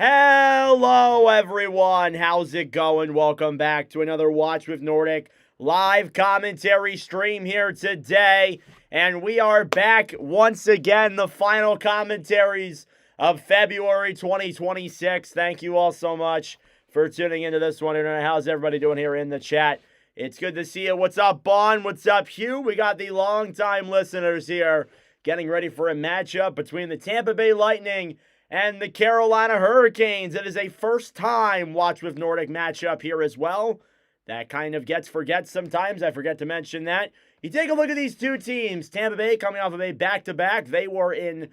Hello, everyone. How's it going? Welcome back to another Watch with Nordic live commentary stream here today. And we are back once again, the final commentaries of February 2026. Thank you all so much for tuning into this one. How's everybody doing here in the chat? It's good to see you. What's up, Bon? What's up, Hugh? We got the longtime listeners here getting ready for a matchup between the Tampa Bay Lightning and the Carolina Hurricanes. It is a first-time Watch with Nordic matchup here as well. That kind of forgets sometimes. I forget to mention that. You take a look at these two teams. Tampa Bay coming off of a back-to-back. They were in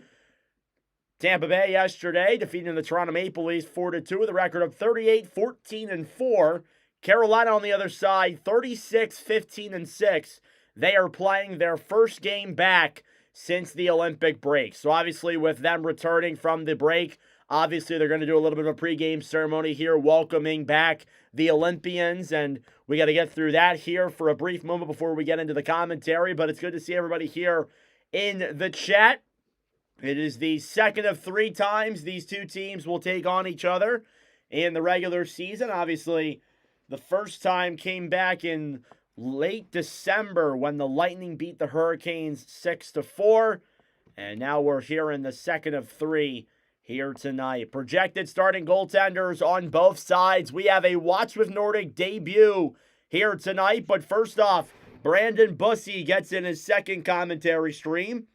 Tampa Bay yesterday defeating the Toronto Maple Leafs 4-2 with a record of 38-14-4. Carolina on the other side, 36-15-6. They are playing their first game back since the Olympic break. So obviously with them returning from the break, obviously they're going to do a little bit of a pregame ceremony here, welcoming back the Olympians. And we got to get through that here for a brief moment before we get into the commentary. But it's good to see everybody here in the chat. It is the second of 3 times these two teams will take on each other in the regular season. Obviously, the first time came back in late December when the Lightning beat the Hurricanes 6-4. And now we're here in the second of 3 here tonight. Projected starting goaltenders on both sides. We have a Watch with Nordic debut here tonight. But first off, Brandon Bussey gets in his second commentary stream.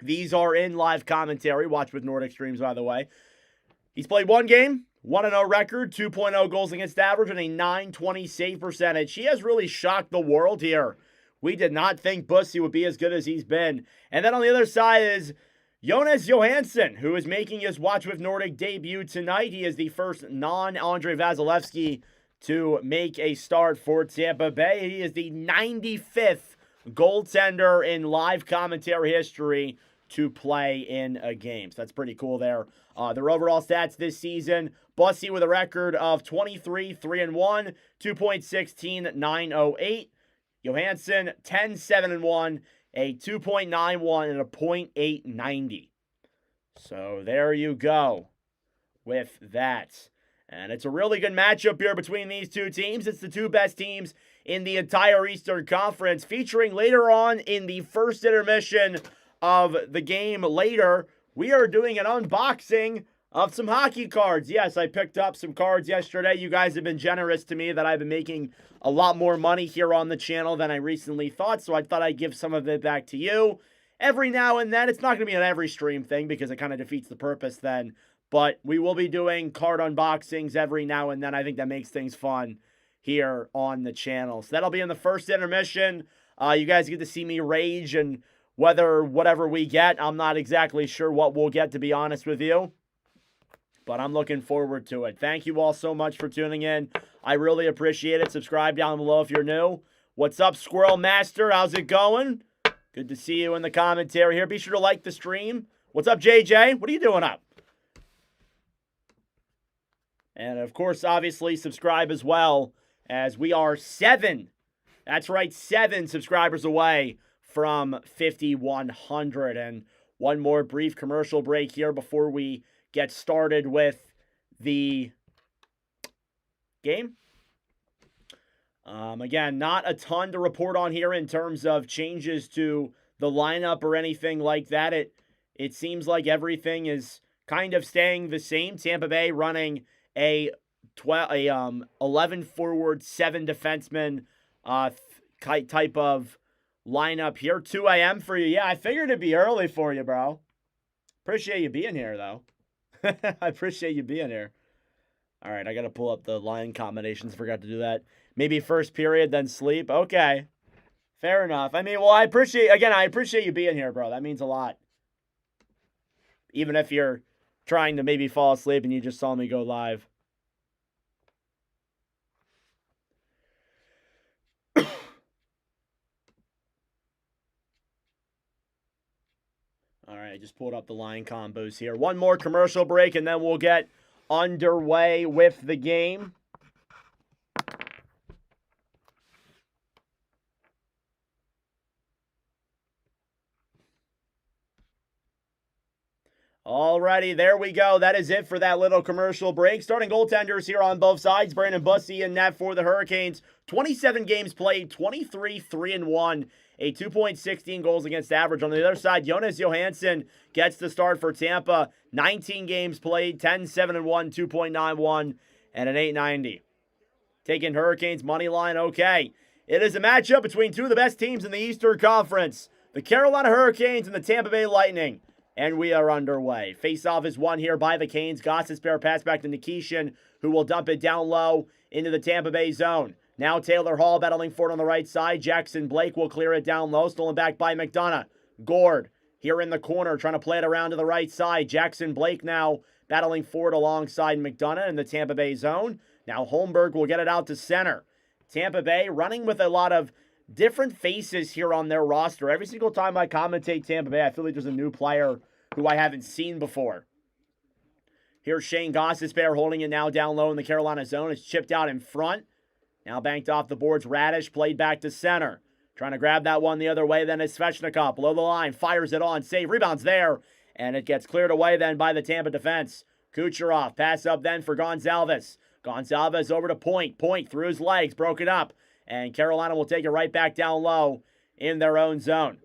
These are in live commentary. Watch with Nordic streams, by the way. He's played one game, 1-0 record, 2.0 goals against average, and a .920 save percentage. He has really shocked the world here. We did not think Bussey would be as good as he's been. And then on the other side is Jonas Johansson, who is making his Watch with Nordic debut tonight. He is the first non-Andre Vasilevsky to make a start for Tampa Bay. He is the 95th goaltender in live commentary history to play in a game. So that's pretty cool there. Their overall stats this season, Bussey with a record of 23-3-1, 2.16, 908. Johansson, 10-7-1, a 2.91 and a .890. So there you go with that. And it's a really good matchup here between these two teams. It's the two best teams in the entire Eastern Conference, featuring later on in the first intermission of the game later, we are doing an unboxing of some hockey cards. Yes, I picked up some cards yesterday. You guys have been generous to me that I've been making a lot more money here on the channel than I recently thought, so I thought I'd give some of it back to you. Every now and then, it's not going to be an every stream thing because it kind of defeats the purpose then, but we will be doing card unboxings every now and then. I think that makes things fun here on the channel. So that'll be in the first intermission. You guys get to see me rage, and whatever we get, I'm not exactly sure what we'll get, to be honest with you. But I'm looking forward to it. Thank you all so much for tuning in. I really appreciate it. Subscribe down below if you're new. What's up, Squirrel Master? How's it going? Good to see you in the commentary here. Be sure to like the stream. What's up, JJ? What are you doing up? And, of course, obviously, subscribe as well, as we are 7. That's right, 7 subscribers away from 5,100. And one more brief commercial break here before we get started with the game. Again, not a ton to report on here in terms of changes to the lineup or anything like that. It seems like everything is kind of staying the same. Tampa Bay running a 11 forward, 7 defenseman type of lineup here. 2 a.m. for you. Yeah, I figured it'd be early for you, bro. Appreciate you being here, though. I appreciate you being here. All right, I got to pull up the line combinations. Forgot to do that. Maybe first period, then sleep. Okay. Fair enough. I mean, well, I appreciate you being here, bro. That means a lot. Even if you're trying to maybe fall asleep and you just saw me go live. All right, I just pulled up the line combos here. One more commercial break, and then we'll get underway with the game. Alrighty, there we go. That is it for that little commercial break. Starting goaltenders here on both sides. Brandon Bussey in net for the Hurricanes. 27 games played, 23-3-1. A 2.16 goals against average. On the other side, Jonas Johansson gets the start for Tampa. 19 games played, 10-7-1, 2.91, and an 890. Taking Hurricanes money line, okay. It is a matchup between two of the best teams in the Eastern Conference. The Carolina Hurricanes and the Tampa Bay Lightning. And we are underway. Face-off is won here by the Canes. Goss's spare pass back to Nikishin, who will dump it down low into the Tampa Bay zone. Now Taylor Hall battling for it on the right side. Jackson Blake will clear it down low. Stolen back by McDonough. Gord. here in the corner, trying to play it around to the right side. Jackson Blake now battling forward alongside McDonough in the Tampa Bay zone. Now Holmberg will get it out to center. Tampa Bay running with a lot of different faces here on their roster. Every single time I commentate Tampa Bay, I feel like there's a new player who I haven't seen before. Here's Shane Gostisbehere holding it now down low in the Carolina zone. It's chipped out in front. Now banked off the boards. Radish played back to center. Trying to grab that one the other way. Then it's Svechnikov below the line. Fires it on. Save. Rebounds there. And it gets cleared away then by the Tampa defense. Kucherov. Pass up then for Gonzalez. Gonzalez over to Point. Point through his legs. Broken up. And Carolina will take it right back down low in their own zone.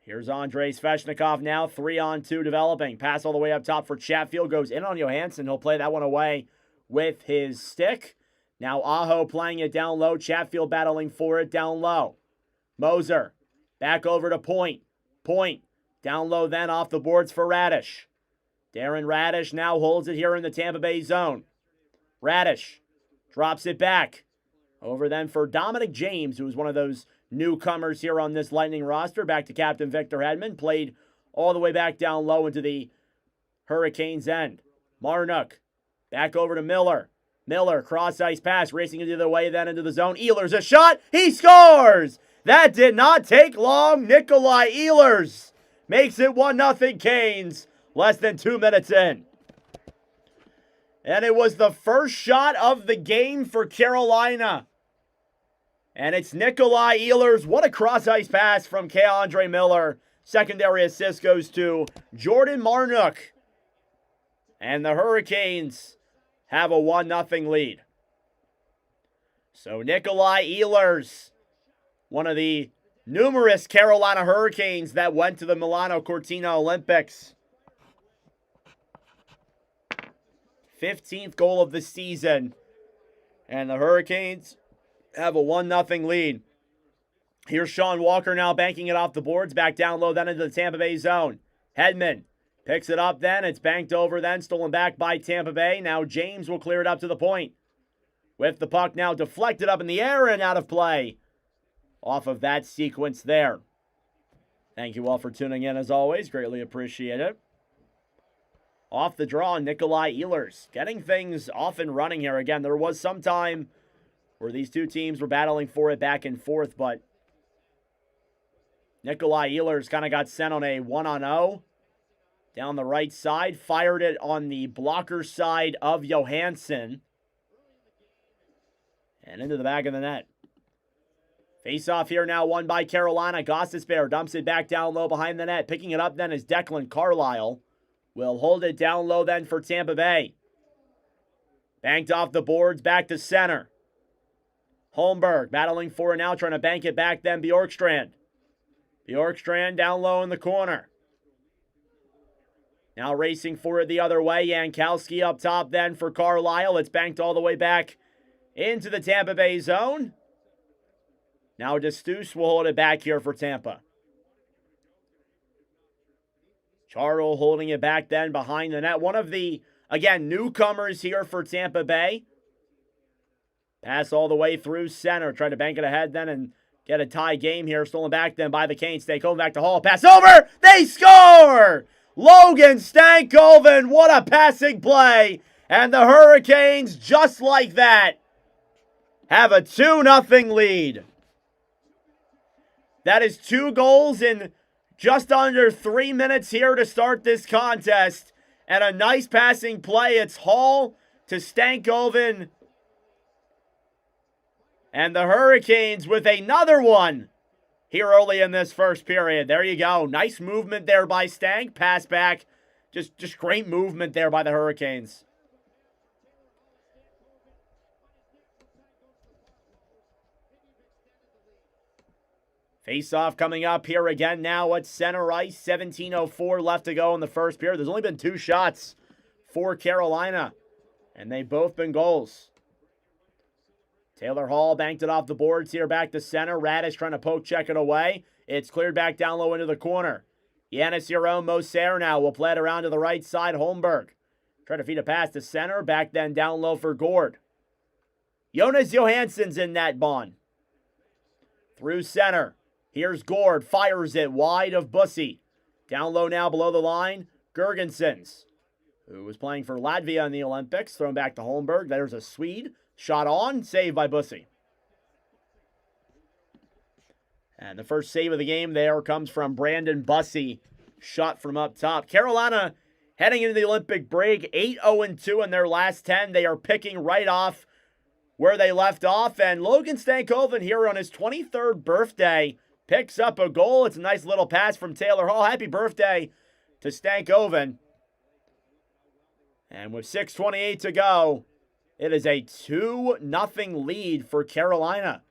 Here's Andrei Svechnikov now, 3-on-2 developing. Pass all the way up top for Chatfield. Goes in on Johansson. He'll play that one away with his stick. Now Aaho playing it down low. Chatfield battling for it down low. Moser back over to Point. Point down low then off the boards for Radish. Darren Radish now holds it here in the Tampa Bay zone. Radish drops it back. Over then for Dominic James, who is one of those newcomers here on this Lightning roster. Back to Captain Victor Hedman. Played all the way back down low into the Hurricanes' end. Marnook back over to Miller. Miller, cross-ice pass, racing into the way then into the zone. Ehlers, a shot. He scores! That did not take long. Nikolai Ehlers makes it 1-0 Canes. Less than 2 minutes in. And it was the first shot of the game for Carolina. And it's Nikolai Ehlers. What a cross-ice pass from K'Andre Miller. Secondary assist goes to Jordan Marnook. And the Hurricanes have a 1-0 lead. So Nikolai Ehlers, one of the numerous Carolina Hurricanes that went to the Milano Cortina Olympics. 15th goal of the season. And the Hurricanes have a 1-0 lead. Here's Sean Walker now banking it off the boards. Back down low then into the Tampa Bay zone. Hedman picks it up then. It's banked over then. Stolen back by Tampa Bay. Now James will clear it up to the point. With the puck now deflected up in the air and out of play. Off of that sequence there. Thank you all for tuning in as always. Greatly appreciate it. Off the draw, Nikolai Ehlers. Getting things off and running here. Again, there was some time where these two teams were battling for it back and forth, but Nikolai Ehlers kind of got sent on a 1-on-0 down the right side. Fired it on the blocker side of Johansson. And into the back of the net. Face-off here now won by Carolina. Gostisbehere dumps it back down low behind the net. Picking it up then is Declan Carlisle. Will hold it down low then for Tampa Bay. Banked off the boards, back to center. Holmberg battling for it now, trying to bank it back then Bjorkstrand. Bjorkstrand down low in the corner. Now racing for it the other way. Jankowski up top then for Carlisle. It's banked all the way back into the Tampa Bay zone. Now Destus will hold it back here for Tampa. Charo holding it back then behind the net. One of the, again, newcomers here for Tampa Bay. Pass all the way through center. Trying to bank it ahead then and get a tie game here. Stolen back then by the Canes. Stankoven back to Hall. Pass over. They score! Logan Stankoven. What a passing play. And the Hurricanes, just like that, have a 2-0 lead. That is 2 goals in just under 3 minutes here to start this contest. And a nice passing play. It's Hall to Stankoven. And the Hurricanes with another one here early in this first period. There you go. Nice movement there by Stank. Pass back. Just great movement there by the Hurricanes. Face-off coming up here again now at center ice. 17:04 left to go in the first period. There's only been 2 shots for Carolina, and they've both been goals. Taylor Hall banked it off the boards here back to center. Radish trying to poke check it away. It's cleared back down low into the corner. Yanis Yaron Moser now will play it around to the right side. Holmberg trying to feed a pass to center. Back then down low for Gord. Jonas Johansson's in that bond. Through center. Here's Gord, fires it wide of Bussy. Down low now below the line, Gergensons, who was playing for Latvia in the Olympics. Thrown back to Holmberg. There's a Swede. Shot on, saved by Bussy. And the first save of the game there comes from Brandon Bussy. Shot from up top. Carolina heading into the Olympic break, 8-0-2 in their last 10. They are picking right off where they left off. And Logan Stankoven here on his 23rd birthday picks up a goal. It's a nice little pass from Taylor Hall. Happy birthday to Stankoven. And with 6:28 to go, it is a 2-0 lead for Carolina.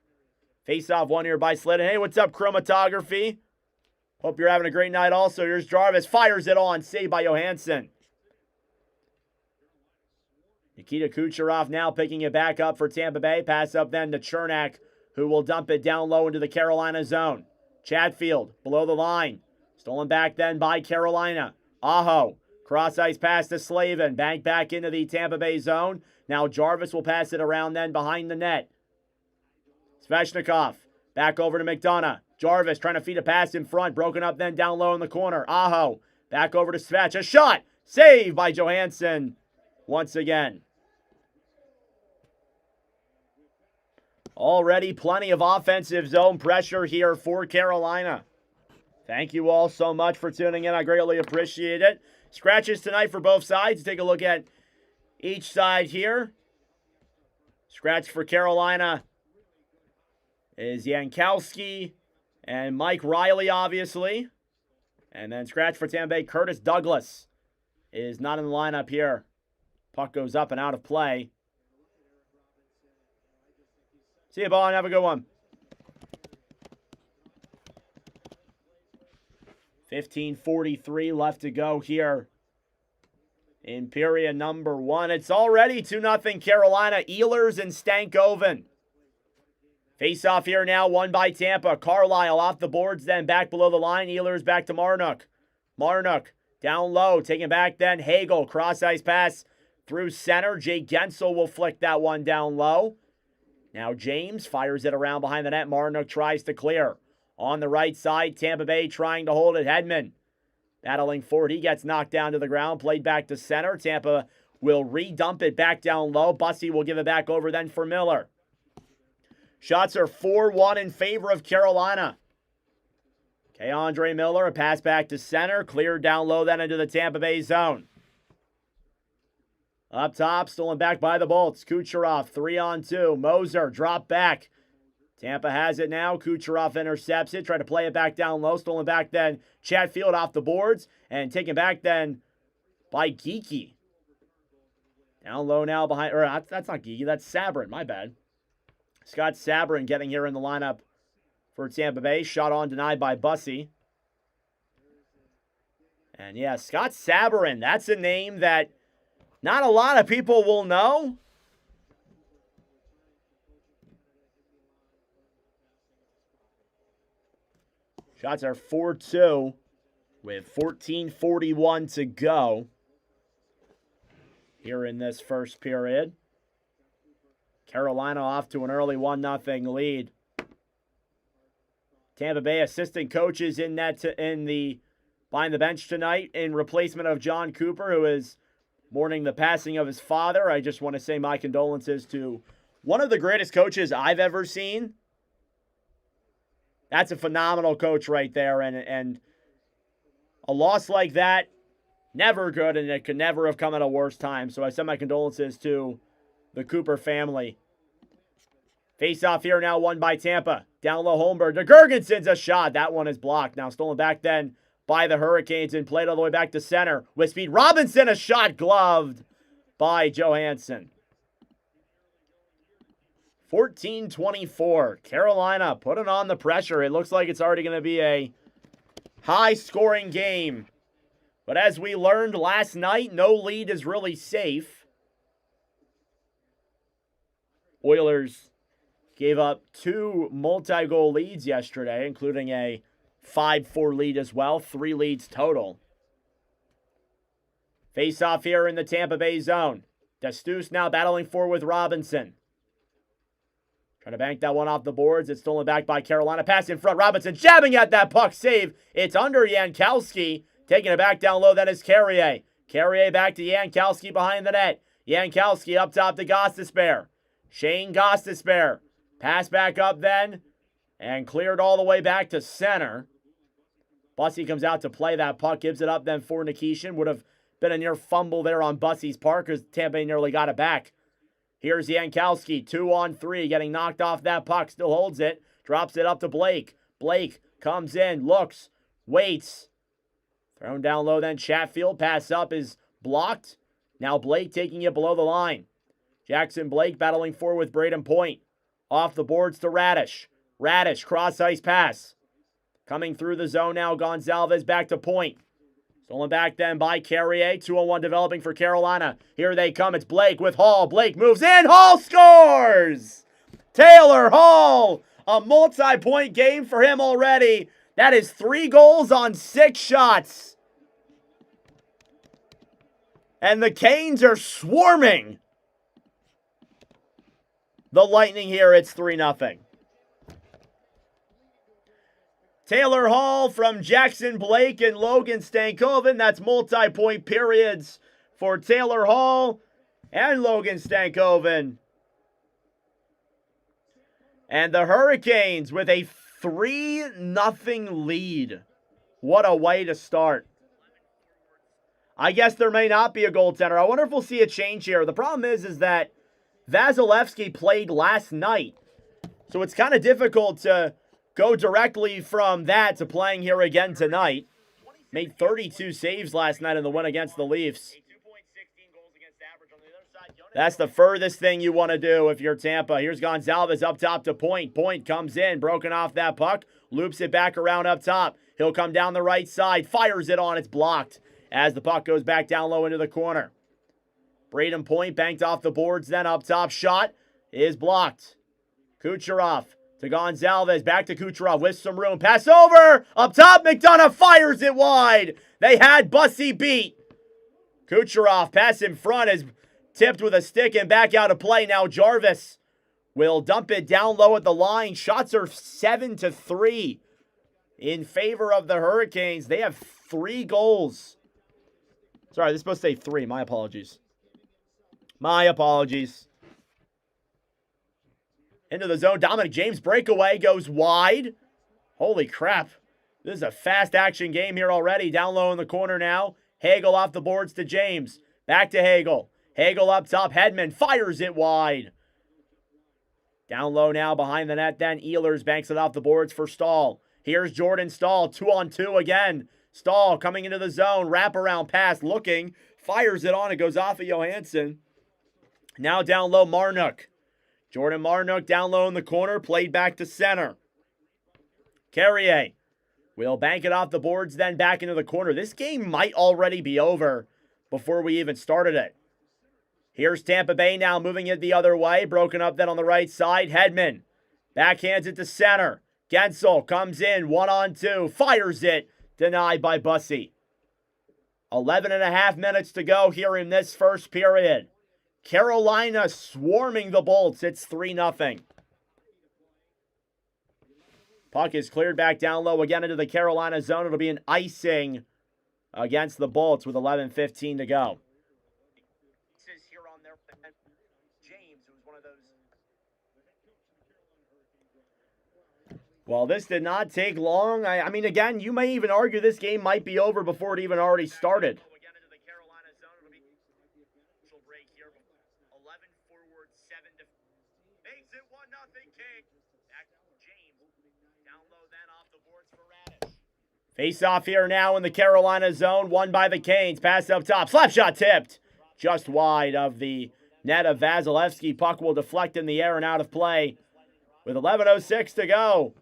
Face-off one here by Slidden. Hey, what's up, Chromatography? Hope you're having a great night also. Here's Jarvis. Fires it on. Saved by Johansson. Nikita Kucherov now picking it back up for Tampa Bay. Pass up then to Chernak, who will dump it down low into the Carolina zone. Chatfield below the line. Stolen back then by Carolina. Aaho. Cross-ice pass to Slavin. Bank back into the Tampa Bay zone. Now Jarvis will pass it around then behind the net. Svechnikov. Back over to McDonough. Jarvis trying to feed a pass in front. Broken up then down low in the corner. Aaho. Back over to Svech. A shot. Saved by Johansson once again. Already plenty of offensive zone pressure here for Carolina. Thank you all so much for tuning in. I greatly appreciate it. Scratches tonight for both sides. Take a look at each side here. Scratch for Carolina is Yankowski and Mike Riley, obviously. And then scratch for Tampa Bay, Curtis Douglas is not in the lineup here. Puck goes up and out of play. See you, Ball, and have a good one. 15:43 left to go here in period number 1. It's already 2-0 Carolina. Ehlers and Stankoven. Face-off here now, won by Tampa. Carlisle off the boards, then back below the line. Ehlers back to Marnook. Marnook down low, taking back then Hagel. Cross-ice pass through center. Jay Gensel will flick that one down low. Now James fires it around behind the net. Marnook tries to clear. On the right side, Tampa Bay trying to hold it. Hedman battling forward. He gets knocked down to the ground. Played back to center. Tampa will re-dump it back down low. Bussy will give it back over then for Miller. Shots are 4-1 in favor of Carolina. Andre Miller, a pass back to center. Cleared down low then into the Tampa Bay zone. Up top, stolen back by the Bolts. Kucherov, 3-on-2. Moser, drop back. Tampa has it now. Kucherov intercepts it. Try to play it back down low. Stolen back then. Chatfield off the boards. And taken back then by Geekie. Down low now behind. Or that's not Geekie. That's Sabrin. My bad. Scott Sabrin getting here in the lineup for Tampa Bay. Shot on denied by Bussy. And yeah, Scott Sabrin. That's a name that not a lot of people will know. Shots are 4-2 with 14:41 to go here in this first period. Carolina off to an early 1-0 lead. Tampa Bay assistant coaches behind the bench tonight in replacement of John Cooper, who is mourning the passing of his father. I just want to say my condolences to one of the greatest coaches I've ever seen. That's a phenomenal coach right there, and a loss like that, never good, and it could never have come at a worse time. So I send my condolences to the Cooper family. Face-off here now, won by Tampa. Down low, Holmberg to Gergensons, a shot. That one is blocked. Now stolen back then by the Hurricanes and played all the way back to center. With speed, Robinson, a shot gloved by Johansson. 14:24. Carolina putting on the pressure. It looks like it's already going to be a high-scoring game. But as we learned last night, no lead is really safe. Oilers gave up 2 multi-goal leads yesterday, including a 5-4 lead as well. 3 leads total. Face-off here in the Tampa Bay zone. Destus now battling forward with Robinson. Trying to bank that one off the boards. It's stolen back by Carolina. Pass in front. Robinson jabbing at that puck. Save. It's under Jankowski. Taking it back down low. That is Carrier. Carrier back to Jankowski behind the net. Jankowski up top to Gostisbehere. Shane Gostisbehere. Pass back up then. And cleared all the way back to center. Bussey comes out to play that puck. Gives it up then for Nikishin. Would have been a near fumble there on Bussey's part because Tampa Bay nearly got it back. Here's Jankowski, 2-on-3, getting knocked off that puck. Still holds it. Drops it up to Blake. Blake comes in, looks, waits. Thrown down low then. Chatfield. Pass up is blocked. Now Blake taking it below the line. Jackson Blake battling forward with Braden Point. Off the boards to Radish. Radish, cross-ice pass. Coming through the zone now. Gonzalez back to Point. Stolen back then by Carrier. 2-on-1 developing for Carolina. Here they come. It's Blake with Hall. Blake moves in. Hall scores! Taylor Hall. A multi-point game for him already. That is 3 goals on 6 shots. And the Canes are swarming the Lightning here. It's 3-0. Taylor Hall from Jackson Blake and Logan Stankoven. That's multi-point periods for Taylor Hall and Logan Stankoven. And the Hurricanes with a 3-0 lead. What a way to start. I guess there may not be a goaltender. I wonder if we'll see a change here. The problem is that Vasilevsky played last night. So it's kind of difficult to go directly from that to playing here again tonight. Made 32 saves last night in the win against the Leafs. That's the furthest thing you want to do if you're Tampa. Here's Gonzalez up top to Point. Point comes in, broken off that puck, loops it back around up top. He'll come down the right side, fires it on, it's blocked as the puck goes back down low into the corner. Braden Point banked off the boards, then up top, shot is blocked. Kucherov to Gonzalez, back to Kucherov with some room. Pass over, up top, McDonough fires it wide. They had Bussey beat. Kucherov, pass in front, is tipped with a stick and back out of play. Now Jarvis will dump it down low at the line. Shots are 7-3 in favor of the Hurricanes. They have 3 goals. Sorry, this is supposed to say 3. My apologies. My apologies. Into the zone. Dominic James breakaway goes wide. Holy crap. This is a fast action game here already. Down low in the corner now. Hagel off the boards to James. Back to Hagel. Hagel up top. Hedman fires it wide. Down low now behind the net then. Ehlers banks it off the boards for Stahl. Here's Jordan Stahl. 2-on-2 again. Stahl coming into the zone. Wraparound pass looking. Fires it on. It goes off of Johansson. Now down low Marnook. Jordan Marnook down low in the corner. Played back to center. Carrier will bank it off the boards then back into the corner. This game might already be over before we even started it. Here's Tampa Bay now moving it the other way. Broken up then on the right side. Hedman backhands it to center. Gensel comes in 1-on-2. Fires it. Denied by Bussey. 11.5 minutes to go here in this first period. Carolina swarming the Bolts. It's 3-0. Puck is cleared back down low again into the Carolina zone. It'll be an icing against the Bolts with 11:15 to go. Well, this did not take long. I mean, again, you may even argue this game might be over before it even already started. Face off here now in the Carolina zone. Won by the Canes. Pass up top. Slap shot tipped. Just wide of the net of Vasilevsky. Puck will deflect in the air and out of play with 11:06 to go.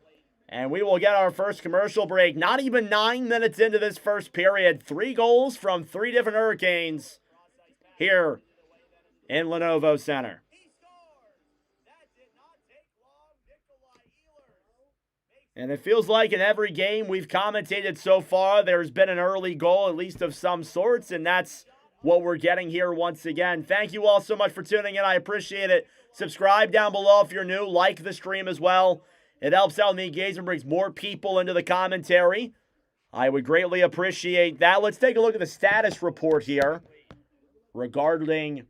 And we will get our first commercial break. Not even 9 minutes into this first period. 3 goals from 3 different Hurricanes here in Lenovo Center. And it feels like in every game we've commentated so far, there's been an early goal, at least of some sorts, and that's what we're getting here once again. Thank you all so much for tuning in. I appreciate it. Subscribe down below if you're new. Like the stream as well. It helps out in the engagement, brings more people into the commentary. I would greatly appreciate that. Let's take a look at the status report here regarding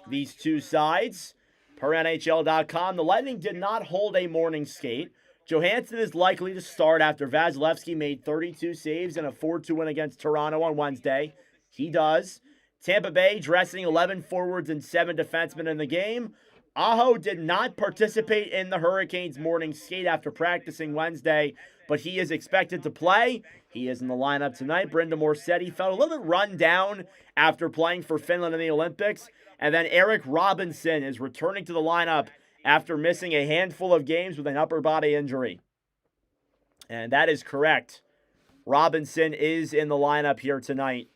these two sides. Per NHL.com, the Lightning did not hold a morning skate. Johansson is likely to start after Vasilevsky made 32 saves in a 4-2 win against Toronto on Wednesday. He does. Tampa Bay dressing 11 forwards and 7 defensemen in the game. Aaho did not participate in the Hurricanes' morning skate after practicing Wednesday, but he is expected to play. He is in the lineup tonight. Brind'Amour said he felt a little bit run down after playing for Finland in the Olympics. And then Eric Robinson is returning to the lineup after missing a handful of games with an upper body injury. And that is correct. Robinson is in the lineup here tonight.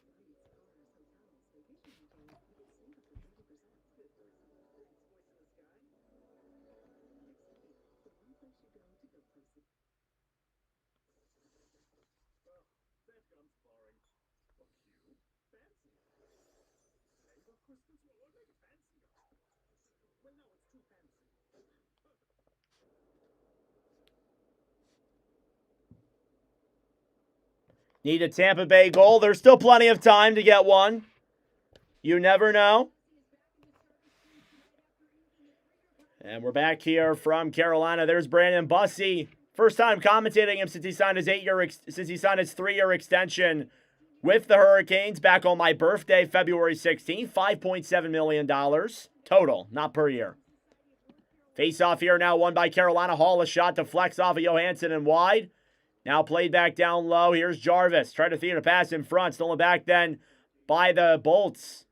Need a Tampa Bay goal. There's still plenty of time to get one. You never know. And we're back here from Carolina. There's Brandon Bussey. First time commentating him since he signed his 3-year extension with the Hurricanes back on my birthday, February 16th. $5.7 million total, not per year. Face-off here now won by Carolina. Hall a shot to flex off of Johansson and wide. Now played back down low. Here's Jarvis. Tried to theater a pass in front. Stolen back then by the Bolts.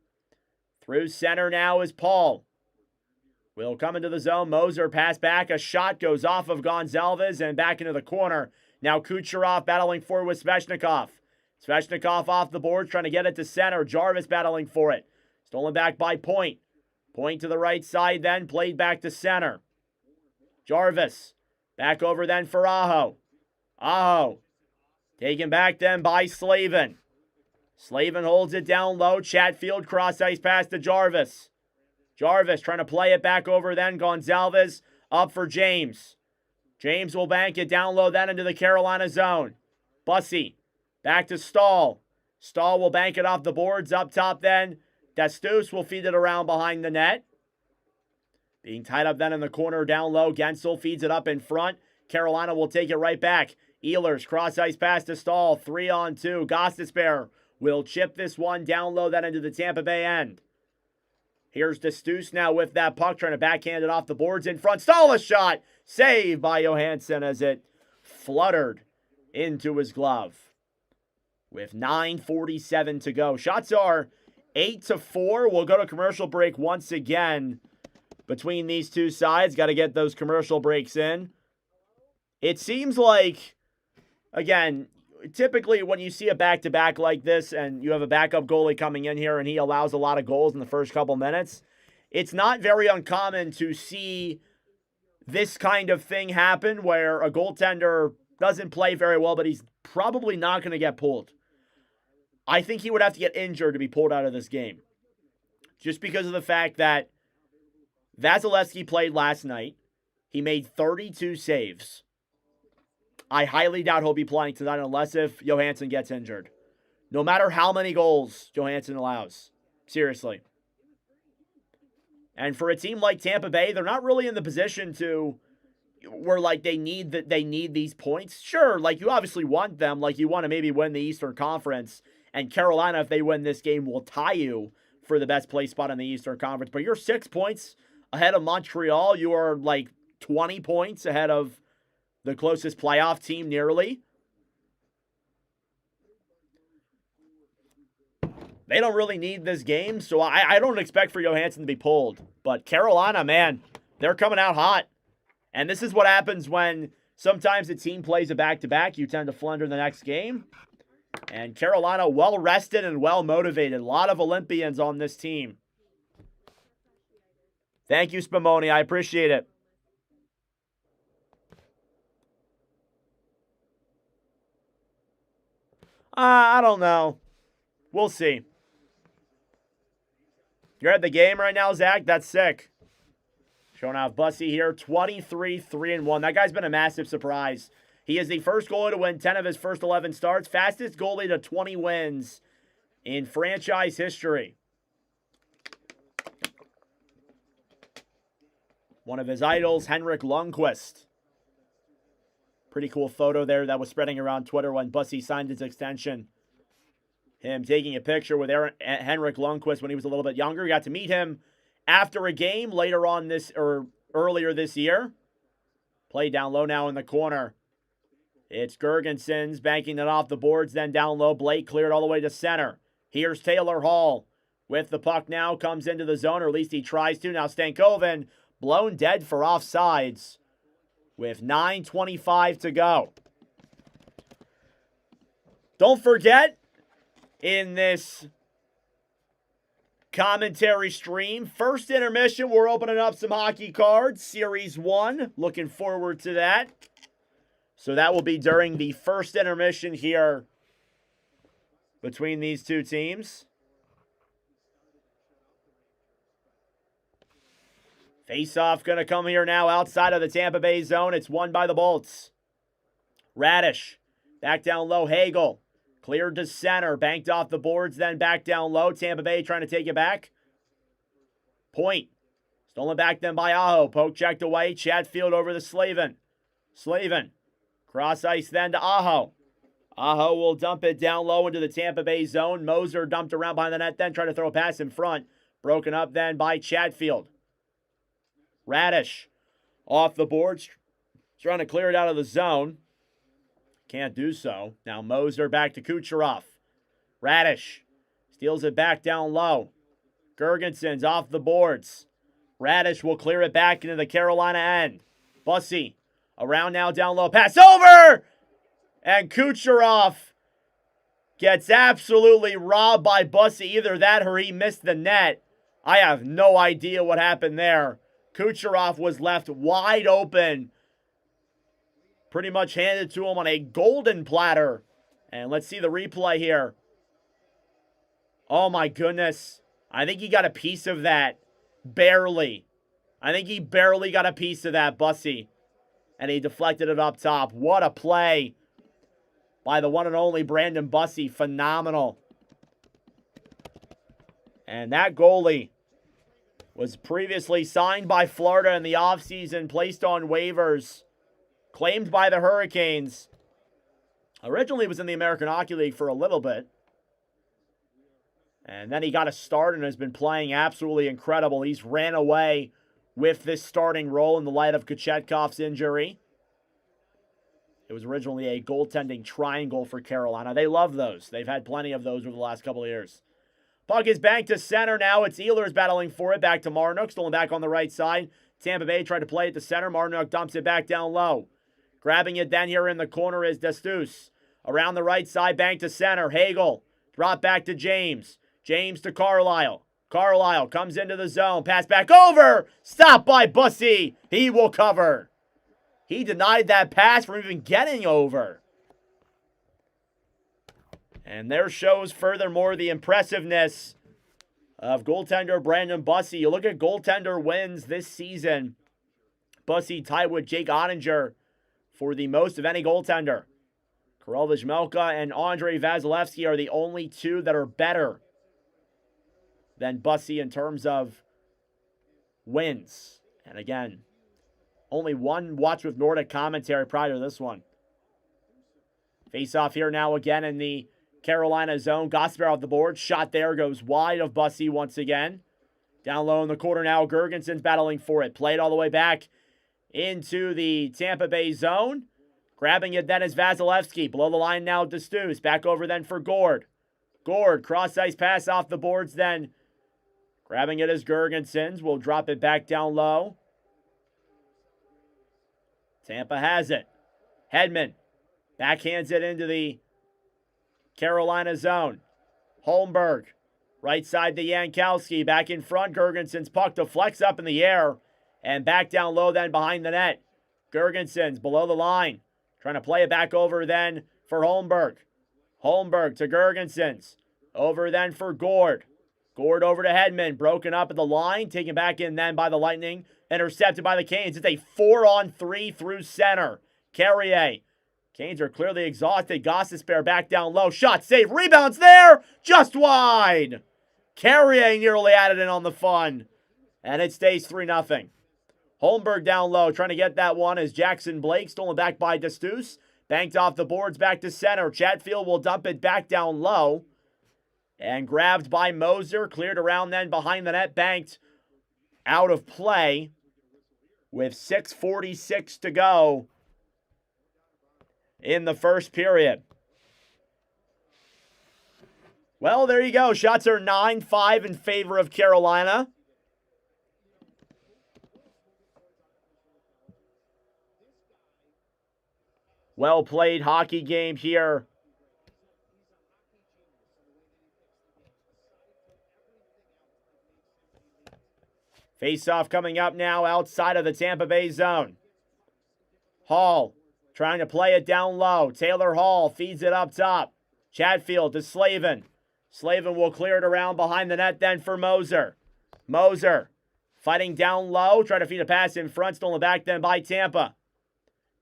Through center now is Paul. Will come into the zone. Moser pass back. A shot goes off of Gonzalez and back into the corner. Now Kucherov battling for it with Svechnikov. Svechnikov off the board trying to get it to center. Jarvis battling for it. Stolen back by Point. Point to the right side then. Played back to center. Jarvis. Back over then for Aaho. Aaho. Taken back then by Slavin. Slavin holds it down low. Chatfield cross ice pass to Jarvis. Jarvis trying to play it back over then. Gonzalez up for James. James will bank it down low then into the Carolina zone. Bussey back to Stahl. Stahl will bank it off the boards up top then. Destus will feed it around behind the net. Being tied up then in the corner down low. Gensel feeds it up in front. Carolina will take it right back. Ehlers cross ice pass to Stahl. 3-on-2. Gostisbehere will chip this one down low then into the Tampa Bay end. Here's Destus now with that puck, trying to backhand it off the boards in front. Stahl a shot. Saved by Johansson as it fluttered into his glove. With 9:47 to go. Shots are 8-4. We'll go to commercial break once again between these two sides. Got to get those commercial breaks in. It seems like, again, typically when you see a back-to-back like this and you have a backup goalie coming in here and he allows a lot of goals in the first couple minutes, it's not very uncommon to see this kind of thing happen where a goaltender doesn't play very well, but he's probably not going to get pulled. I think he would have to get injured to be pulled out of this game. Just because of the fact that Vasilevsky played last night. He made 32 saves. I highly doubt he'll be playing tonight unless if Johansson gets injured. No matter how many goals Johansson allows. Seriously. And for a team like Tampa Bay, they're not really in the position to where like they need these points. Sure, like you obviously want them, like you want to maybe win the Eastern Conference. And Carolina, if they win this game, will tie you for the best place spot in the Eastern Conference. But you're 6 points ahead of Montreal. You are like 20 points ahead of the closest playoff team nearly. They don't really need this game, so I don't expect for Johansson to be pulled. But Carolina, man, they're coming out hot. And this is what happens when sometimes a team plays a back-to-back. You tend to flounder the next game. And Carolina, well-rested and well-motivated. A lot of Olympians on this team. Thank you, Spumoni. I appreciate it. I don't know. We'll see. You're at the game right now, Zach? That's sick. Showing off Bussy here, 23-3-1. That guy's been a massive surprise. He is the first goalie to win 10 of his first 11 starts. Fastest goalie to 20 wins in franchise history. One of his idols, Henrik Lundqvist. Pretty cool photo there that was spreading around Twitter when Bussy signed his extension. Him taking a picture with Henrik Lundqvist when he was a little bit younger. You got to meet him after a game later on earlier this year. Play down low now in the corner. It's Gergensons banking it off the boards, then down low. Blake cleared all the way to center. Here's Taylor Hall with the puck now. Comes into the zone, or at least he tries to. Now Stankoven blown dead for offsides with 9:25 to go. Don't forget, in this commentary stream, first intermission, we're opening up some hockey cards. Series 1. Looking forward to that. So that will be during the first intermission here between these two teams. Face-off going to come here now outside of the Tampa Bay zone. It's won by the Bolts. Radish. Back down low. Hagel. Cleared to center. Banked off the boards. Then back down low. Tampa Bay trying to take it back. Point. Stolen back then by Aaho. Poke checked away. Chatfield over to Slavin. Slavin. Cross ice then to Aaho. Aaho will dump it down low into the Tampa Bay zone. Moser dumped around behind the net then. Tried to throw a pass in front. Broken up then by Chatfield. Radish off the boards, trying to clear it out of the zone. Can't do so. Now Moser back to Kucherov. Radish steals it back down low. Gergensons off the boards. Radish will clear it back into the Carolina end. Bussy around now down low. Pass over! And Kucherov gets absolutely robbed by Bussy. Either that or he missed the net. I have no idea what happened there. Kucherov was left wide open. Pretty much handed to him on a golden platter. And let's see the replay here. Oh my goodness. I think he got a piece of that. Barely. I think he barely got a piece of that, Bussy. And he deflected it up top. What a play by the one and only Brandon Bussy. Phenomenal. And that goalie was previously signed by Florida in the offseason, placed on waivers, claimed by the Hurricanes. Originally was in the American Hockey League for a little bit. And then he got a start and has been playing absolutely incredible. He's ran away with this starting role in the light of Kochetkov's injury. It was originally a goaltending triangle for Carolina. They love those. They've had plenty of those over the last couple of years. Puck is banked to center now. It's Ehlers battling for it. Back to Marnook. Stolen back on the right side. Tampa Bay tried to play it to center. Marnook dumps it back down low. Grabbing it then here in the corner is Destus. Around the right side, banked to center. Hagel. Drop back to James. James to Carlisle. Carlisle comes into the zone. Pass back over. Stopped by Bussy. He will cover. He denied that pass from even getting over. And there shows furthermore the impressiveness of goaltender Brandon Bussy. You look at goaltender wins this season. Bussy tied with Jake Ottinger for the most of any goaltender. Karel Vizmelka and Andrei Vasilevsky are the only two that are better than Bussy in terms of wins. And again, only one watch with Nordic commentary prior to this one. Face off here now again in the Carolina zone. Gosper off the board. Shot there goes wide of Bussy once again. Down low in the corner now. Gergenson's battling for it. Played all the way back into the Tampa Bay zone. Grabbing it then is Vasilevsky. Below the line now to Stews. Back over then for Gord. Gord, cross-ice pass off the boards then. Grabbing it is Gergensons. Will drop it back down low. Tampa has it. Hedman backhands it into the Carolina zone. Holmberg, right side to Jankowski. Back in front, Gergensons puck to flex up in the air. And back down low then behind the net. Gergensons below the line. Trying to play it back over then for Holmberg. Holmberg to Gergensons. Over then for Gord. Scored over to Hedman. Broken up at the line. Taken back in then by the Lightning. Intercepted by the Canes. It's a 4-on-3 through center. Carrier. Canes are clearly exhausted. Gostisbehere back down low. Shot save. Rebounds there. Just wide. Carrier nearly added in on the fun. And it stays 3-0. Holmberg down low. Trying to get that one as Jackson Blake. Stolen back by Destus. Banked off the boards back to center. Chatfield will dump it back down low. And grabbed by Moser. Cleared around then behind the net. Banked out of play with 6:46 to go in the first period. Well, there you go. Shots are 9-5 in favor of Carolina. Well played hockey game here. Face-off coming up now outside of the Tampa Bay zone. Hall trying to play it down low. Taylor Hall feeds it up top. Chatfield to Slavin. Slavin will clear it around behind the net then for Moser. Moser fighting down low. Trying to feed a pass in front. Stolen back then by Tampa.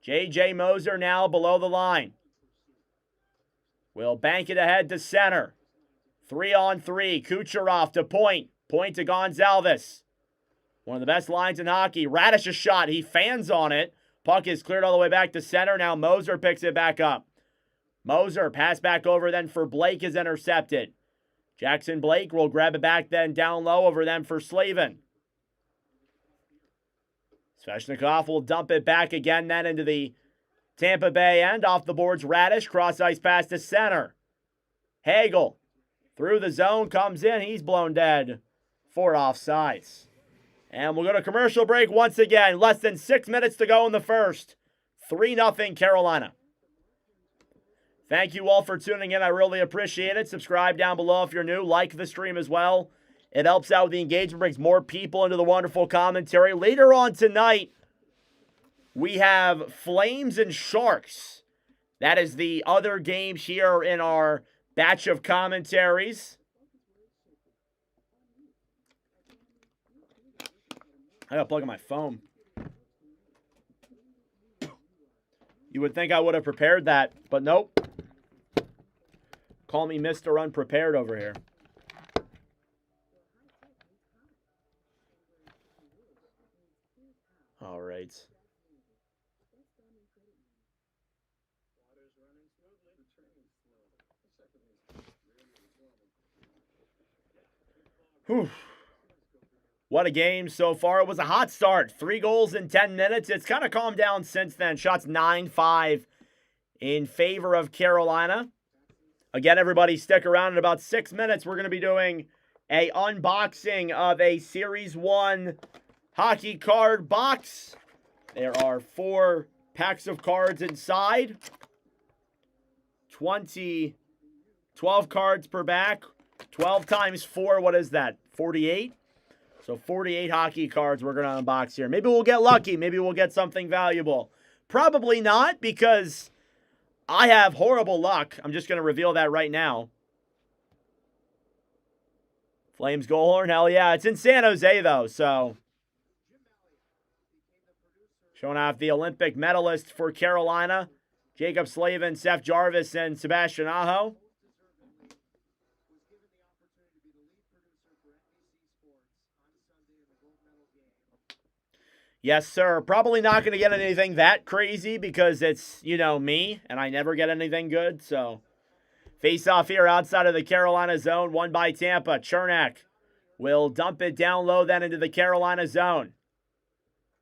J.J. Moser now below the line. Will bank it ahead to center. 3-on-3. Kucherov to point. Point to Gonzalez. One of the best lines in hockey. Radish a shot. He fans on it. Puck is cleared all the way back to center. Now Moser picks it back up. Moser pass back over then for Blake is intercepted. Jackson Blake will grab it back then down low over them for Slavin. Svechnikov will dump it back again then into the Tampa Bay end. Off the boards, Radish. Cross ice pass to center. Hagel through the zone comes in. He's blown dead for offsides. And we'll go to commercial break once again. Less than 6 minutes to go in the first. 3-0 Carolina. Thank you all for tuning in. I really appreciate it. Subscribe down below if you're new. Like the stream as well. It helps out with the engagement, brings more people into the wonderful commentary. Later on tonight, we have Flames and Sharks. That is the other game here in our batch of commentaries. I gotta plug in my phone. You would think I would have prepared that, but nope. Call me Mr. Unprepared over here. All right. Whew. What a game so far. It was a hot start. 3 goals in 10 minutes. It's kind of calmed down since then. Shots 9-5 in favor of Carolina. Again, everybody stick around. In about 6 minutes, we're going to be doing an unboxing of a Series 1 hockey card box. There are 4 packs of cards inside. 12 cards per pack. 12 times 4, what is that? 48? So 48 hockey cards we're going to unbox here. Maybe we'll get lucky. Maybe we'll get something valuable. Probably not, because I have horrible luck. I'm just going to reveal that right now. Flames goal horn, hell yeah. It's in San Jose, though, so. Showing off the Olympic medalist for Carolina. Jacob Slavin, Seth Jarvis, and Sebastian Aaho. Yes, sir. Probably not going to get anything that crazy because it's, you know, me, and I never get anything good. So, face-off here outside of the Carolina zone, won by Tampa. Chernak will dump it down low then into the Carolina zone.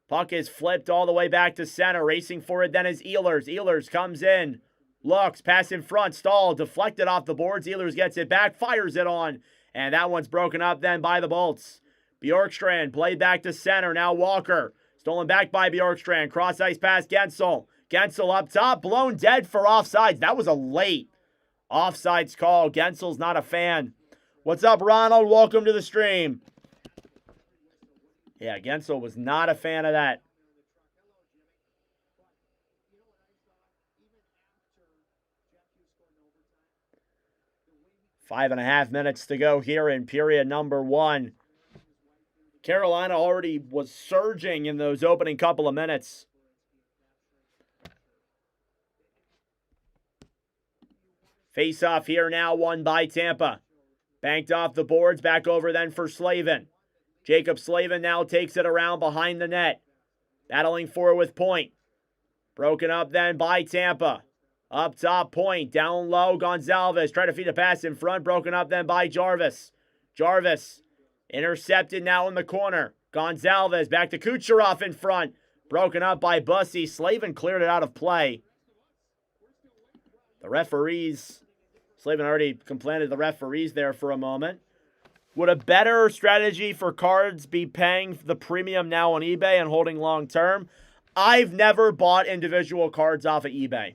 Puck is flipped all the way back to center. Racing for it then is Ehlers. Ehlers comes in, looks, pass in front, stalled, deflected off the boards. Ehlers gets it back, fires it on, and that one's broken up then by the Bolts. Bjorkstrand played back to center. Now Walker. Stolen back by Bjorkstrand. Cross ice pass Gensel. Gensel up top. Blown dead for offsides. That was a late offsides call. Gensel's not a fan. What's up, Ronald? Welcome to the stream. Yeah, Gensel was not a fan of that. 5.5 minutes to go here in period number 1. Carolina already was surging in those opening couple of minutes. Face-off here now won by Tampa. Banked off the boards, back over then for Slavin. Jacob Slavin now takes it around behind the net. Battling for it with Point. Broken up then by Tampa. Up top, Point. Down low, Gonzalez. Try to feed a pass in front. Broken up then by Jarvis. Jarvis intercepted now in the corner. Gonzalez back to Kucherov in front. Broken up by Bussy. Slavin cleared it out of play. The referees... Slavin already complained to the referees there for a moment. Would a better strategy for cards be paying the premium now on eBay and holding long term? I've never bought individual cards off of eBay.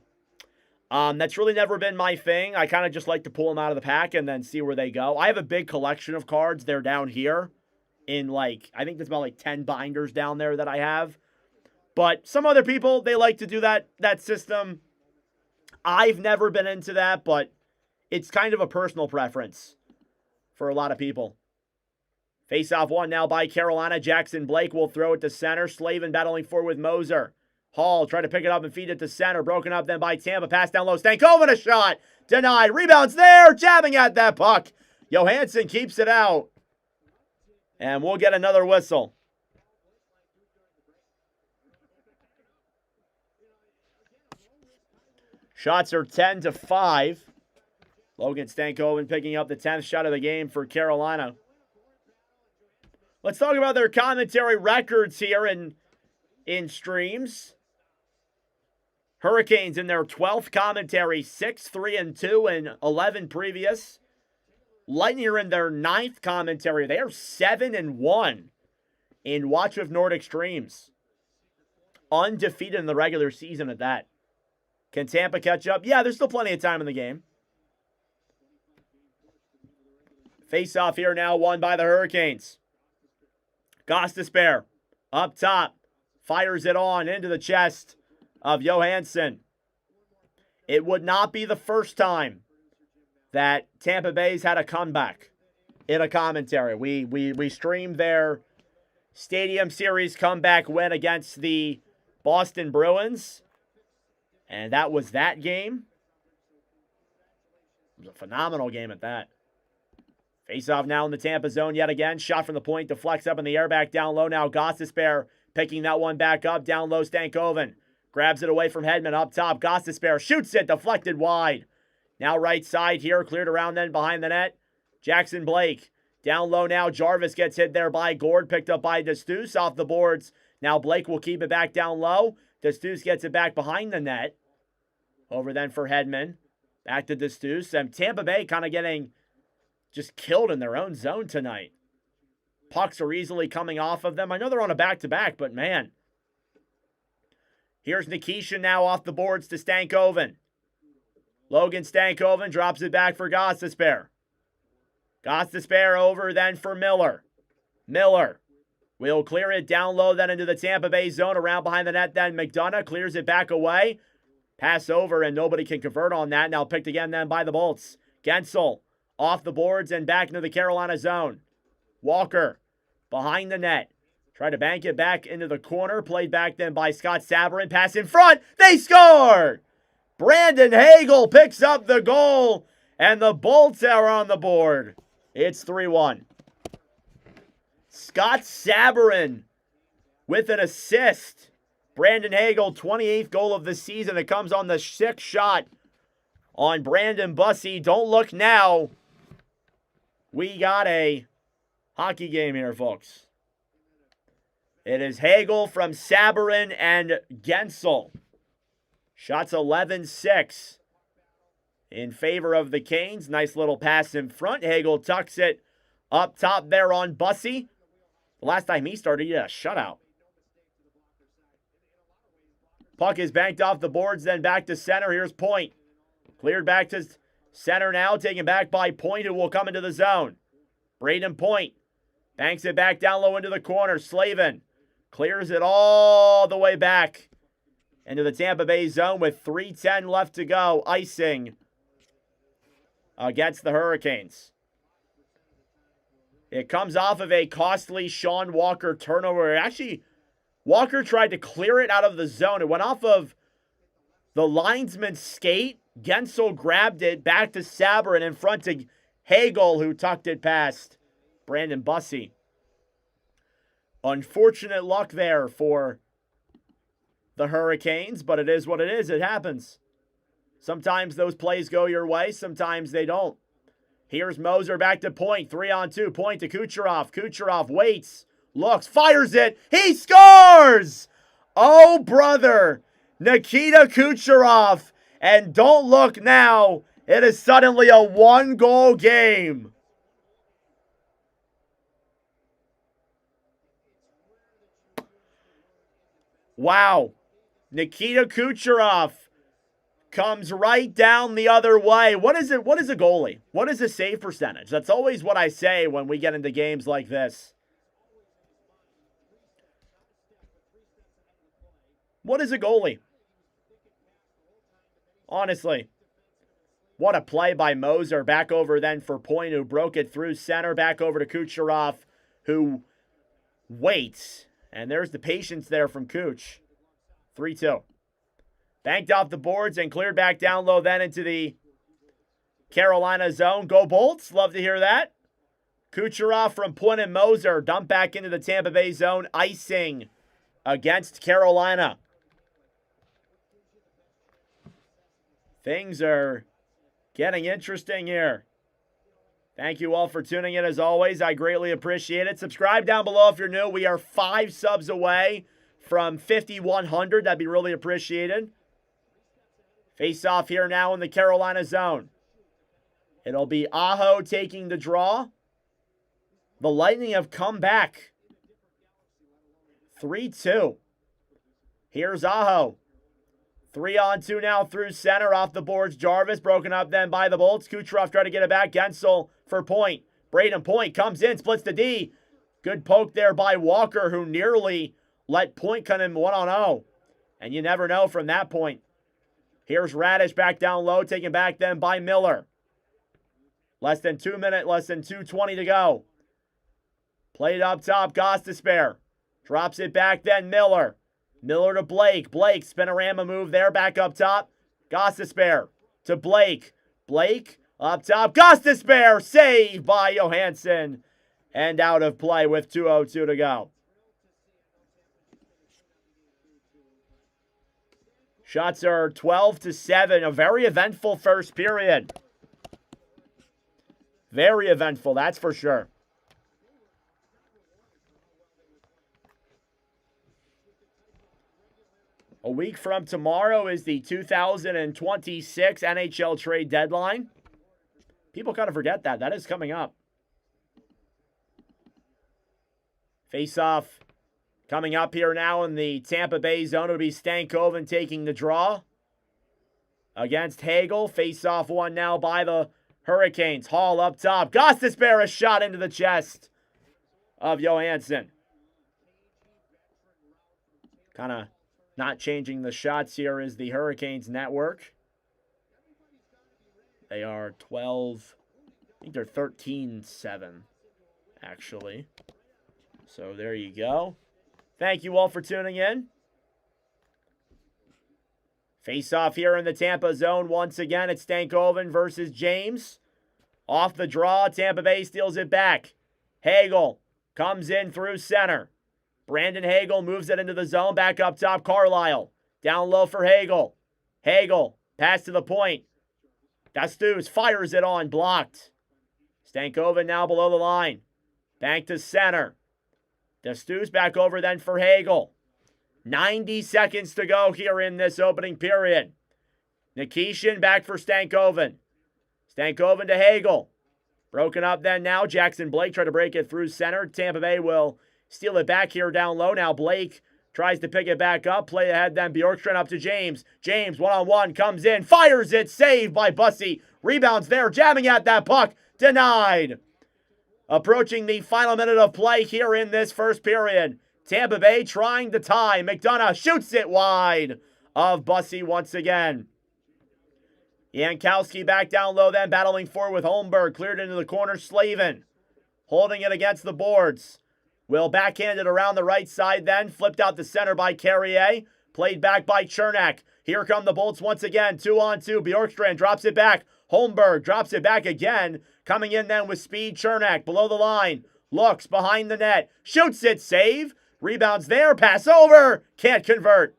That's really never been my thing. I kind of just like to pull them out of the pack and then see where they go. I have a big collection of cards. They're down here in I think there's about 10 binders down there that I have. But some other people, they like to do that system. I've never been into that, but it's kind of a personal preference for a lot of people. Face-off one now by Carolina. Jackson Blake will throw it to center. Slavin battling forward with Moser. Hall trying to pick it up and feed it to center. Broken up then by Tampa. Pass down low. Stankoven a shot. Denied. Rebounds there. Jabbing at that puck. Johansson keeps it out. And we'll get another whistle. Shots are 10-5. Logan Stankoven picking up the 10th shot of the game for Carolina. Let's talk about their commentary records here in streams. Hurricanes in their 12th commentary, 6-3-2 and 11 previous. Lightning are in their 9th commentary. They are 7-1 in Watch with Nordic streams. Undefeated in the regular season at that. Can Tampa catch up? Yeah, there's still plenty of time in the game. Face-off here now won by the Hurricanes. Gostisbehere up top. Fires it on into the chest of Johansson. It would not be the first time that Tampa Bay's had a comeback in a commentary. We streamed their Stadium Series comeback win against the Boston Bruins. And that was that game. It was a phenomenal game at that. Face-off now in the Tampa zone yet again. Shot from the point, deflects up in the air, back down low now. Gostisbehere picking that one back up. Down low, Stankoven. Grabs it away from Hedman up top. Gostisbehere shoots it, deflected wide. Now right side here, cleared around then behind the net. Jackson Blake. Down low now, Jarvis gets hit there by Gord, picked up by Destus off the boards. Now Blake will keep it back down low. Destus gets it back behind the net. Over then for Hedman. Back to Destus. And Tampa Bay kind of getting just killed in their own zone tonight. Pucks are easily coming off of them. I know they're on a back-to-back, but man. Here's Nikishin now off the boards to Stankoven. Logan Stankoven drops it back for Gostisbehere. Gostisbehere over then for Miller. Miller will clear it down low then into the Tampa Bay zone. Around behind the net then McDonough clears it back away. Pass over and nobody can convert on that. Now picked again then by the Bolts. Gensel off the boards and back into the Carolina zone. Walker behind the net. Try to bank it back into the corner. Played back then by Scott Sabourin. Pass in front. They scored! Brandon Hagel picks up the goal. And the Bolts are on the board. It's 3-1. Scott Sabourin with an assist. Brandon Hagel, 28th goal of the season. It comes on the 6th shot on Brandon Bussy. Don't look now. We got a hockey game here, folks. It is Hagel from Sabourin and Gensel. Shots 11-6 in favor of the Canes. Nice little pass in front. Hagel tucks it up top there on Bussy. The last time he started, he had a shutout. Puck is banked off the boards, then back to center. Here's Point. Cleared back to center now, taken back by Point, who will come into the zone. Braden Point banks it back down low into the corner. Slavin clears it all the way back into the Tampa Bay zone with 3:10 left to go. Icing against the Hurricanes. It comes off of a costly Sean Walker turnover. Actually, Walker tried to clear it out of the zone. It went off of the linesman's skate. Gensel grabbed it back to Saber and in front to Hagel, who tucked it past Brandon Bussi. Unfortunate luck there for the Hurricanes, but it is what it is. It happens. Sometimes those plays go your way, sometimes they don't. Here's Moser back to point. 3-on-2. Point to Kucherov. Kucherov waits, looks, fires it. He scores! Oh, brother. Nikita Kucherov. And don't look now. It is suddenly a 1-goal game. Wow. Nikita Kucherov comes right down the other way. What is it? What is a goalie? What is a save percentage? That's always what I say when we get into games like this. What is a goalie? Honestly. What a play by Moser. Back over then for Point, who broke it through center. Back over to Kucherov, who waits. And there's the patience there from Kuch. 3-2. Banked off the boards and cleared back down low then into the Carolina zone. Go Bolts. Love to hear that. Kucherov from Point and Moser dump back into the Tampa Bay zone. Icing against Carolina. Things are getting interesting here. Thank you all for tuning in as always. I greatly appreciate it. Subscribe down below if you're new. We are 5 subs away from 5,100. That'd be really appreciated. Face off here now in the Carolina zone. It'll be Aaho taking the draw. The Lightning have come back. 3-2. Here's Aaho. 3-on-2 now through center. Off the boards, Jarvis. Broken up then by the Bolts. Kucherov trying to get it back. Gensel for Point. Braden Point comes in, splits the D. Good poke there by Walker, who nearly let Point come in 1-on-0. And you never know from that point. Here's Radish back down low, taken back then by Miller. Less than 2 minutes, less than 2:20 to go. Played up top, Gostisbehere. Drops it back then, Miller. Miller to Blake. Blake, spinorama move there, back up top. Gostisbehere to Blake. Blake, up top. Gostisbehere, saved by Johansson. And out of play with 2:02 to go. Shots are 12-7. A very eventful first period. Very eventful, that's for sure. A week from tomorrow is the 2026 NHL trade deadline. People kind of forget that. That is coming up. Face-off coming up here now in the Tampa Bay zone. It'll be Stankoven taking the draw against Hagel. Face-off one now by the Hurricanes. Hall up top. Gostisbehere, a shot into the chest of Johansson. Kind of not changing the shots here is the Hurricanes network. They are 12, I think they're 13-7, actually. So there you go. Thank you all for tuning in. Face off here in the Tampa zone. Once again, it's Stankoven versus James. Off the draw, Tampa Bay steals it back. Hagel comes in through center. Brandon Hagel moves it into the zone. Back up top, Carlisle. Down low for Hagel. Hagel, pass to the point. Dastus fires it on, blocked. Stankoven now below the line. Back to center. Dastus back over then for Hagel. 90 seconds to go here in this opening period. Nikishin back for Stankoven. Stankoven to Hagel. Broken up then now. Jackson Blake tried to break it through center. Tampa Bay will steal it back here down low. Now Blake tries to pick it back up. Play ahead then. Bjorkstrand up to James. James one-on-one comes in. Fires it. Saved by Bussi. Rebounds there. Jamming at that puck. Denied. Approaching the final minute of play here in this first period. Tampa Bay trying to tie. McDonough shoots it wide of Bussi once again. Jankowski back down low then, battling forward with Holmberg. Cleared into the corner, Slavin. Holding it against the boards. Will backhand it around the right side then. Flipped out the center by Carrier. Played back by Chernak. Here come the Bolts once again. 2-on-2. Bjorkstrand drops it back. Holmberg drops it back again. Coming in then with speed. Chernak below the line. Looks behind the net. Shoots it. Save. Rebounds there. Pass over. Can't convert.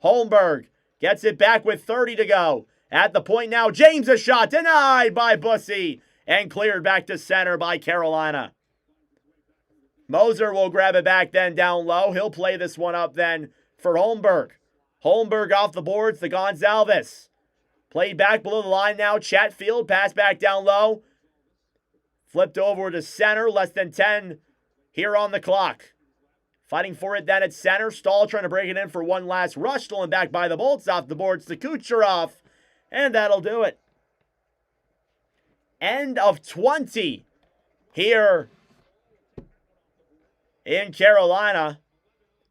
Holmberg gets it back with 30 to go. At the point now, James a shot. Denied by Bussy. And cleared back to center by Carolina. Moser will grab it back then down low. He'll play this one up then for Holmberg. Holmberg off the boards to Gonzalez. Played back below the line now. Chatfield, pass back down low. Flipped over to center. Less than 10 here on the clock. Fighting for it then at center. Stahl trying to break it in for one last rush. Stolen back by the Bolts off the boards to Kucherov. And that'll do it. End of 20 here in Carolina.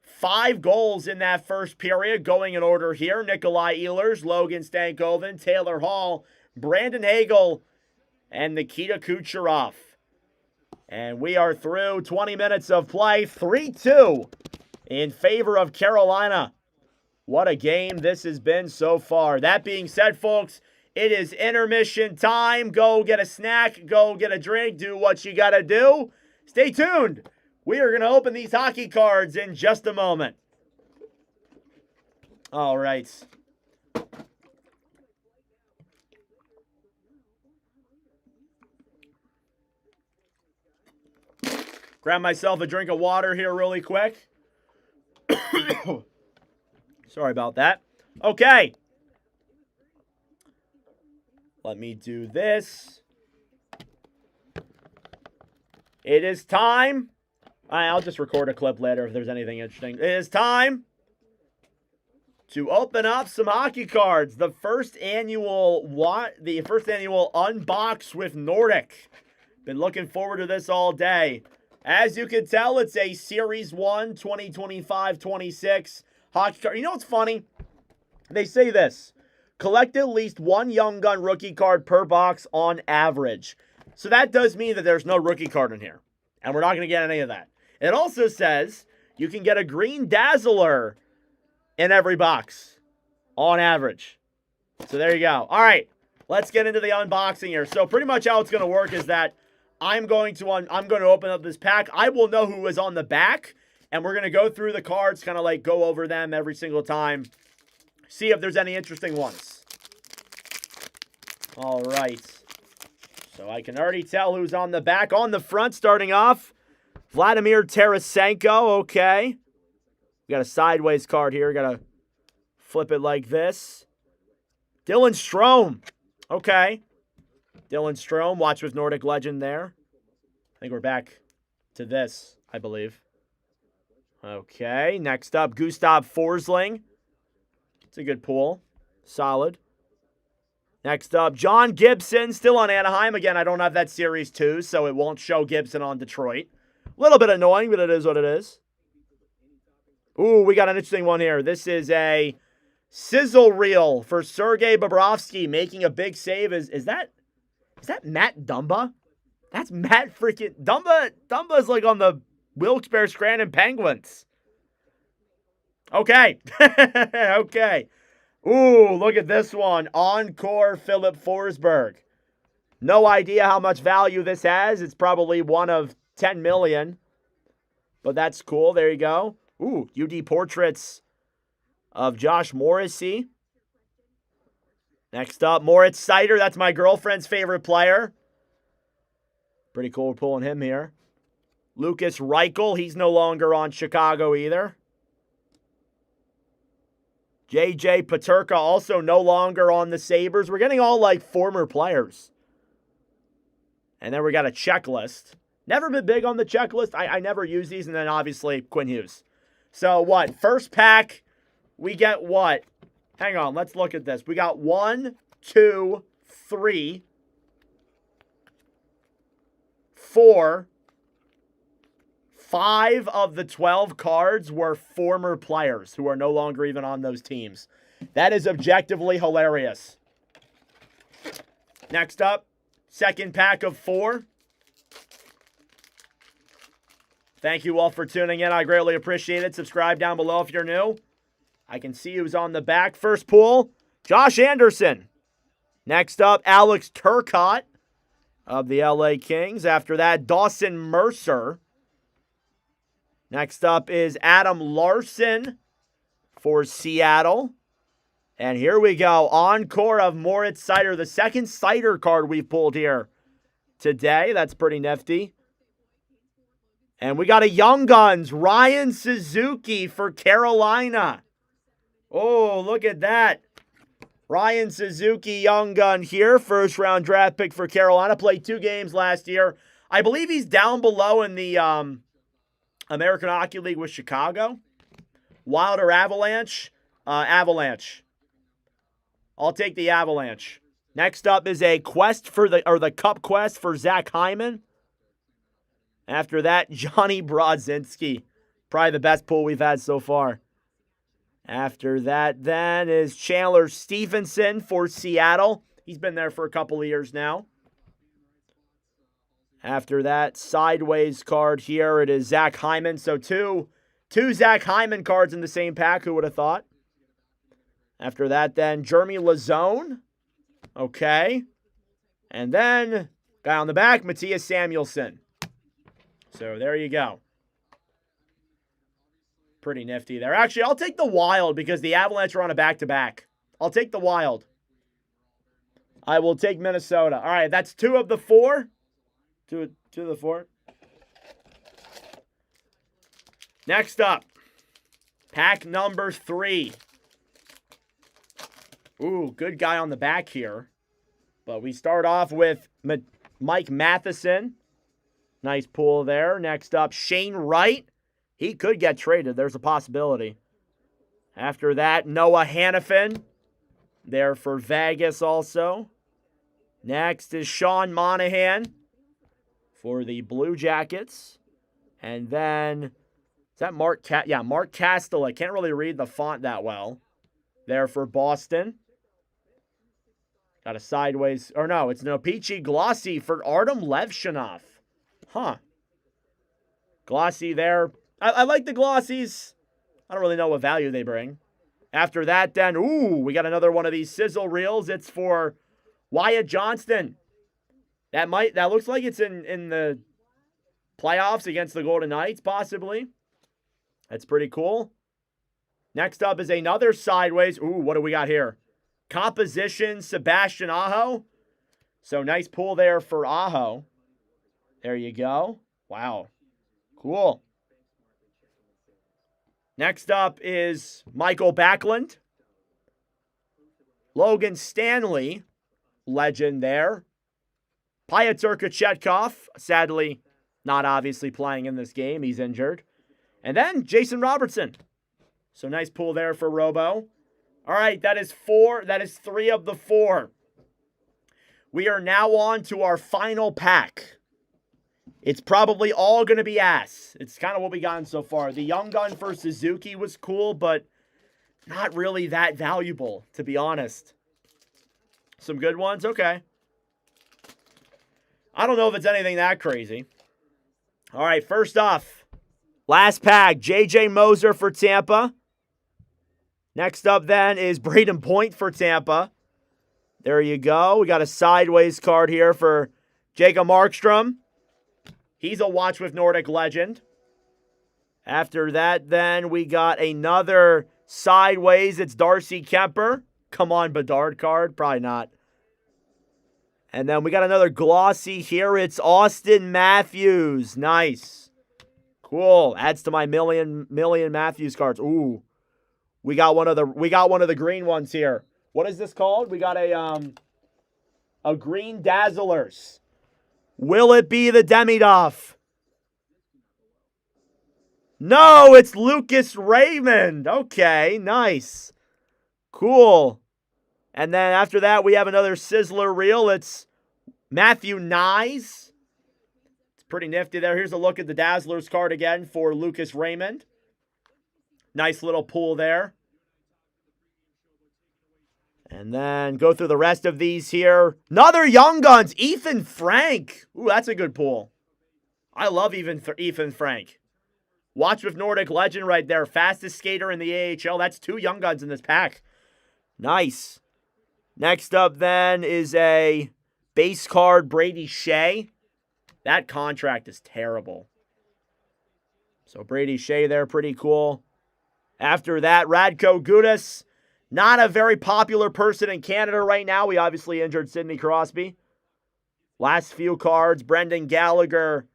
5 goals in that first period. Going in order here. Nikolai Ehlers, Logan Stankoven, Taylor Hall, Brandon Hagel, and Nikita Kucherov. And we are through 20 minutes of play. 3-2 in favor of Carolina. What a game this has been so far. That being said, folks, it is intermission time. Go get a snack. Go get a drink. Do what you got to do. Stay tuned. We are going to open these hockey cards in just a moment. All right. Grab myself a drink of water here really quick. Sorry about that. Okay. Let me do this. It is time. I'll just record a clip later if there's anything interesting. It is time to open up some hockey cards. The first annual unbox with Nordic. Been looking forward to this all day. As you can tell, it's a Series 1 2025-26 hockey card. You know what's funny? They say this. Collect at least one Young Gun rookie card per box on average. So that does mean that there's no rookie card in here. And we're not going to get any of that. It also says you can get a Green Dazzler in every box on average. So there you go. All right, let's get into the unboxing here. So pretty much how it's going to work is that I'm going to open up this pack. I will know who is on the back, and we're going to go through the cards, kind of like go over them every single time, see if there's any interesting ones. All right. So I can already tell who's on the back. On the front, starting off, Vladimir Tarasenko. Okay. We got a sideways card here. Got to flip it like this. Dylan Strome. Okay. Dylan Strome. Watch with Nordic Legend there. I think we're back to this, I believe. Okay. Next up, Gustav Forsling. It's a good pull. Solid. Next up, John Gibson, still on Anaheim. Again, I don't have that Series 2, so it won't show Gibson on Detroit. A little bit annoying, but it is what it is. Ooh, we got an interesting one here. This is a sizzle reel for Sergei Bobrovsky making a big save. Is that Matt Dumba? That's Matt freaking Dumba. Dumba's like on the Wilkes-Barre Scranton Penguins. Okay. Okay. Ooh, look at this one. Encore Philip Forsberg. No idea how much value this has. It's probably one of 10 million. But that's cool. There you go. Ooh, UD Portraits of Josh Morrissey. Next up, Moritz Seider. That's my girlfriend's favorite player. Pretty cool pulling him here. Lucas Reichel. He's no longer on Chicago either. J.J. Paterka also no longer on the Sabres. We're getting all like former players. And then we got a checklist. Never been big on the checklist. I never use these. And then obviously Quinn Hughes. So what? First pack, we get what? Hang on. Let's look at this. We got 1, 2, 3, 4, 5 of the 12 cards were former players who are no longer even on those teams. That is objectively hilarious. Next up, second pack of 4. Thank you all for tuning in. I greatly appreciate it. Subscribe down below if you're new. I can see who's on the back. First pull, Josh Anderson. Next up, Alex Turcotte of the LA Kings. After that, Dawson Mercer. Next up is Adam Larson for Seattle. And here we go. Encore of Moritz Seider. The second Seider card we've pulled here today. That's pretty nifty. And we got a Young Guns, Ryan Suzuki for Carolina. Oh, look at that. Ryan Suzuki, Young Gun here. First round draft pick for Carolina. Played 2 games last year. I believe he's down below in the American Hockey League with Chicago. Wild or Avalanche? Avalanche. I'll take the Avalanche. Next up is a quest for the Cup quest for Zach Hyman. After that, Johnny Brodzinski. Probably the best pull we've had so far. After that, then, is Chandler Stephenson for Seattle. He's been there for a couple of years now. After that, sideways card here, it is Zach Hyman. So two Zach Hyman cards in the same pack. Who would have thought? After that, then, Jeremy Lazone. Okay. And then, guy on the back, Matthias Samuelsson. So there you go. Pretty nifty there. Actually, I'll take the Wild because the Avalanche are on a back-to-back. I'll take the Wild. I will take Minnesota. All right, that's 2 of the 4. Two of the 4. Next up, pack number 3. Ooh, good guy on the back here. But we start off with Mike Matheson. Nice pull there. Next up, Shane Wright. He could get traded. There's a possibility. After that, Noah Hannafin. There for Vegas also. Next is Sean Monahan for the Blue Jackets. And then, is that Mark Castle. I can't really read the font that well. There for Boston. Got a sideways, or no, it's an Opeachy Glossy for Artem Levshinov. Huh. Glossy there. I like the Glossies. I don't really know what value they bring. After that, then, ooh, we got another one of these sizzle reels. It's for Wyatt Johnston. That looks like it's in the playoffs against the Golden Knights, possibly. That's pretty cool. Next up is another sideways. Ooh, what do we got here? Composition, Sebastian Aaho. So nice pull there for Aaho. There you go. Wow. Cool. Next up is Michael Backlund. Logan Stanley, legend there. Pyotr Kochetkov, sadly not obviously playing in this game. He's injured. And then Jason Robertson. So nice pull there for Robo. All right, that is 4. That is 3 of the 4. We are now on to our final pack. It's probably all going to be ass. It's kind of what we gotten so far. The Young Gun for Suzuki was cool, but not really that valuable, to be honest. Some good ones? Okay. I don't know if it's anything that crazy. All right, first off, last pack, J.J. Moser for Tampa. Next up, then, is Braden Point for Tampa. There you go. We got a sideways card here for Jacob Markstrom. He's a Watch with Nordic legend. After that, then, we got another sideways. It's Darcy Kemper. Come on, Bedard card. Probably not. And then we got another glossy here. It's Austin Matthews. Nice. Cool. Adds to my million Matthews cards. Ooh. We got one of the green ones here. What is this called? We got a green Dazzlers. Will it be the Demidov? No, it's Lucas Raymond. Okay, nice. Cool. And then after that, we have another Sizzler reel. It's Matthew Nyes. It's pretty nifty there. Here's a look at the Dazzlers card again for Lucas Raymond. Nice little pull there. And then go through the rest of these here. Another Young Guns, Ethan Frank. Ooh, that's a good pull. I love Ethan Frank. Watch with Nordic legend right there. Fastest skater in the AHL. That's 2 Young Guns in this pack. Nice. Next up then is a base card, Brady Shea. That contract is terrible. So Brady Shea there, pretty cool. After that, Radko Gudas. Not a very popular person in Canada right now. We obviously injured Sidney Crosby. Last few cards, Brendan Gallagher.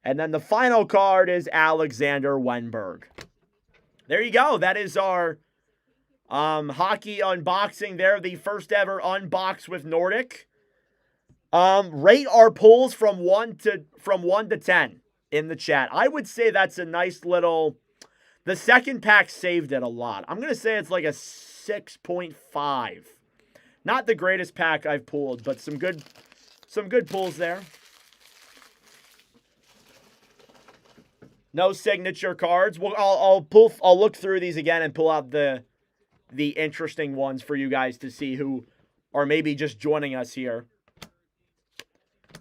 And then the final card is Alexander Wenberg. There you go. That is our hockey unboxing there. The first ever unbox with Nordic. Rate our pulls from 1 to 10 in the chat. I would say that's a nice little... The second pack saved it a lot. I'm going to say it's like a 6.5. Not the greatest pack I've pulled, but some good pulls there. No signature cards. Well, I'll look through these again and pull out the interesting ones for you guys to see who are maybe just joining us here.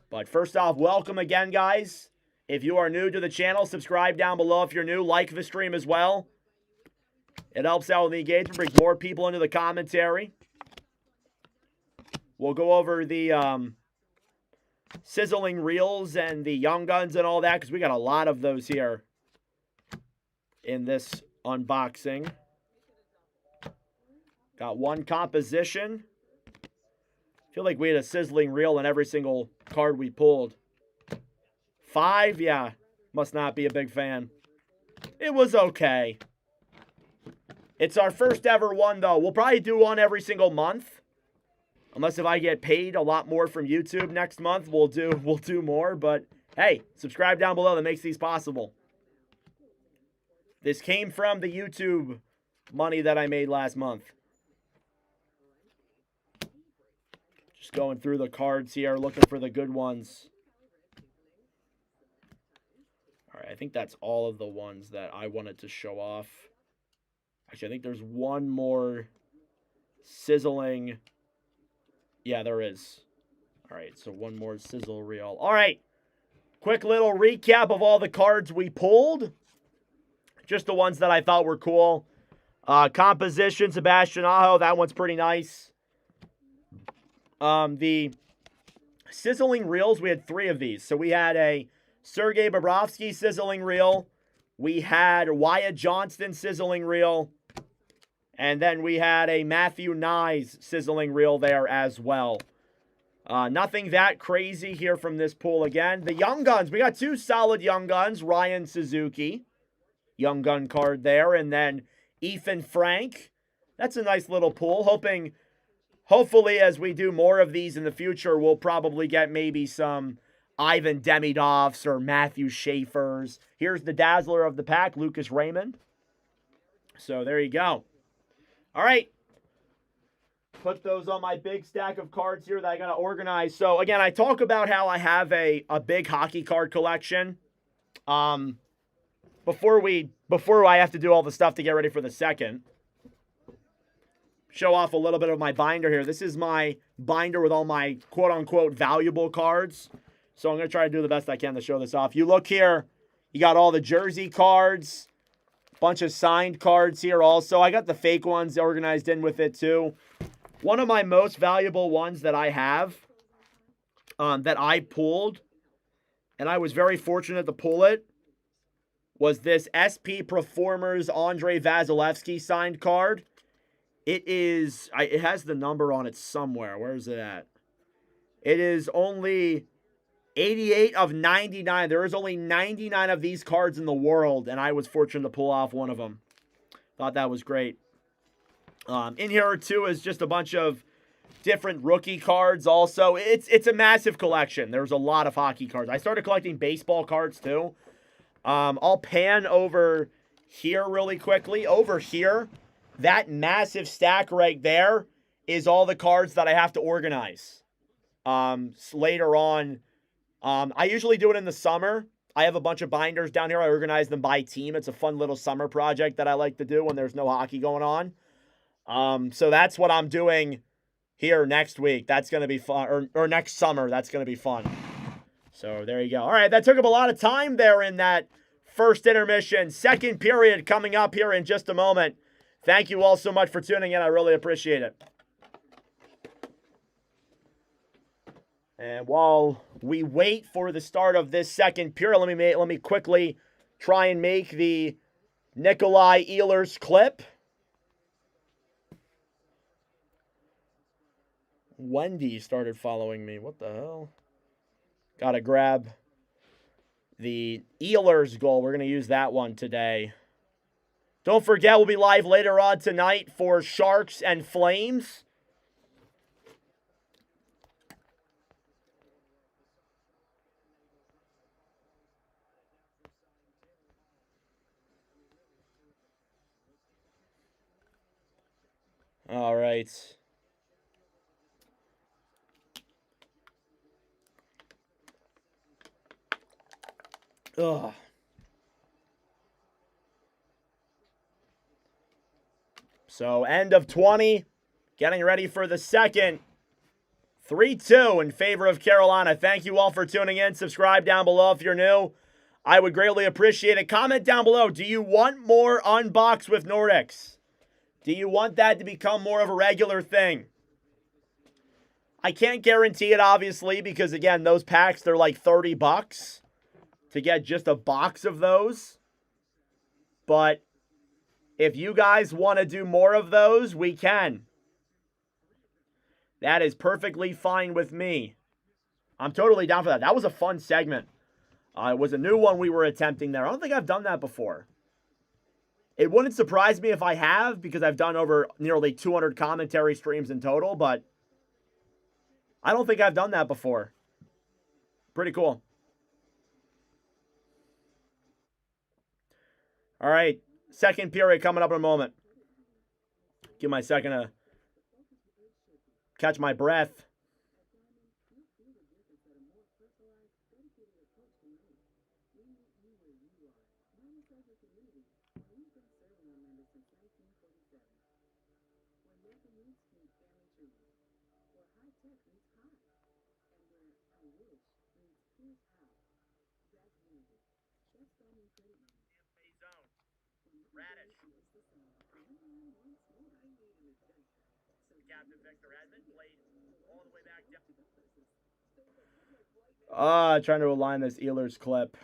But first off, welcome again, guys. If you are new to the channel, subscribe down below. If you're new, like the stream as well. It helps out with the engagement, brings more people into the commentary. We'll go over the sizzling reels and the Young Guns and all that, because we got a lot of those here in this unboxing. Got one composition. Feel like we had a sizzling reel in every single card we pulled. 5, yeah, must not be a big fan. It was okay. It's our first ever one, though. We'll probably do one every single month. Unless if I get paid a lot more from YouTube next month, we'll do more. But hey, subscribe down below. That makes these possible. This came from the YouTube money that I made last month. Just going through the cards here, looking for the good ones. All right, I think that's all of the ones that I wanted to show off. Actually, I think there's one more sizzling. Yeah, there is. All right, so one more sizzle reel. All right, quick little recap of all the cards we pulled. Just the ones that I thought were cool. Composition, Sebastian Aaho. That one's pretty nice. The sizzling reels, we had 3 of these. So we had a Sergei Bobrovsky sizzling reel. We had Wyatt Johnston sizzling reel. And then we had a Matthew Nyes sizzling reel there as well. Nothing that crazy here from this pool again. The Young Guns, we got 2 solid Young Guns. Ryan Suzuki, Young Gun card there. And then Ethan Frank. That's a nice little pool. Hopefully, as we do more of these in the future, we'll probably get maybe some Ivan Demidovs or Matthew Schaefer's. Here's the dazzler of the pack, Lucas Raymond. So there you go. All right. Put those on my big stack of cards here that I got to organize. So again, I talk about how I have a big hockey card collection. Before I have to do all the stuff to get ready for the second. Show off a little bit of my binder here. This is my binder with all my quote-unquote valuable cards. So I'm going to try to do the best I can to show this off. You look here, you got all the jersey cards, bunch of signed cards here also. I got the fake ones organized in with it too. One of my most valuable ones that I have, that I pulled, and I was very fortunate to pull it, was this SP Performers Andrei Vasilevsky signed card. It has the number on it somewhere. Where is it at? It is only 88 of 99. There is only 99 of these cards in the world, and I was fortunate to pull off one of them. Thought that was great. In here, too, is just a bunch of different rookie cards also. It's a massive collection. There's a lot of hockey cards. I started collecting baseball cards, too. I'll pan over here really quickly. Over here, that massive stack right there is all the cards that I have to organize later on. I usually do it in the summer. I have a bunch of binders down here. I organize them by team. It's a fun little summer project that I like to do when there's no hockey going on. So that's what I'm doing here next week. That's going to be fun. Or next summer. That's going to be fun. So there you go. All right, that took up a lot of time there in that first intermission. Second period coming up here in just a moment. Thank you all so much for tuning in. I really appreciate it. And while we wait for the start of this second period, let me quickly try and make the Nikolai Ehlers clip. Wendy started following me. What the hell? Got to grab the Ehlers goal. We're going to use that one today. Don't forget, we'll be live later on tonight for Sharks and Flames. All right. Ugh. So, end of 20. Getting ready for the second. 3-2 in favor of Carolina. Thank you all for tuning in. Subscribe down below if you're new. I would greatly appreciate it. Comment down below. Do you want more Unbox with Nordics? Do you want that to become more of a regular thing? I can't guarantee it, obviously, because, again, those packs, they're like $30 to get just a box of those. But if you guys want to do more of those, we can. That is perfectly fine with me. I'm totally down for that. That was a fun segment. It was a new one we were attempting there. I don't think I've done that before. It wouldn't surprise me if I have, because I've done over nearly 200 commentary streams in total, but I don't think I've done that before. Pretty cool. All right, second period coming up in a moment. Give my second to catch my breath. Trying to align this Ehlers clip.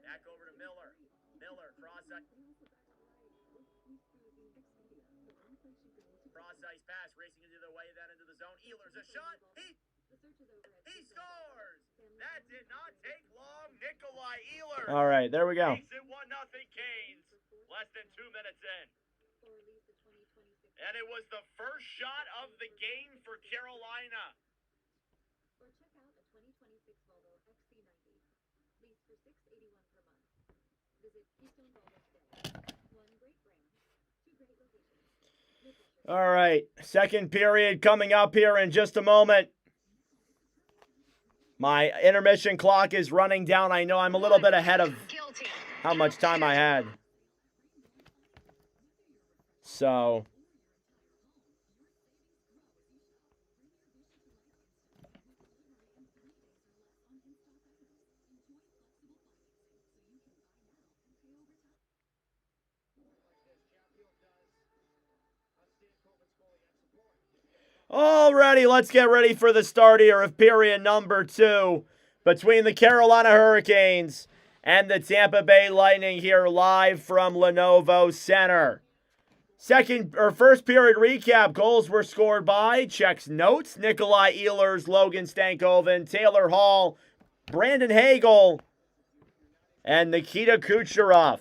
Back over to Miller. Miller, cross-ice pass, racing into the way, then into the zone. Ehlers, a shot. He scores! That did not take long. Nikolai Ehlers. All right, there we go. Makes it 1-0 Canes. Less than 2 minutes in. And it was the first shot of the game for Carolina. Or check out a 2026 Volvo XC90. Lease for $681 per month. Visit Keystone Volvo today. One great brand, two great locations. All right, second period coming up here in just a moment. My intermission clock is running down. I know I'm a little bit ahead of how much time I had. So alrighty, let's get ready for the start here of period number 2 between the Carolina Hurricanes and the Tampa Bay Lightning here live from Lenovo Center. First period recap. Goals were scored by, checks notes, Nikolai Ehlers, Logan Stankoven, Taylor Hall, Brandon Hagel, and Nikita Kucherov.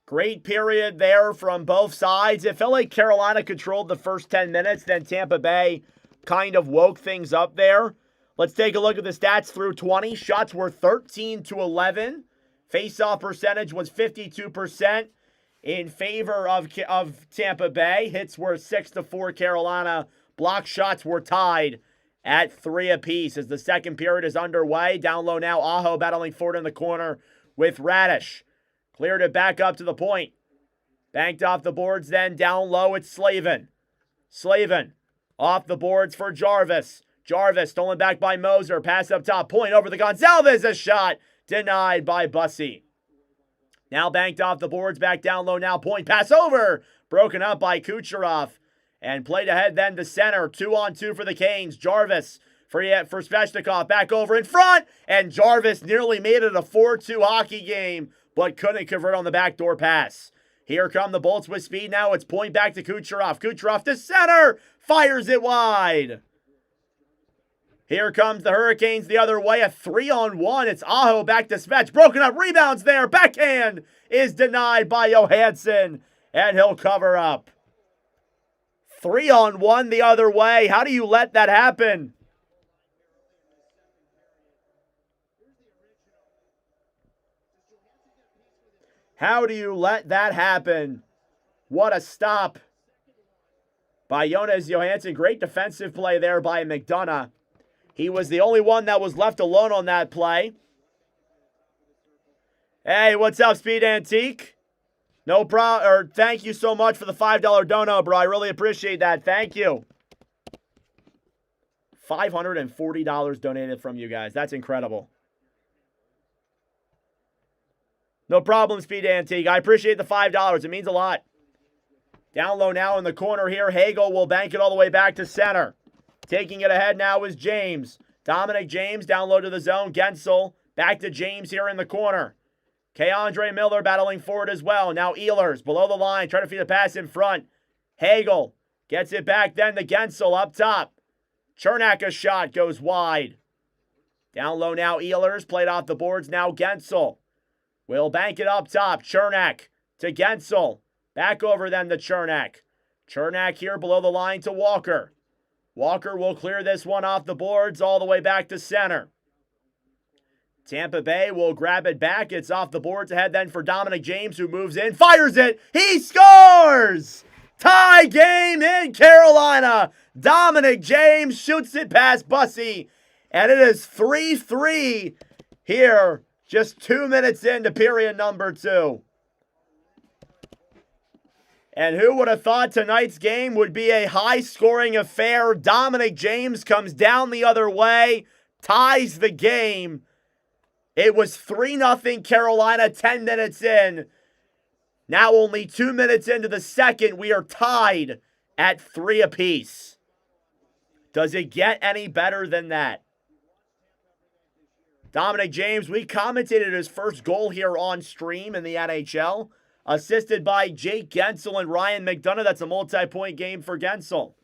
Great period there from both sides. It felt like Carolina controlled the first 10 minutes, then Tampa Bay kind of woke things up there. Let's take a look at the stats through 20. Shots were 13-11. Face-off percentage was 52% in favor of Tampa Bay. Hits were 6-4 Carolina. Block shots were tied at 3 apiece as the second period is underway. Down low now, Aaho battling forward in the corner with Radish. Cleared it back up to the point. Banked off the boards then. Down low, it's Slavin. Slavin off the boards for Jarvis. Jarvis stolen back by Moser. Pass up top. Point over the Gonzalez. A shot denied by Bussey. Now banked off the boards. Back down low now. Point pass over. Broken up by Kucherov. And played ahead then to center. 2-on-2 for the Canes. Jarvis for Svechnikov. Back over in front. And Jarvis nearly made it a 4-2 hockey game, but couldn't convert on the backdoor pass. Here come the Bolts with speed now. It's point back to Kucherov. Kucherov to center. Fires it wide. Here comes the Hurricanes the other way. A 3-on-1. It's Aaho back to Svech. Broken up. Rebounds there. Backhand is denied by Johansson. And he'll cover up. 3-on-1 the other way. How do you let that happen? How do you let that happen? What a stop by Jonas Johansson. Great defensive play there by McDonough. He was the only one that was left alone on that play. Hey, what's up, Speed Antique? No problem. Or thank you so much for the $5 dono, bro. I really appreciate that. Thank you. $540 donated from you guys. That's incredible. No problem, Speed Antique. I appreciate the $5. It means a lot. Down low now in the corner here. Hagel will bank it all the way back to center. Taking it ahead now is James. Dominic James down low to the zone. Gensel back to James here in the corner. Keandre Miller battling forward as well. Now Ehlers below the line. Trying to feed a pass in front. Hagel gets it back then to Gensel up top. Chernak a shot goes wide. Down low now Ehlers. Played off the boards now Gensel. Will bank it up top. Chernak to Gensel. Back over then to Chernak. Chernak here below the line to Walker. Walker will clear this one off the boards all the way back to center. Tampa Bay will grab it back. It's off the boards ahead then for Dominic James, who moves in. Fires it. He scores! Tie game in Carolina. Dominic James shoots it past Bussey. And it is 3-3 here. Just 2 minutes into period number 2. And who would have thought tonight's game would be a high-scoring affair? Dominic James comes down the other way, ties the game. It was 3-0 Carolina 10 minutes in. Now only 2 minutes into the second, we are tied at 3 apiece. Does it get any better than that? Dominic James, we commentated his first goal here on stream in the NHL. Assisted by Jake Gensel and Ryan McDonough. That's a multi-point game for Gensel.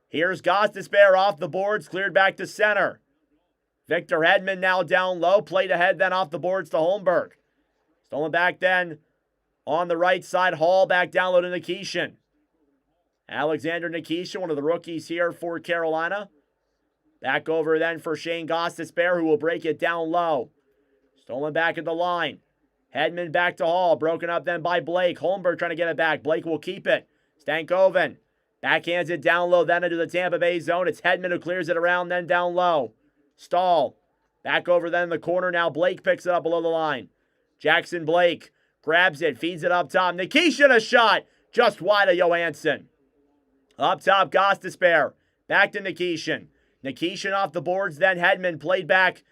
Here's Gostisbehere off the boards, cleared back to center. Victor Hedman now down low, played ahead then off the boards to Holmberg. Stolen back then on the right side. Hall back down low to Nikishin. Alexander Nikishin, one of the rookies here for Carolina. Back over then for Shane Gostisbehere, who will break it down low. Stolen back at the line. Hedman back to Hall. Broken up then by Blake. Holmberg trying to get it back. Blake will keep it. Stankoven backhands it down low then into the Tampa Bay zone. It's Hedman who clears it around then down low. Stahl. Back over then in the corner. Now Blake picks it up below the line. Jackson Blake grabs it. Feeds it up top. Nikishin a shot. Just wide of Johansson. Up top Gostisbehere. Back to Nikishin. Nikishin off the boards. Then Hedman played back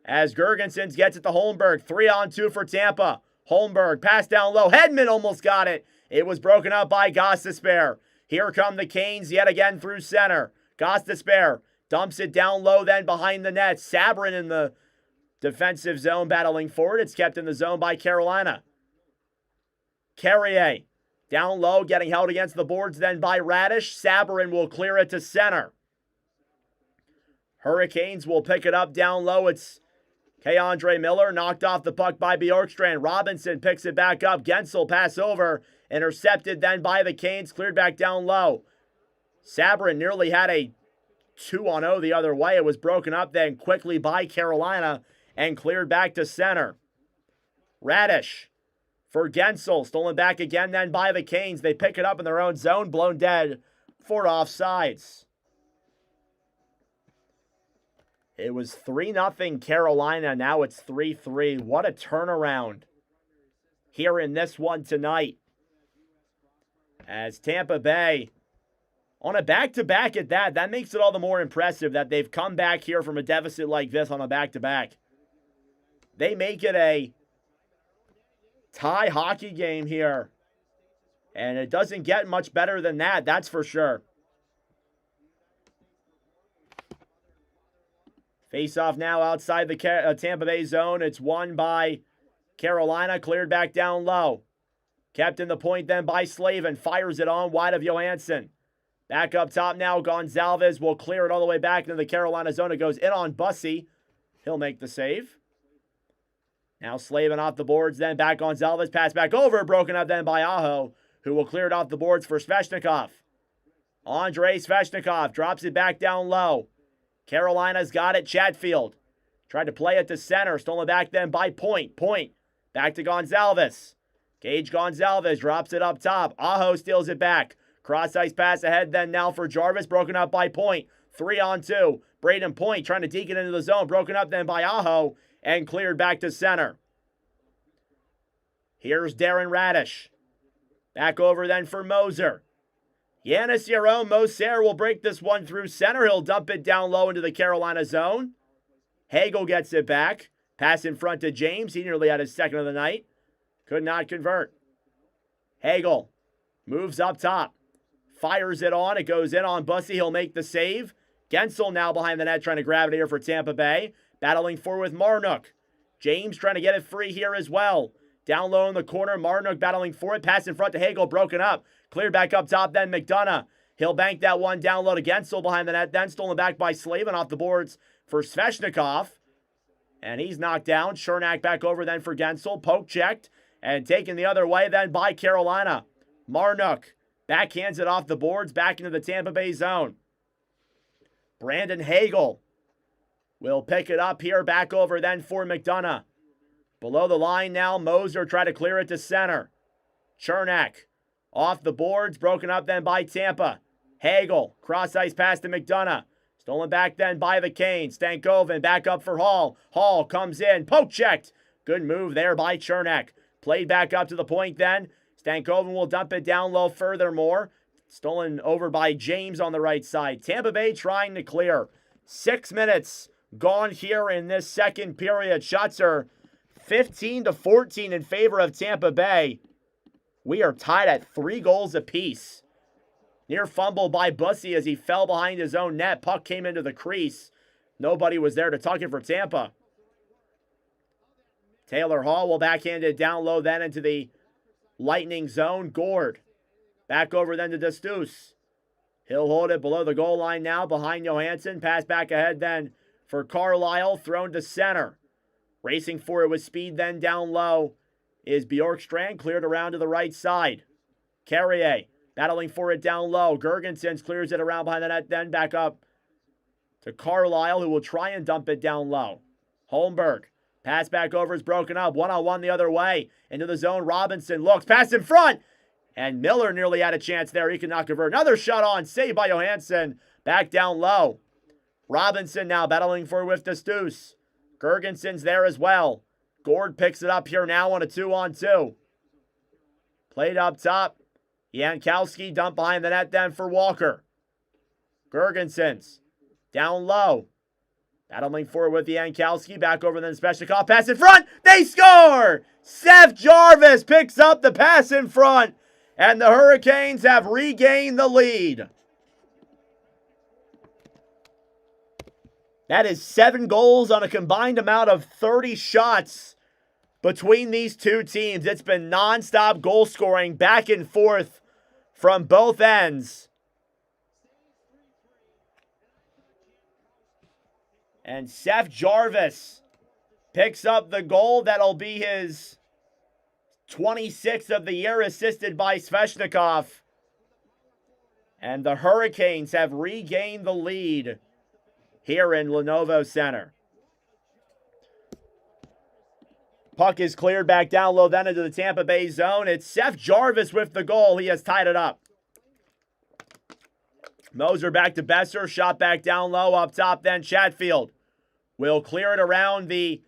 as Gergensons gets it to Holmberg. 3-on-2 for Tampa. Holmberg, pass down low. Hedman almost got it. It was broken up by Gostisbehere. Here come the Canes yet again through center. Gostisbehere dumps it down low then behind the net. Sabrin in the defensive zone battling forward. It's kept in the zone by Carolina. Carrier down low, getting held against the boards then by Radish. Sabrin will clear it to center. Hurricanes will pick it up down low. It's Keandre Miller knocked off the puck by Bjorkstrand. Robinson picks it back up. Gensel pass over. Intercepted then by the Canes. Cleared back down low. Sabrin nearly had a 2-on-0 the other way. It was broken up then quickly by Carolina and cleared back to center. Radish for Gensel. Stolen back again then by the Canes. They pick it up in their own zone. Blown dead for offsides. It was 3-0 Carolina. Now it's 3-3. What a turnaround here in this one tonight. As Tampa Bay, on a back-to-back at that makes it all the more impressive that they've come back here from a deficit like this on a back-to-back. They make it a tie hockey game here. And it doesn't get much better than that, that's for sure. Face-off now outside the Tampa Bay zone. It's won by Carolina, cleared back down low. Kept in the point then by Slavin. Fires it on wide of Johansson. Back up top now, Gonzalez will clear it all the way back into the Carolina zone. It goes in on Bussey. He'll make the save. Now Slavin off the boards, then back Gonzalez. Pass back over, broken up then by Aaho, who will clear it off the boards for Svechnikov. Andrei Svechnikov drops it back down low. Carolina's got it. Chatfield tried to play it to center. Stolen back then by Point. Point back to Gonzalez. Gage Gonzalez drops it up top. Aaho steals it back. Cross-ice pass ahead then now for Jarvis. Broken up by Point. 3-on-2. Braden Point trying to deke it into the zone. Broken up then by Aaho and cleared back to center. Here's Darren Radish. Back over then for Moser. Yanis Yaron Moser will break this one through center. He'll dump it down low into the Carolina zone. Hagel gets it back. Pass in front to James. He nearly had his second of the night. Could not convert. Hagel moves up top. Fires it on. It goes in on Bussey. He'll make the save. Gensel now behind the net trying to grab it here for Tampa Bay. Battling forward with Marnook. James trying to get it free here as well. Down low in the corner. Marnook battling for it. Pass in front to Hagel. Broken up. Cleared back up top then McDonough. He'll bank that one down low to Gensel behind the net. Then stolen back by Slavin off the boards for Svechnikov. And he's knocked down. Chernak back over then for Gensel. Poke checked. And taken the other way then by Carolina. Marnook backhands it off the boards back into the Tampa Bay zone. Brandon Hagel will pick it up here back over then for McDonough. Below the line now, Moser tried to clear it to center. Chernak off the boards, broken up then by Tampa. Hagel, cross-ice pass to McDonough. Stolen back then by the Canes. Stankoven back up for Hall. Hall comes in, poke checked. Good move there by Chernak. Played back up to the point then. Stankoven will dump it down low furthermore. Stolen over by James on the right side. Tampa Bay trying to clear. 6 minutes gone here in this second period. Shots are 15-14 in favor of Tampa Bay. We are tied at 3 goals apiece. Near fumble by Bussey as he fell behind his own net. Puck came into the crease. Nobody was there to tuck it for Tampa. Taylor Hall will backhand it down low then into the Lightning zone. Gord back over then to Destus. He'll hold it below the goal line now behind Johansson. Pass back ahead then for Carlisle. Thrown to center. Racing for it with speed then down low is Bjorkstrand. Cleared around to the right side. Carrier battling for it down low. Gergensen clears it around behind the net then back up to Carlisle, who will try and dump it down low. Holmberg. Pass back over is broken up. 1-on-1 the other way. Into the zone. Robinson looks. Pass in front. And Miller nearly had a chance there. He could not convert. Another shot on. Saved by Johansson. Back down low. Robinson now battling for with Destus. Gergensen's there as well. Gord picks it up here now on a 2-on-2. Played up top. Jankowski dumped behind the net then for Walker. Gergensen's down low. Battling forward with Jankowski. Back over then Svechnikov. Pass in front. They score! Seth Jarvis picks up the pass in front. And the Hurricanes have regained the lead. That is 7 goals on a combined amount of 30 shots between these two teams. It's been nonstop goal scoring back and forth from both ends. And Seth Jarvis picks up the goal. That'll be his 26th of the year, assisted by Svechnikov. And the Hurricanes have regained the lead here in Lenovo Center. Puck is cleared back down low then into the Tampa Bay zone. It's Seth Jarvis with the goal. He has tied it up. Moser back to Besser. Shot back down low up top then Chatfield. will clear it around the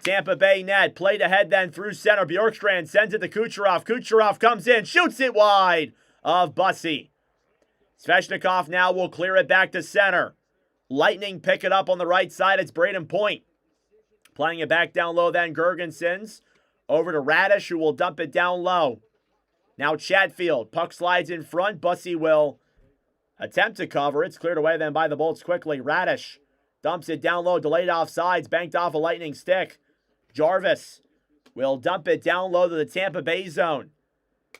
Tampa Bay net. Played ahead then through center. Bjorkstrand sends it to Kucherov. Kucherov comes in, shoots it wide of Bussy. Svechnikov now will clear it back to center. Lightning pick it up on the right side. It's Braden Point. Playing it back down low then. Gergensons over to Radish, who will dump it down low. Now Chatfield. Puck slides in front. Bussy will attempt to cover. It's cleared away then by the Bolts quickly. Radish dumps it down low. Delayed offsides. Banked off a Lightning stick. Jarvis will dump it down low to the Tampa Bay zone.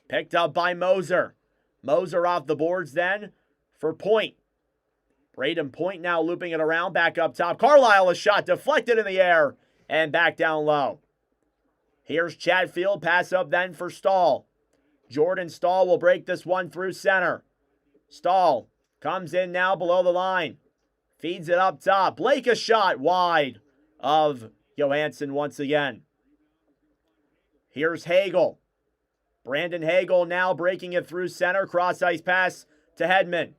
Picked up by Moser. Moser off the boards then for Point. Braden Point now looping it around, back up top. Carlisle, a shot deflected in the air and back down low. Here's Chatfield, pass up then for Stahl. Jordan Stahl will break this one through center. Stahl comes in now below the line. Feeds it up top. Blake, a shot wide of Johansson once again. Here's Hagel. Brandon Hagel now breaking it through center. Cross ice pass to Hedman.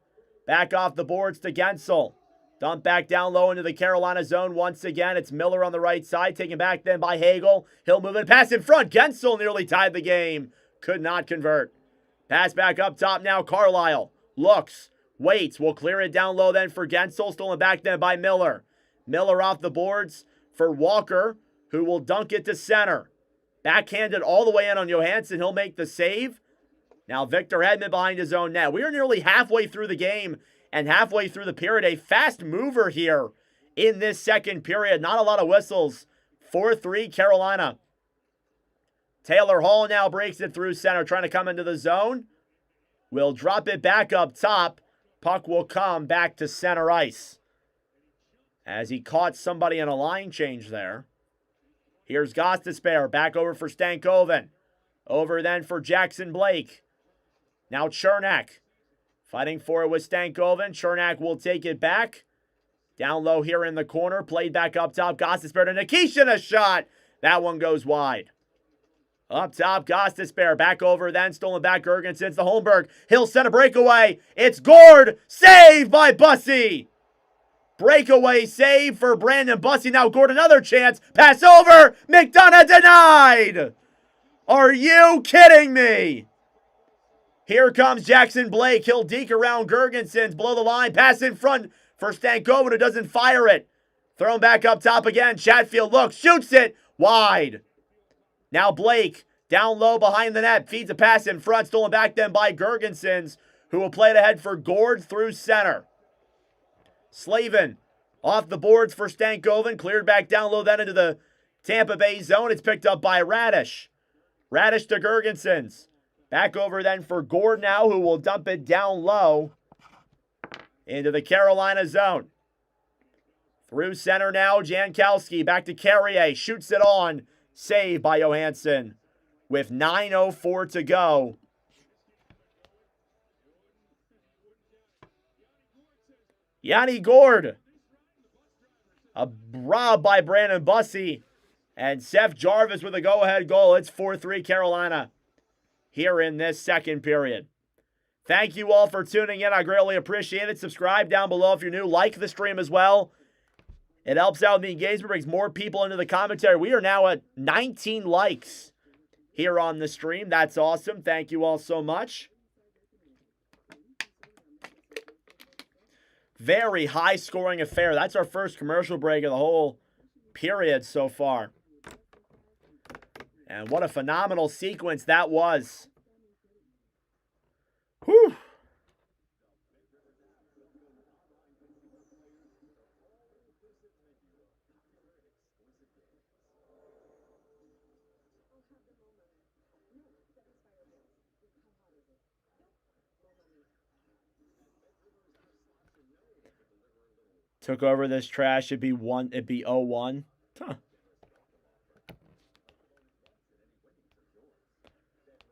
Back off the boards to Gensel. Dump back down low into the Carolina zone once again. It's Miller on the right side. Taken back then by Hagel. He'll move it. Pass in front. Gensel nearly tied the game. Could not convert. Pass back up top now. Carlisle looks. Waits. Will clear it down low then for Gensel. Stolen back then by Miller. Miller off the boards for Walker, who will dunk it to center. Backhanded all the way in on Johansson. He'll make the save. Now Victor Hedman behind his own net. We are nearly halfway through the game and halfway through the period. A fast mover here in this second period. Not a lot of whistles. 4-3 Carolina. Taylor Hall now breaks it through center, trying to come into the zone. Will drop it back up top. Puck will come back to center ice. As he caught somebody in a line change there. Here's Gostisbehere. Back over for Stankoven. Over then for Jackson Blake. Now Chernak. Fighting for it with Stankoven. Chernak will take it back. Down low here in the corner. Played back up top. Gostisbehere to Nikishin. A shot. That one goes wide. Up top, Gostisbehere. Back over then. Stolen back. Gergensons to Holmberg. He'll send a breakaway. It's Gord. Saved by Bussy. Breakaway save for Brandon Bussy. Now Gord, another chance. Pass over. McDonough denied. Are you kidding me? Here comes Jackson Blake. He'll deke around Gergensons below the line. Pass in front for Stankoven, who doesn't fire it. Thrown back up top again. Chatfield looks, shoots it wide. Now Blake down low behind the net. Feeds a pass in front. Stolen back then by Gergensons, who will play it ahead for Gord through center. Slavin off the boards for Stankoven. Cleared back down low then into the Tampa Bay zone. It's picked up by Radish. Radish to Gergensons. Back over then for Gord now, who will dump it down low into the Carolina zone. Through center now, Jankowski. Back to Carrier. Shoots it on. Saved by Johansson with 9:04 to go. Yanni Gord. A rob by Brandon Bussy. And Seth Jarvis with a go-ahead goal. It's 4-3 Carolina here in this second period. Thank you all for tuning in. I greatly appreciate it. Subscribe down below if you're new. Like the stream as well. It helps out the engagement, brings more people into the commentary. We are now at 19 likes here on the stream. That's awesome. Thank you all so much. Very high-scoring affair. That's our first commercial break of the whole period so far. And what a phenomenal sequence that was. Whew. Took over this trash. It'd be 0-1. Huh.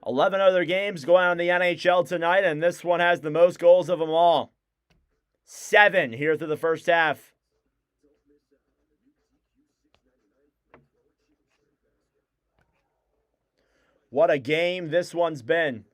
11 other games going on in the NHL tonight, and this one has the most goals of them all. 7 here through the first half. What a game this one's been.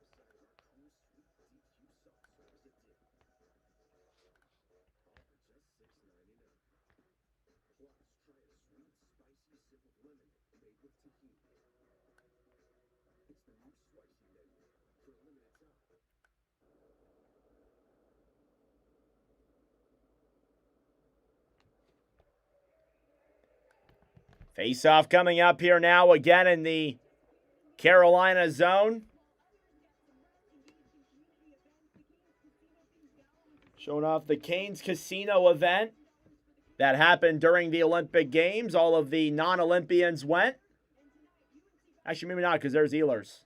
Face-off coming up here now again in the Carolina zone. Showing off the Canes Casino event that happened during the Olympic Games. All of the non-Olympians went. Actually, maybe not, because there's Ehlers.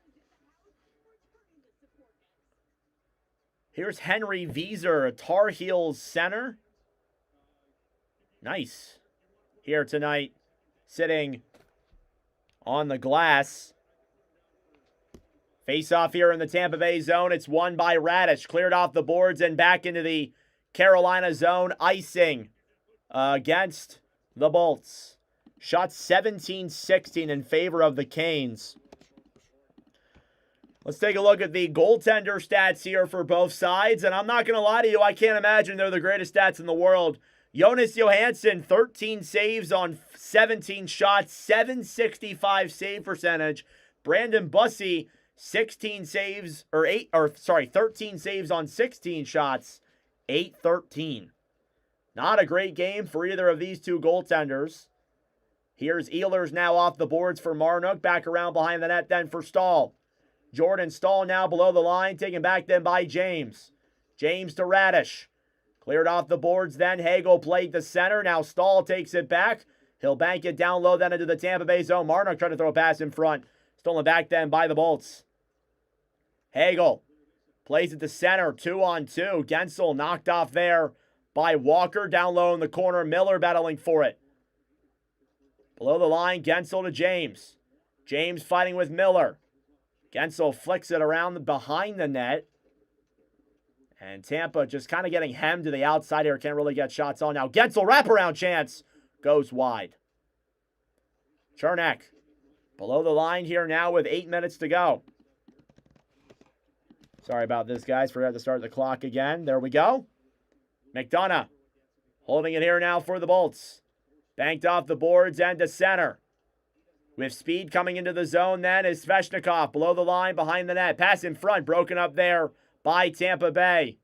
Here's Henry Wieser, a Tar Heels center. Nice. Here tonight, sitting on the glass. Face-off here in the Tampa Bay zone. It's won by Radish. Cleared off the boards and back into the Carolina zone. Icing against the Bolts. Shot 17-16 in favor of the Canes. Let's take a look at the goaltender stats here for both sides. And I'm not going to lie to you, I can't imagine they're the greatest stats in the world. Jonas Johansson, 13 saves on 17 shots, 765 save percentage. Brandon Bussi, 13 saves on 16 shots, 813. Not a great game for either of these two goaltenders. Here's Ehlers now off the boards for Marnook. Back around behind the net then for Stahl. Jordan Stahl now below the line, taken back then by James. James to Radish. Cleared off the boards then. Hagel played the center. Now Stahl takes it back. He'll bank it down low then into the Tampa Bay zone. Marnook trying to throw a pass in front. Stolen back then by the Bolts. Hagel plays it to center. 2-on-2. Gensel knocked off there by Walker. Down low in the corner. Miller battling for it. Below the line, Gensel to James. James fighting with Miller. Gensel flicks it around behind the net. And Tampa just kind of getting hemmed to the outside here. Can't really get shots on now. Gensel wraparound chance. Goes wide. Chernak below the line here now with 8 minutes to go. Sorry about this, guys. Forgot to start the clock again. There we go. McDonough holding it here now for the Bolts. Banked off the boards and to center. With speed coming into the zone then is Svechnikov below the line behind the net. Pass in front, broken up there by Tampa Bay.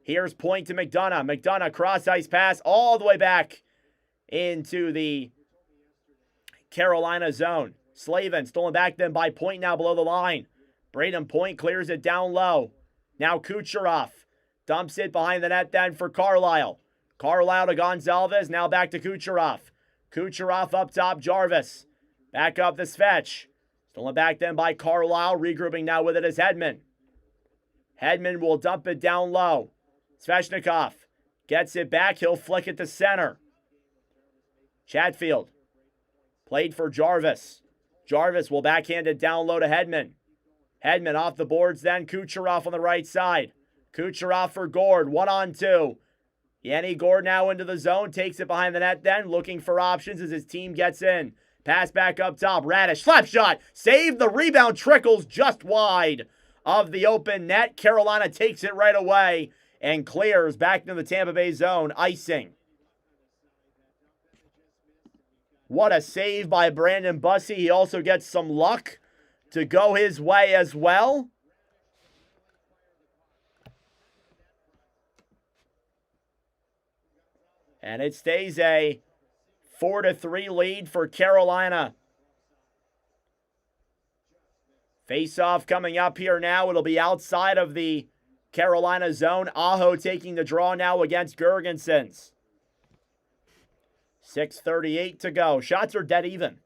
Here's point to McDonough. McDonough cross-ice pass all the way back into the Carolina zone. Slavin stolen back then by Point now below the line. Braden Point clears it down low. Now Kucherov dumps it behind the net then for Carlisle. Carlisle to Gonzalez, now back to Kucherov. Kucherov up top, Jarvis. Back up the Svech. Stolen back then by Carlisle. Regrouping now with it is Hedman. Hedman will dump it down low. Svechnikov gets it back. He'll flick it to center. Chatfield played for Jarvis. Jarvis will backhand it down low to Hedman. Hedman off the boards then. Kucherov on the right side. Kucherov for Gord. 1-on-2. Yanni Gord now into the zone. Takes it behind the net then. Looking for options as his team gets in. Pass back up top. Radish. Slap shot. Save the rebound. Trickles just wide of the open net. Carolina takes it right away and clears back into the Tampa Bay zone. Icing. What a save by Brandon Bussi. He also gets some luck to go his way as well. And it stays a 4-3 lead for Carolina. Face-off coming up here now. It'll be outside of the Carolina zone. Aaho taking the draw now against Gergensons. 6:38 to go. Shots are dead even.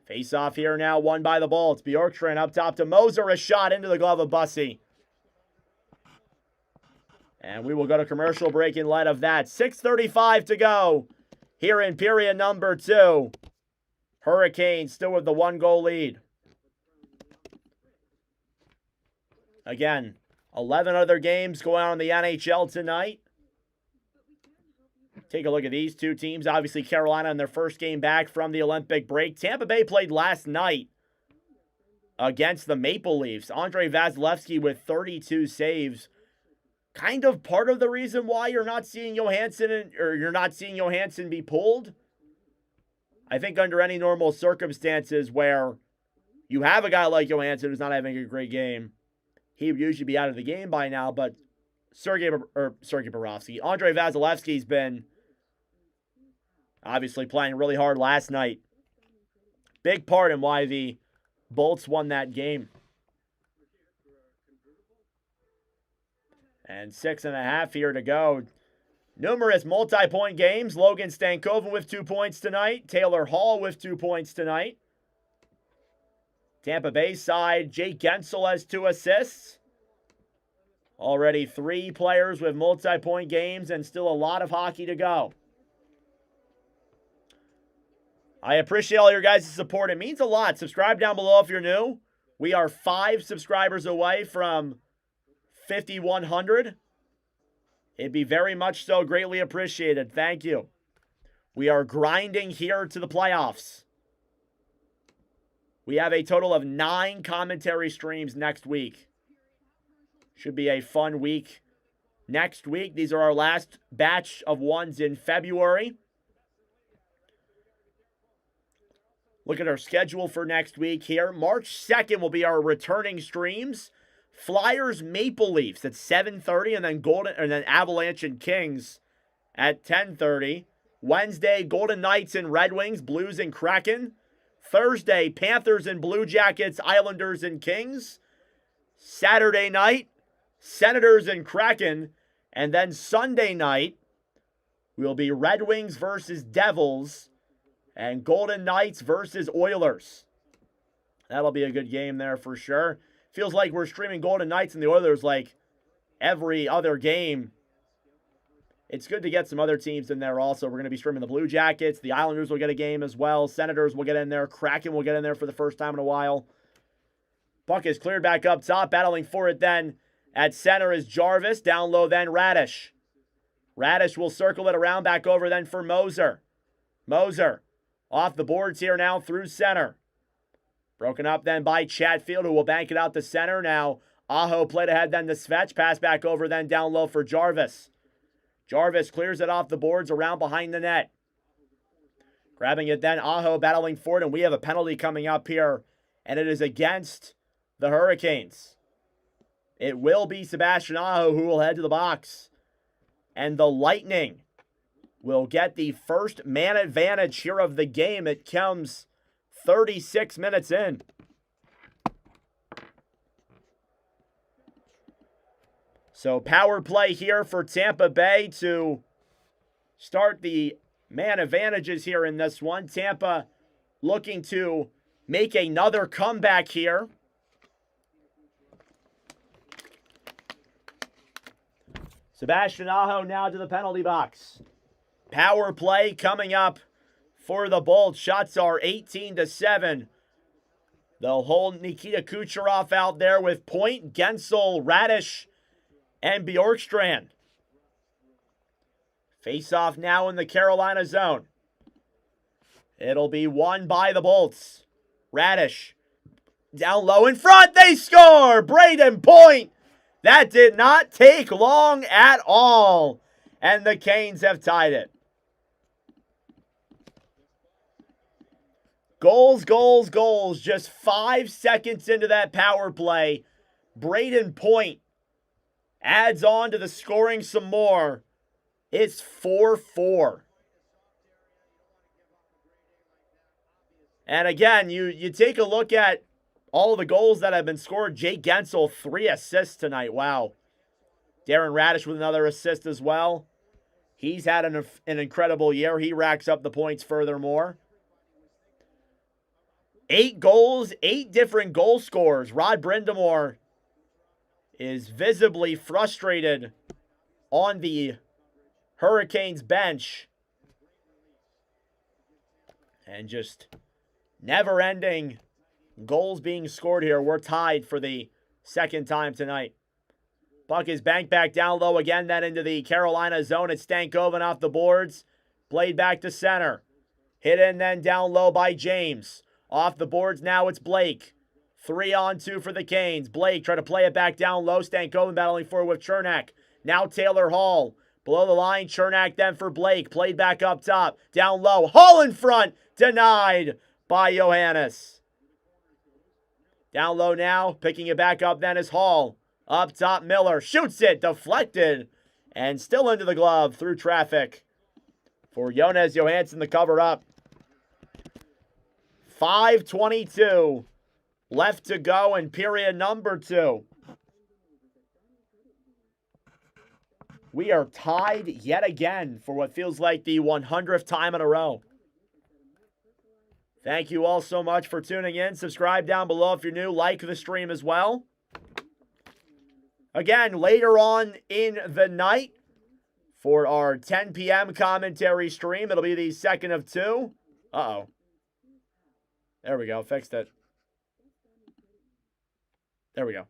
Face-off here now, won by the Bolts. Bjorkstrand up top to Moser. A shot into the glove of Bussi. And we will go to commercial break in light of that. 6:35 to go here in period number 2. Hurricanes still with the 1-goal lead. Again, 11 other games going on in the NHL tonight. Take a look at these two teams. Obviously, Carolina in their first game back from the Olympic break. Tampa Bay played last night against the Maple Leafs. Andrei Vasilevsky with 32 saves. Kind of part of the reason why you're not seeing Johansson be pulled. I think under any normal circumstances where you have a guy like Johansson who's not having a great game, he would usually be out of the game by now. But Sergei Bobrovsky. Andrei Vasilevsky's been obviously playing really hard last night. Big part in why the Bolts won that game. And 6.5 here to go. Numerous multi-point games. Logan Stankoven with 2 points tonight. Taylor Hall with 2 points tonight. Tampa Bay side, Jake Gensel has 2 assists. Already 3 players with multi-point games and still a lot of hockey to go. I appreciate all your guys' support. It means a lot. Subscribe down below if you're new. We are 5 subscribers away from 5,100. It'd be very much so greatly appreciated. Thank you. We are grinding here to the playoffs. We have a total of 9 commentary streams next week. Should be a fun week next week. These are our last batch of ones in February. Look at our schedule for next week here. March 2nd will be our returning streams. Flyers Maple Leafs at 7:30, and then Avalanche and Kings at 10:30. Wednesday, Golden Knights and Red Wings, Blues and Kraken. Thursday, Panthers and Blue Jackets, Islanders and Kings. Saturday night, Senators and Kraken. And then Sunday night will be Red Wings versus Devils and Golden Knights versus Oilers. That'll be a good game there for sure. Feels like we're streaming Golden Knights and the Oilers like every other game. It's good to get some other teams in there also. We're going to be streaming the Blue Jackets. The Islanders will get a game as well. Senators will get in there. Kraken will get in there for the first time in a while. Puck is cleared back up top. Battling for it then at center is Jarvis. Down low then Radish. Radish will circle it around back over then for Moser. Moser off the boards here now through center. Broken up then by Chatfield, who will bank it out to center. Now Aaho played ahead then to Svetch. Pass back over then down low for Jarvis. Jarvis clears it off the boards around behind the net. Grabbing it then, Aaho battling for it, and we have a penalty coming up here, and it is against the Hurricanes. It will be Sebastian Aaho who will head to the box. And the Lightning will get the first man advantage here of the game. It comes 36 minutes in. So power play here for Tampa Bay to start the man advantages here in this one. Tampa looking to make another comeback here. Sebastian Aaho now to the penalty box. Power play coming up for the Bolts. Shots are 18-7. They'll hold Nikita Kucherov out there with Point, Gensel, Radish, and Bjorkstrand. Face-off now in the Carolina zone. It'll be won by the Bolts. Radish down low in front. They score! Braden Point. That did not take long at all. And the Canes have tied it. Goals, goals, goals. Just 5 seconds into that power play. Braden Point adds on to the scoring some more. It's 4-4. And again, you take a look at all the goals that have been scored. Jake Gensel, 3 assists tonight. Wow. Darren Radish with another assist as well. He's had an incredible year. He racks up the points furthermore. 8 goals, 8 different goal scorers. Rod Brindamore is visibly frustrated on the Hurricanes bench. And just never-ending goals being scored here. We're tied for the second time tonight. Puck is banked back down low again, then into the Carolina zone. It's Stankoven off the boards. Played back to center. Hit in then down low by James. Off the boards now it's Blake. 3-on-2 for the Canes. Blake try to play it back down low. Stankoven battling for it with Chernak. Now Taylor Hall. Below the line, Chernak then for Blake. Played back up top. Down low. Hall in front. Denied by Johannes. Down low now. Picking it back up then is Hall. Up top, Miller shoots it, deflected, and still into the glove through traffic for Jonas Johansson, the cover up. 5:22 left to go in period number 2. We are tied yet again for what feels like the 100th time in a row. Thank you all so much for tuning in. Subscribe down below if you're new. Like the stream as well. Again, later on in the night for our 10 p.m. commentary stream, it'll be the second of 2. Uh-oh. There we go. Fixed it. There we go.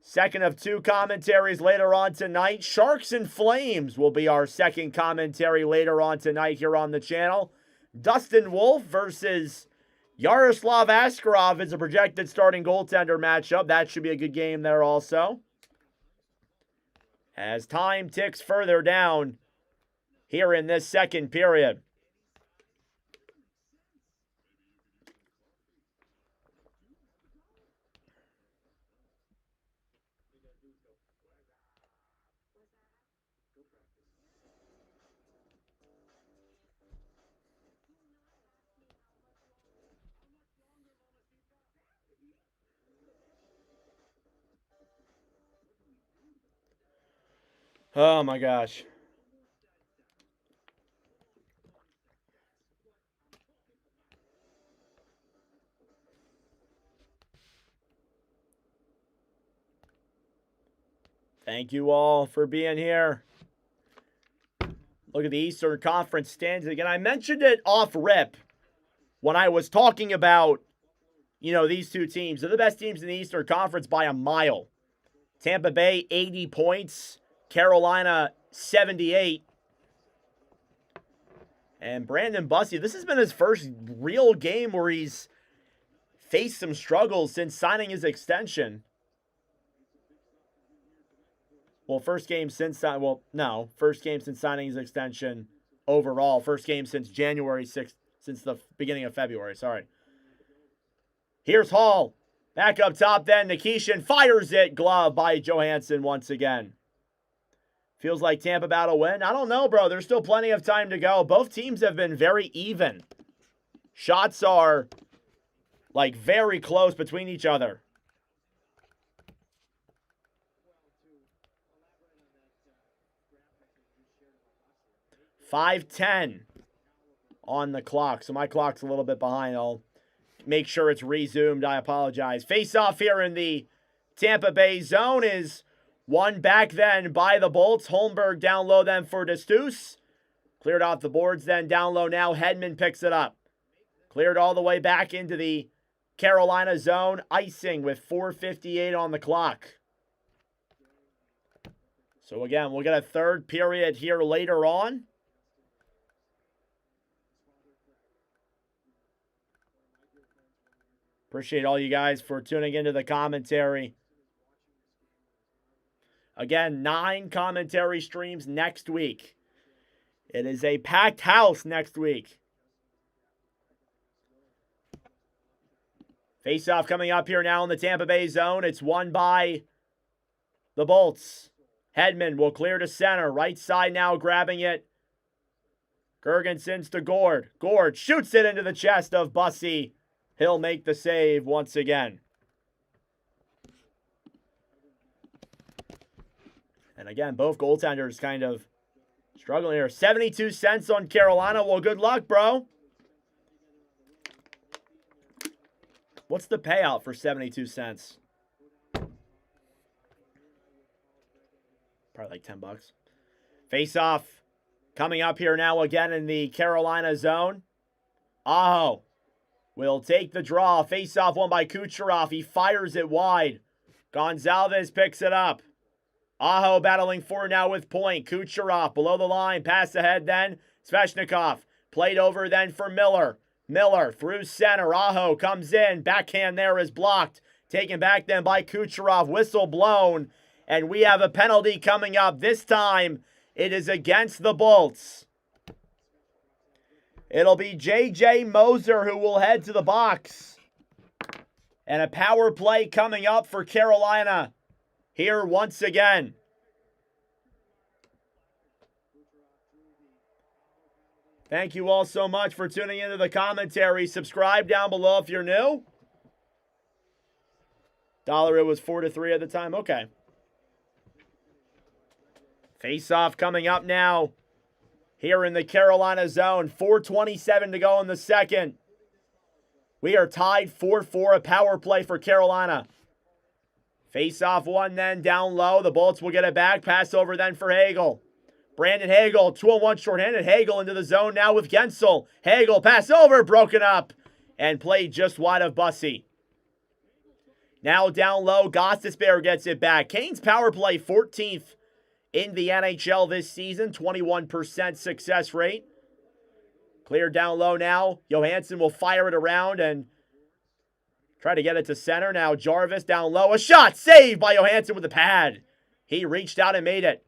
Second of 2 commentaries later on tonight. Sharks and Flames will be our second commentary later on tonight here on the channel. Dustin Wolf versus Yaroslav Askarov is a projected starting goaltender matchup. That should be a good game there also. As time ticks further down here in this second period. Oh my gosh. Thank you all for being here. Look at the Eastern Conference standings again. I mentioned it off rip when I was talking about, these two teams. They're the best teams in the Eastern Conference by a mile. Tampa Bay, 80 points. Carolina, 78. And Brandon Bussi, this has been his first real game where he's faced some struggles since signing his extension. Well, first game since signing his extension overall. First game since January 6th, since the beginning of February, sorry. Here's Hall. Back up top then, Nikishin fires it. Glove by Johansson once again. Feels like Tampa about to win. I don't know, bro. There's still plenty of time to go. Both teams have been very even. Shots are, very close between each other. .5:10 on the clock. So my clock's a little bit behind. I'll make sure it's resumed. I apologize. Face-off here in the Tampa Bay zone is won back then by the Bolts. Holmberg down low then for Destus. Cleared off the boards then down low now. Hedman picks it up. Cleared all the way back into the Carolina zone. Icing with 4:58 on the clock. So again, we'll get a third period here later on. Appreciate all you guys for tuning into the commentary. Again, 9 commentary streams next week. It is a packed house next week. Face-off coming up here now in the Tampa Bay zone. It's won by the Bolts. Hedman will clear to center. Right side now grabbing it. Gergensons to Gord. Gord shoots it into the chest of Bussi. He'll make the save once again. And again, both goaltenders kind of struggling here. 72 cents on Carolina. Well, good luck, bro. What's the payout for 72 cents? Probably like $10. Face-off coming up here now again in the Carolina zone. Aaho will take the draw. Face-off won by Kucherov. He fires it wide. Gonzalez picks it up. Aaho battling for now with point. Kucherov below the line. Pass ahead then. Svechnikov played over then for Miller. Miller through center. Aaho comes in. Backhand there is blocked. Taken back then by Kucherov. Whistle blown. And we have a penalty coming up. This time it is against the Bolts. It'll be J.J. Moser who will head to the box. And a power play coming up for Carolina. here once again. Thank you all so much for tuning into the commentary. Subscribe down below if you're new. Dollar, it was 4-3 at the time. Okay. Face-off coming up now here in the Carolina zone. 4:27 to go in the second. We are tied 4-4, a power play for Carolina. Face-off one then, down low. The Bolts will get it back. Pass over then for Hagel. Brandon Hagel, 2-on-1 shorthanded. Hagel into the zone now with Gensel. Hagel, pass over, broken up, and played just wide of Bussey. Now down low, Gostisbehere gets it back. Canes power play 14th in the NHL this season, 21% success rate. Clear down low now. Johansson will fire it around and try to get it to center. Now Jarvis down low. A shot saved by Johansson with the pad. He reached out and made it.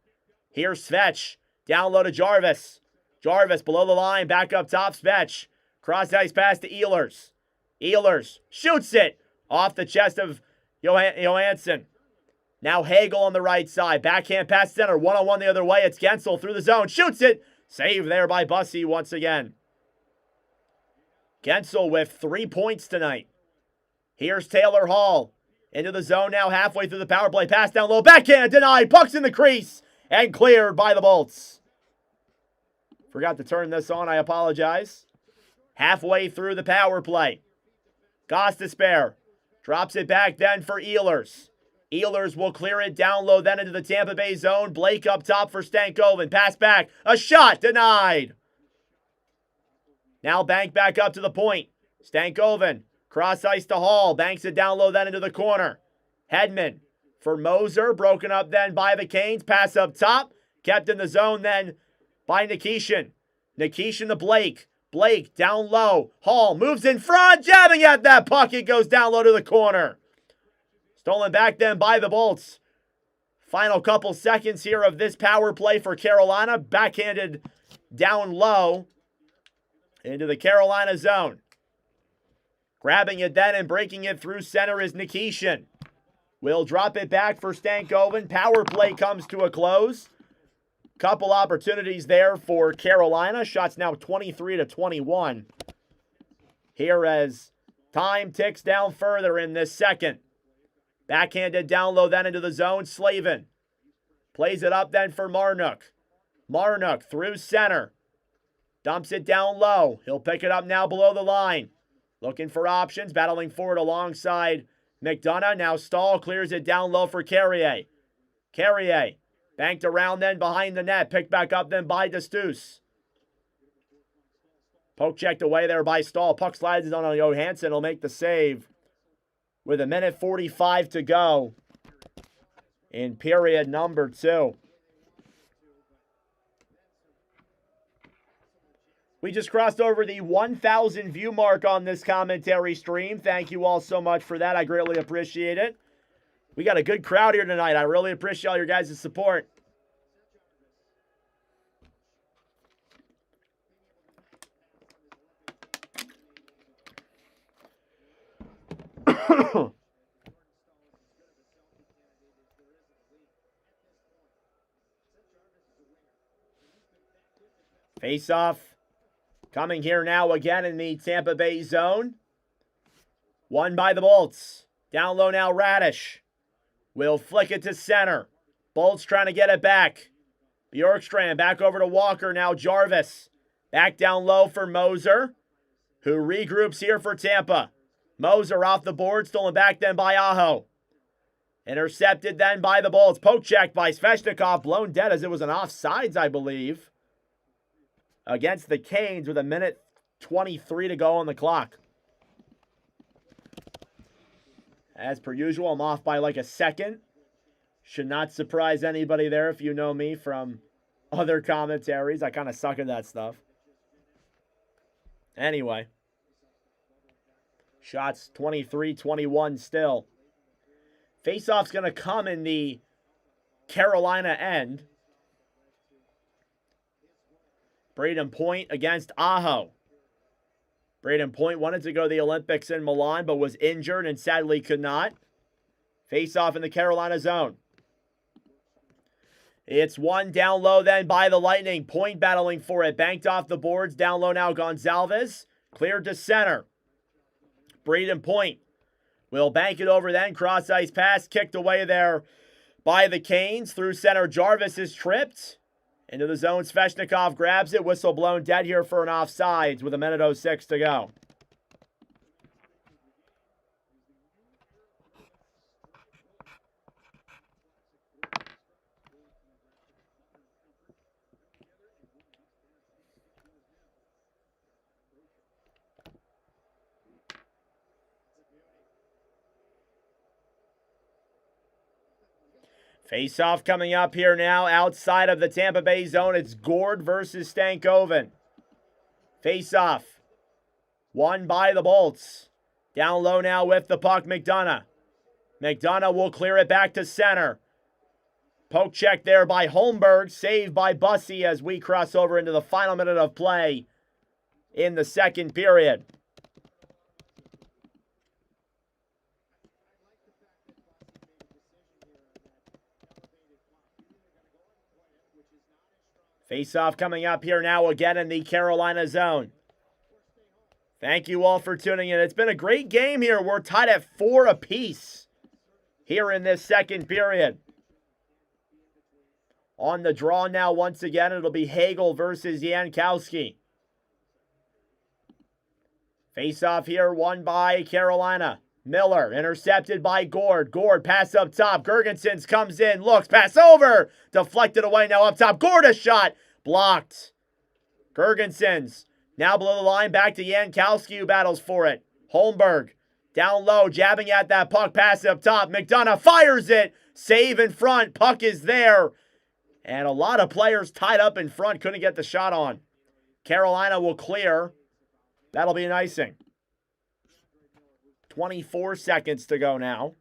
Here's Svetch. Down low to Jarvis. Jarvis below the line. Back up top. Svetch. Cross ice pass to Ehlers. Ehlers shoots it off the chest of Johansson. Now Hagel on the right side. Backhand pass center. 1-on-1 the other way. It's Gensel through the zone. Shoots it. Save there by Bussey once again. Gensel with 3 points tonight. Here's Taylor Hall. Into the zone now, halfway through the power play. Pass down low. Backhand denied. Puck's in the crease. And cleared by the Bolts. Forgot to turn this on. I apologize. Halfway through the power play. Gostisbehere drops it back then for Ehlers. Ehlers will clear it down low then into the Tampa Bay zone. Blake up top for Stankoven. Pass back. A shot denied. Now bank back up to the point. Stankoven. Cross ice to Hall. Banks it down low then into the corner. Hedman for Moser. Broken up then by the Canes. Pass up top. Kept in the zone then by Nikishin. Nikishin to Blake. Blake down low. Hall moves in front. Jabbing at that puck. It goes down low to the corner. Stolen back then by the Bolts. Final couple seconds here of this power play for Carolina. Backhanded down low into the Carolina zone. Grabbing it then and breaking it through center is Nikishin. Will drop it back for Stankoven. Power play comes to a close. Couple opportunities there for Carolina. Shots now 23-21. Here as time ticks down further in this second. Backhanded down low then into the zone. Slavin plays it up then for Marnook. Marnook through center. Dumps it down low. He'll pick it up now below the line. Looking for options. Battling forward alongside McDonough. Now Stahl clears it down low for Carrier. Carrier banked around then behind the net. Picked back up then by Destus. Poke checked away there by Stahl. Puck slides on Johansson. He'll make the save with 1:45 to go in period number 2. We just crossed over the 1,000 view mark on this commentary stream. Thank you all so much for that. I greatly appreciate it. We got a good crowd here tonight. I really appreciate all your guys' support. Face off. Coming here now again in the Tampa Bay zone. Won by the Bolts. Down low now, Radish. Will flick it to center. Bolts trying to get it back. Bjorkstrand back over to Walker. Now Jarvis. Back down low for Moser, who regroups here for Tampa. Moser off the board. Stolen back then by Aaho. Intercepted then by the Bolts. Poke check by Svechnikov. Blown dead as it was an offsides, I believe, against the Canes with 1:23 to go on the clock. As per usual, I'm off by like a second. Should not surprise anybody there if you know me from other commentaries. I kind of suck at that stuff. Anyway. Shots 23-21 still. Faceoff's going to come in the Carolina end. Braden Point against Aaho. Braden Point wanted to go to the Olympics in Milan, but was injured and sadly could not. Face off in the Carolina zone. It's one down low then by the Lightning. Point battling for it. Banked off the boards. Down low now Gonzalez. Cleared to center. Braden Point will bank it over then. Cross ice pass. Kicked away there by the Canes. Through center. Jarvis is tripped. Into the zone. Svechnikov grabs it. Whistle blown dead here for an offsides with 1:06 to go. Face-off coming up here now outside of the Tampa Bay zone. It's Gord versus Stankoven. Face-off. Won by the Bolts. Down low now with the puck, McDonough. McDonough will clear it back to center. Poke check there by Holmberg. Saved by Bussey as we cross over into the final minute of play in the second period. Face-off coming up here now again in the Carolina zone. Thank you all for tuning in. It's been a great game here. We're tied at 4 apiece here in this second period. On the draw now once again, it'll be Hagel versus Jankowski. Face-off here won by Carolina. Miller intercepted by Gord. Gord pass up top. Girgensons comes in, looks, pass over. Deflected away now up top. Gord a shot. Blocked. Girgensons now below the line back to Jankowski who battles for it. Holmberg down low jabbing at that puck. Pass up top. McDonough fires it. Save in front. Puck is there. And a lot of players tied up in front. Couldn't get the shot on. Carolina will clear. That'll be an icing. 24 seconds to go now.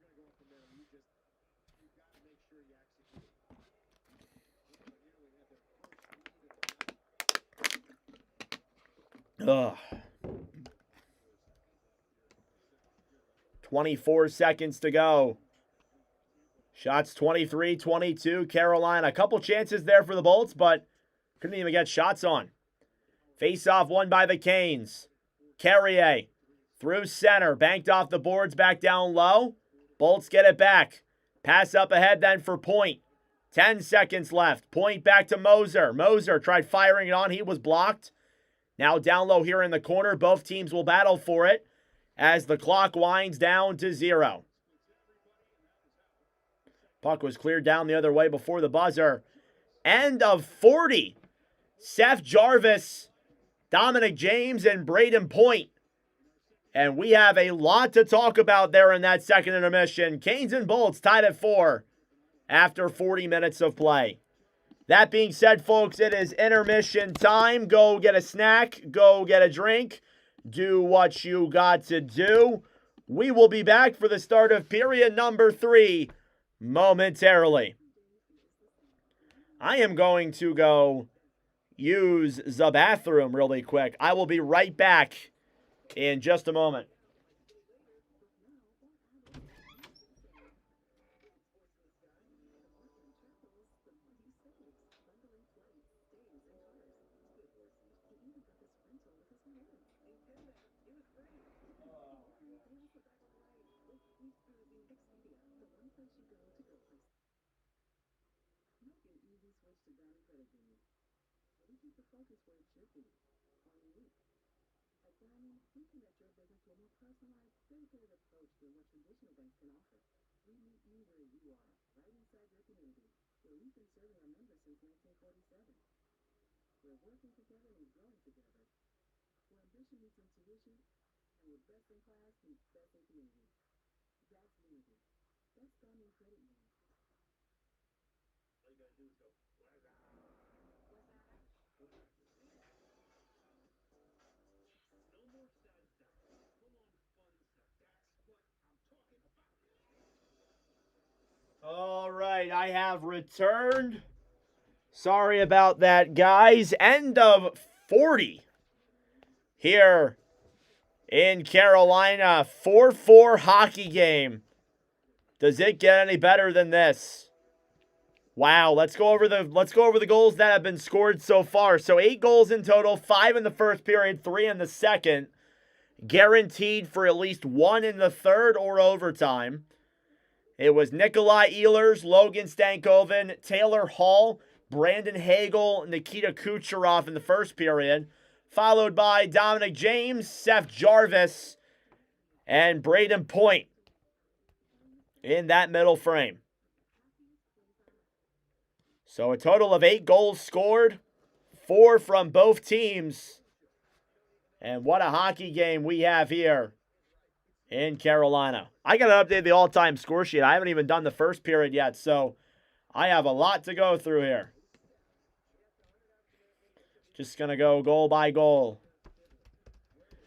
Ugh. 24 seconds to go. Shots 23-22, Carolina. A couple chances there for the Bolts, but couldn't even get shots on. Face-off won by the Canes. Carrier through center, banked off the boards, back down low. Bolts get it back. Pass up ahead then for Point. 10 seconds left. Point back to Moser. Moser tried firing it on. He was blocked. Now down low here in the corner. Both teams will battle for it as the clock winds down to 0. Puck was cleared down the other way before the buzzer. End of 40. Seth Jarvis, Dominic James, and Braden Point. And we have a lot to talk about there in that second intermission. Canes and Bolts tied at 4 after 40 minutes of play. That being said, folks, it is intermission time. Go get a snack. Go get a drink. Do what you got to do. We will be back for the start of period number 3 momentarily. I am going to go use the bathroom really quick. I will be right back in just a moment. All right, I have returned. Sorry about that, guys. End of 40 here in Carolina. 4-4 hockey game. Does it get any better than this? Wow, let's go over the goals that have been scored so far. So 8 goals in total, 5 in the first period, 3 in the second. Guaranteed for at least 1 in the third or overtime. It was Nikolai Ehlers, Logan Stankoven, Taylor Hall, Brandon Hagel, Nikita Kucherov in the first period, followed by Dominic James, Seth Jarvis, and Braden Point in that middle frame. So a total of 8 goals scored, 4 from both teams. And what a hockey game we have here in Carolina. I got to update the all-time score sheet. I haven't even done the first period yet, so I have a lot to go through here. Just going to go goal by goal.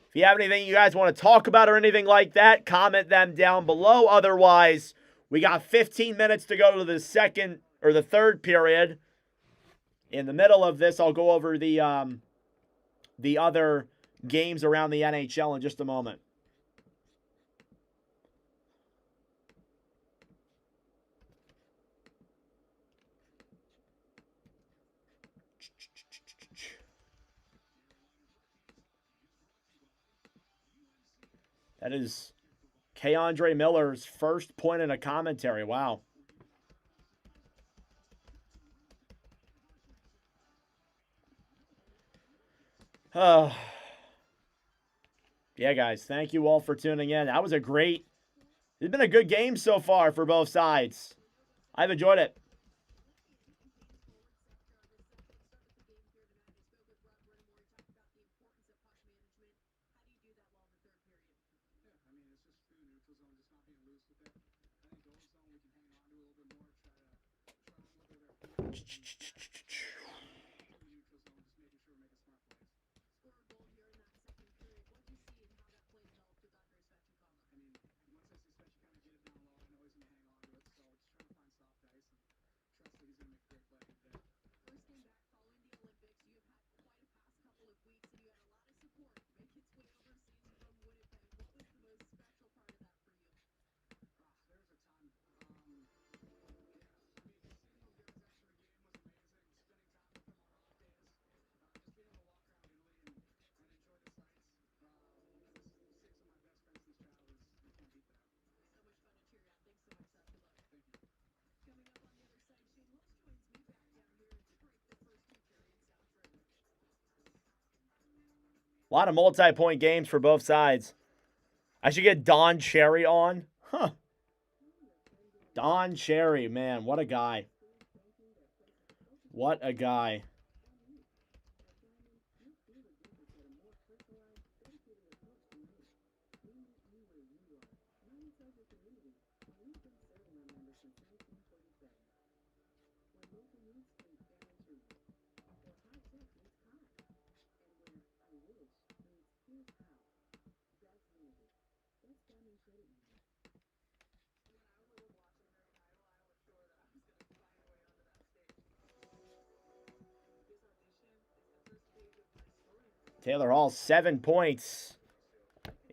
If you have anything you guys want to talk about or anything like that, comment them down below. Otherwise, we got 15 minutes to go to the second or the third period. In the middle of this, I'll go over the other games around the NHL in just a moment. That is K'Andre Miller's first point in a commentary. Wow. Yeah, guys, thank you all for tuning in. That was it's been a good game so far for both sides. I've enjoyed it. A lot of multi-point games for both sides. I should get Don Cherry on. Huh. Don Cherry, man, what a guy. What a guy. Taylor Hall, 7 points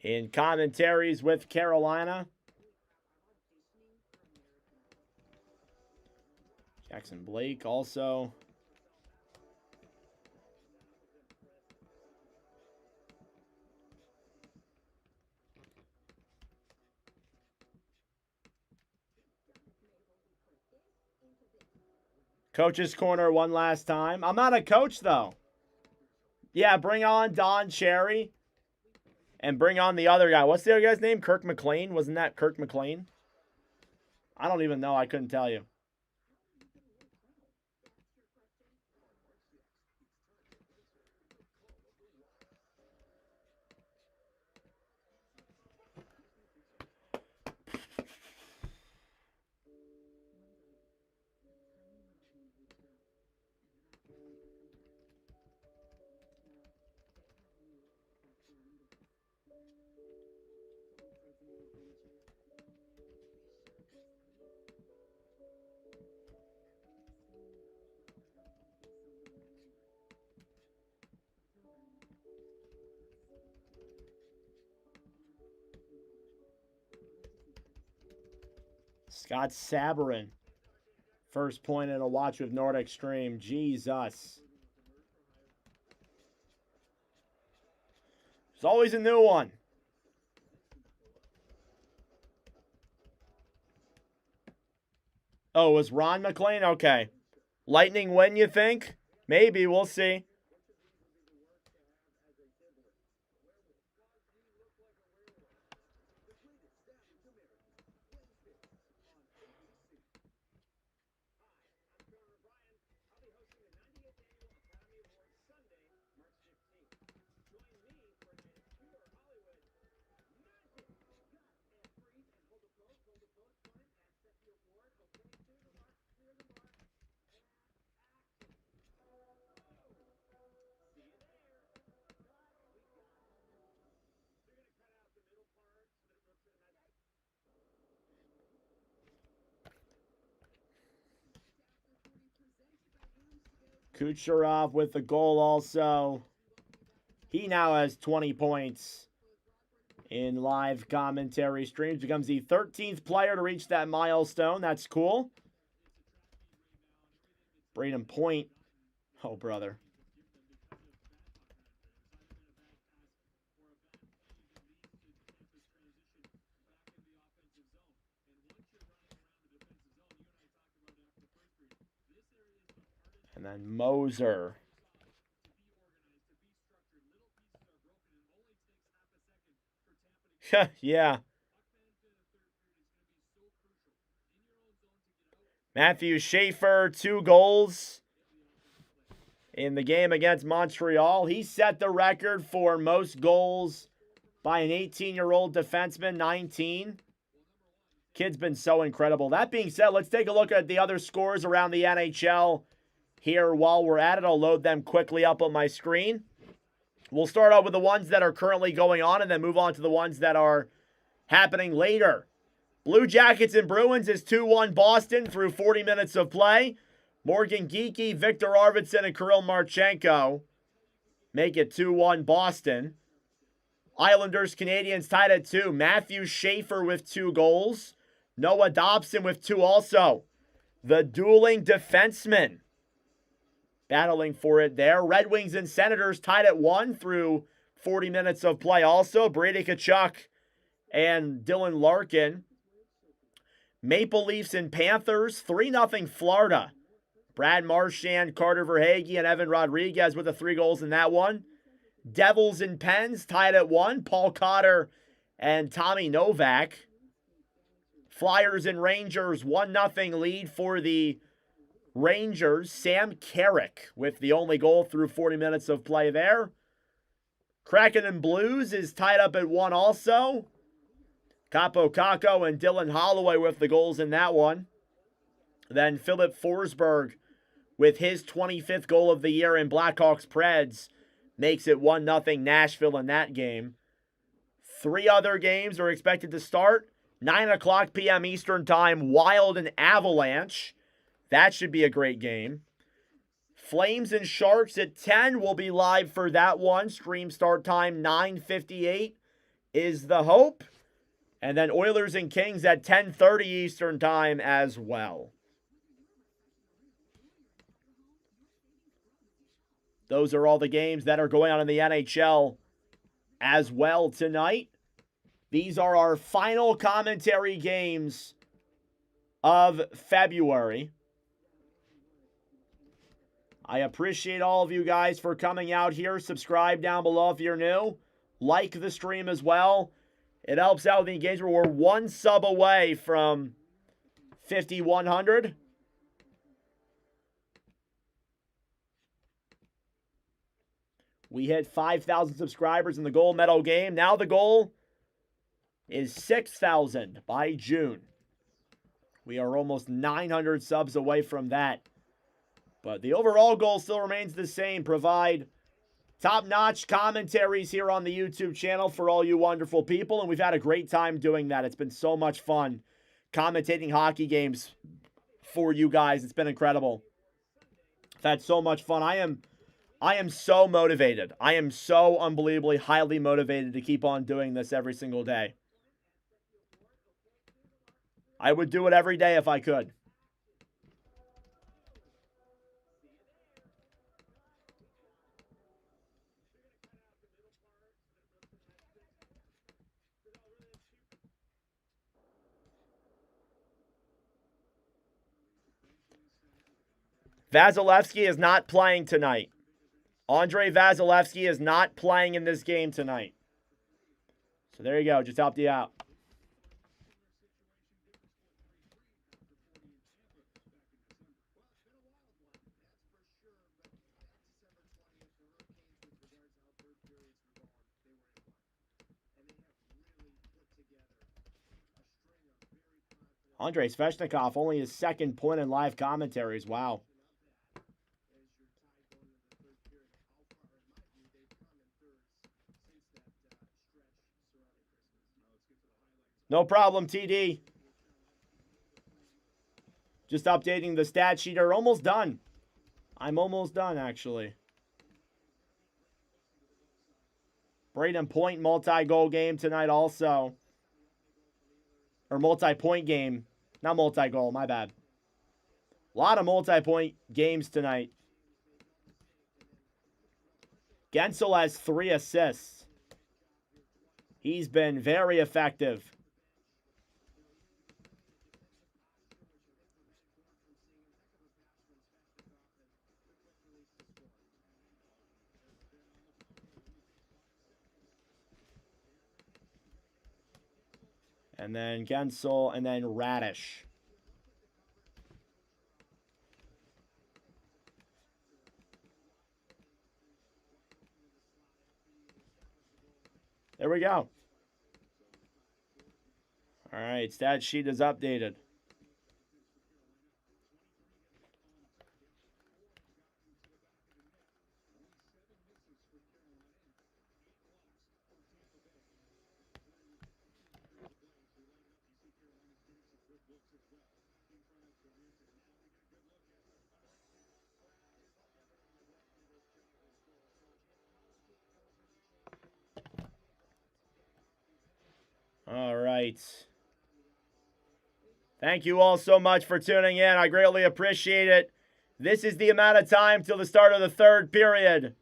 in commentaries with Carolina. Jackson Blake also. Coach's Corner one last time. I'm not a coach, though. Yeah, bring on Don Cherry. And bring on the other guy. What's the other guy's name? Kirk McLean? Wasn't that Kirk McLean? I don't even know. I couldn't tell you. Scott Sabourin First point in a watch with Nordic stream. Jesus. There's always a new one. Oh, it was Ron McLean? Okay. Lightning win, you think? Maybe. We'll see. Kucherov with the goal also. He now has 20 points in live commentary streams. Becomes the 13th player to reach that milestone. That's cool. Braden Point. Oh, brother. And then Moser. Yeah. Matthew Schaefer, 2 goals in the game against Montreal. He set the record for most goals by an 18-year-old defenseman, 19. Kid's been so incredible. That being said, let's take a look at the other scores around the NHL here while we're at it. I'll load them quickly up on my screen. We'll start out with the ones that are currently going on and then move on to the ones that are happening later. Blue Jackets and Bruins is 2-1 Boston through 40 minutes of play. Morgan Geekie, Victor Arvidsson, and Kirill Marchenko make it 2-1 Boston. Islanders, Canadians tied at 2. Matthew Schaefer with 2 goals. Noah Dobson with 2 also. The dueling defensemen battling for it there. Red Wings and Senators tied at 1 through 40 minutes of play also. Brady Tkachuk and Dylan Larkin. Maple Leafs and Panthers, 3-0 Florida. Brad Marchand, Carter Verhaeghe, and Evan Rodriguez with the 3 goals in that one. Devils and Pens tied at 1. Paul Cotter and Tommy Novak. Flyers and Rangers, 1-0 lead for the Rangers. Sam Carrick with the only goal through 40 minutes of play there. Kraken and Blues is tied up at 1 also. Capo Caco and Dylan Holloway with the goals in that one. Then Philip Forsberg with his 25th goal of the year in Blackhawks Preds makes it 1-0 Nashville in that game. 3 other games are expected to start. 9:00 p.m. Eastern Time, Wild and Avalanche. That should be a great game. Flames and Sharks at 10 will be live for that one. Stream start time 9:58 is the hope. And then Oilers and Kings at 10:30 Eastern Time as well. Those are all the games that are going on in the NHL as well tonight. These are our final commentary games of February. I appreciate all of you guys for coming out here. Subscribe down below if you're new. Like the stream as well. It helps out with the engagement. We're 1 sub away from 5,100. We hit 5,000 subscribers in the gold medal game. Now the goal is 6,000 by June. We are almost 900 subs away from that. But the overall goal still remains the same. Provide top-notch commentaries here on the YouTube channel for all you wonderful people. And we've had a great time doing that. It's been so much fun commentating hockey games for you guys. It's been incredible. I've had so much fun. I am so motivated. I am so unbelievably highly motivated to keep on doing this every single day. I would do it every day if I could. Vasilevsky is not playing tonight. Andrei Vasilevsky is not playing in this game tonight. So there you go. Just helped you out. Andrei Svechnikov, only his second point in live commentaries. Wow. No problem, TD. Just updating the stat sheet. Are almost done. I'm almost done, actually. Braden Point multi-goal game tonight also. Or multi-point game. Not multi-goal, my bad. A lot of multi-point games tonight. Gensel has 3 assists. He's been very effective. And then Gensel, and then Radish. There we go. All right, stat sheet is updated. All right. Thank you all so much for tuning in. I greatly appreciate it. This is the amount of time till the start of the third period.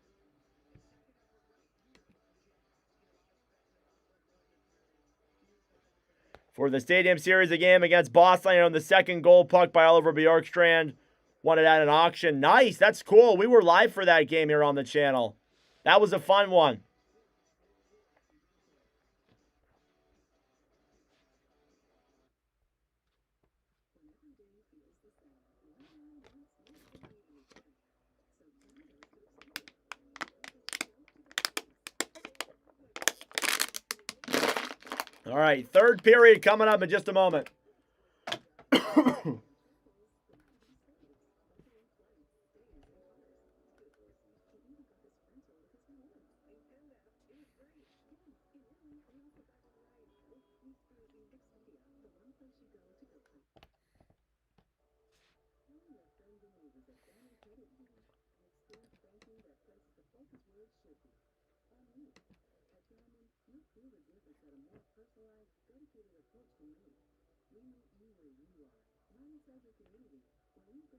For the Stadium Series, a game against Boston on the second goal puck by Oliver Bjorkstrand. Won it at an auction. Nice. That's cool. We were live for that game here on the channel. That was a fun one. All right, third period coming up in just a moment.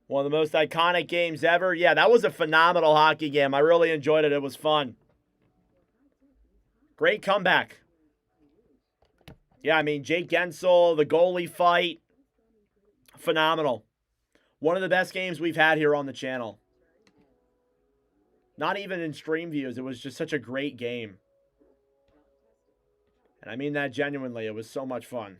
One of the most iconic games ever. Yeah, that was a phenomenal hockey game. I really enjoyed it. It was fun. Great comeback. Yeah, I mean, Jake Gensel, the goalie fight, phenomenal. One of the best games we've had here on the channel. Not even in stream views. It was just such a great game. And I mean that genuinely. It was so much fun.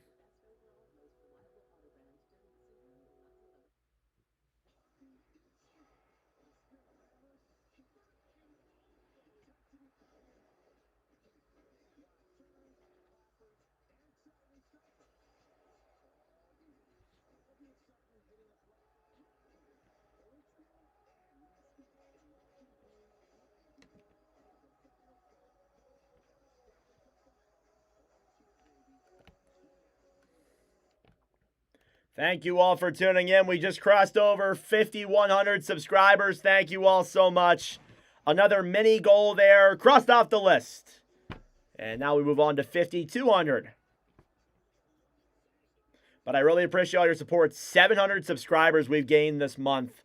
Thank you all for tuning in. We just crossed over 5,100 subscribers. Thank you all so much. Another mini goal there, crossed off the list. And now we move on to 5,200. But I really appreciate all your support. 700 subscribers we've gained this month.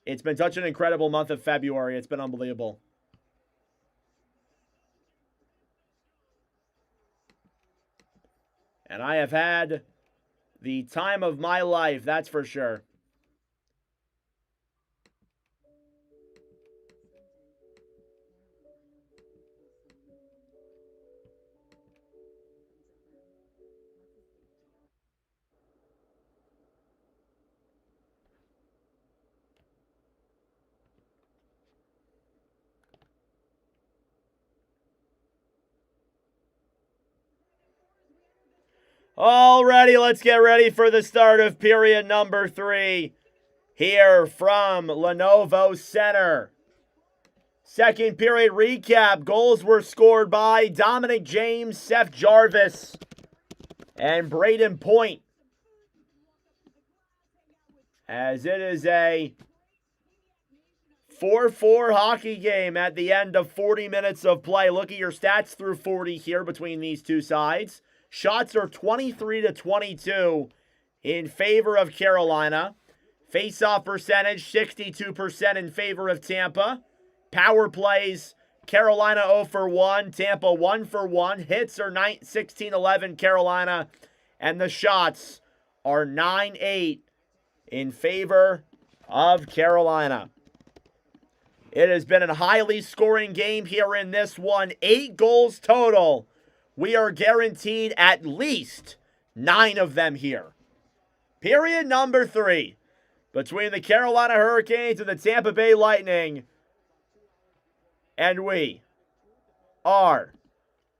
It's been such an incredible month of February. It's been unbelievable. And I have had the time of my life, that's for sure. Alrighty, let's get ready for the start of period number 3 here from Lenovo Center. Second period recap. Goals were scored by Dominic James, Seth Jarvis, and Braden Point. As it is a 4-4 hockey game at the end of 40 minutes of play. Look at your stats through 40 here between these two sides. Shots are 23-22 in favor of Carolina. Face-off percentage, 62% in favor of Tampa. Power plays, Carolina 0 for 1, Tampa 1 for 1. Hits are 16-11 Carolina, and the shots are 9-8 in favor of Carolina. It has been a highly scoring game here in this one. 8 goals total. We are guaranteed at least 9 of them here. Period number 3 between the Carolina Hurricanes and the Tampa Bay Lightning. And we are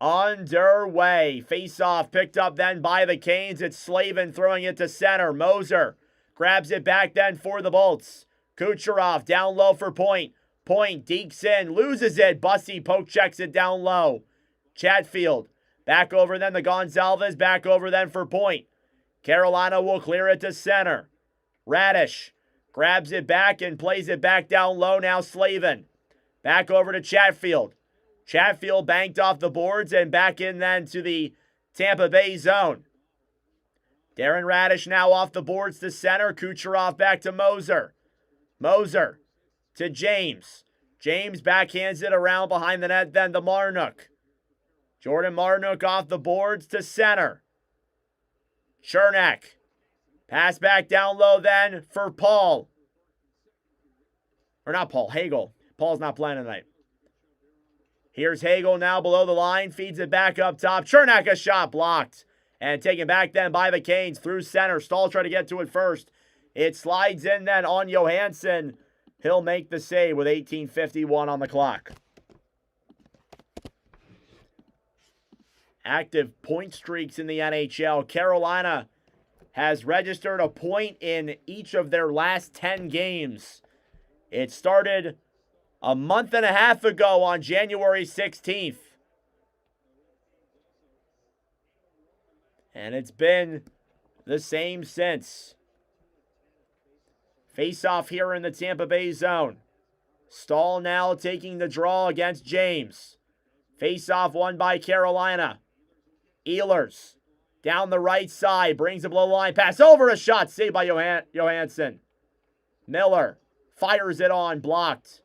underway. Face-off picked up then by the Canes. It's Slavin throwing it to center. Moser grabs it back then for the Bolts. Kucherov down low for Point. Point dekes in, loses it. Bussy poke checks it down low. Chatfield back over then to Gonzalez. Back over then for Point. Carolina will clear it to center. Radish grabs it back and plays it back down low. Now Slavin. Back over to Chatfield. Chatfield banked off the boards and back in then to the Tampa Bay zone. Darren Radish now off the boards to center. Kucherov back to Moser. Moser to James. James backhands it around behind the net then to Marnook. Jordan Marnook off the boards to center. Chernak. Pass back down low then for Paul. Or not Paul, Hagel. Paul's not playing tonight. Here's Hagel now below the line. Feeds it back up top. Chernak, a shot blocked. And taken back then by the Canes through center. Stahl trying to get to it first. It slides in then on Johansson. He'll make the save with 18:51 on the clock. Active point streaks in the NHL. Carolina has registered a point in each of their last 10 games. It started a month and a half ago on January 16th. And it's been the same since. Face-off here in the Tampa Bay zone. Stahl now taking the draw against James. Face-off won by Carolina. Ehlers down the right side. Brings it below the line. Pass over a shot. Saved by Johansson. Miller fires it on. Blocked.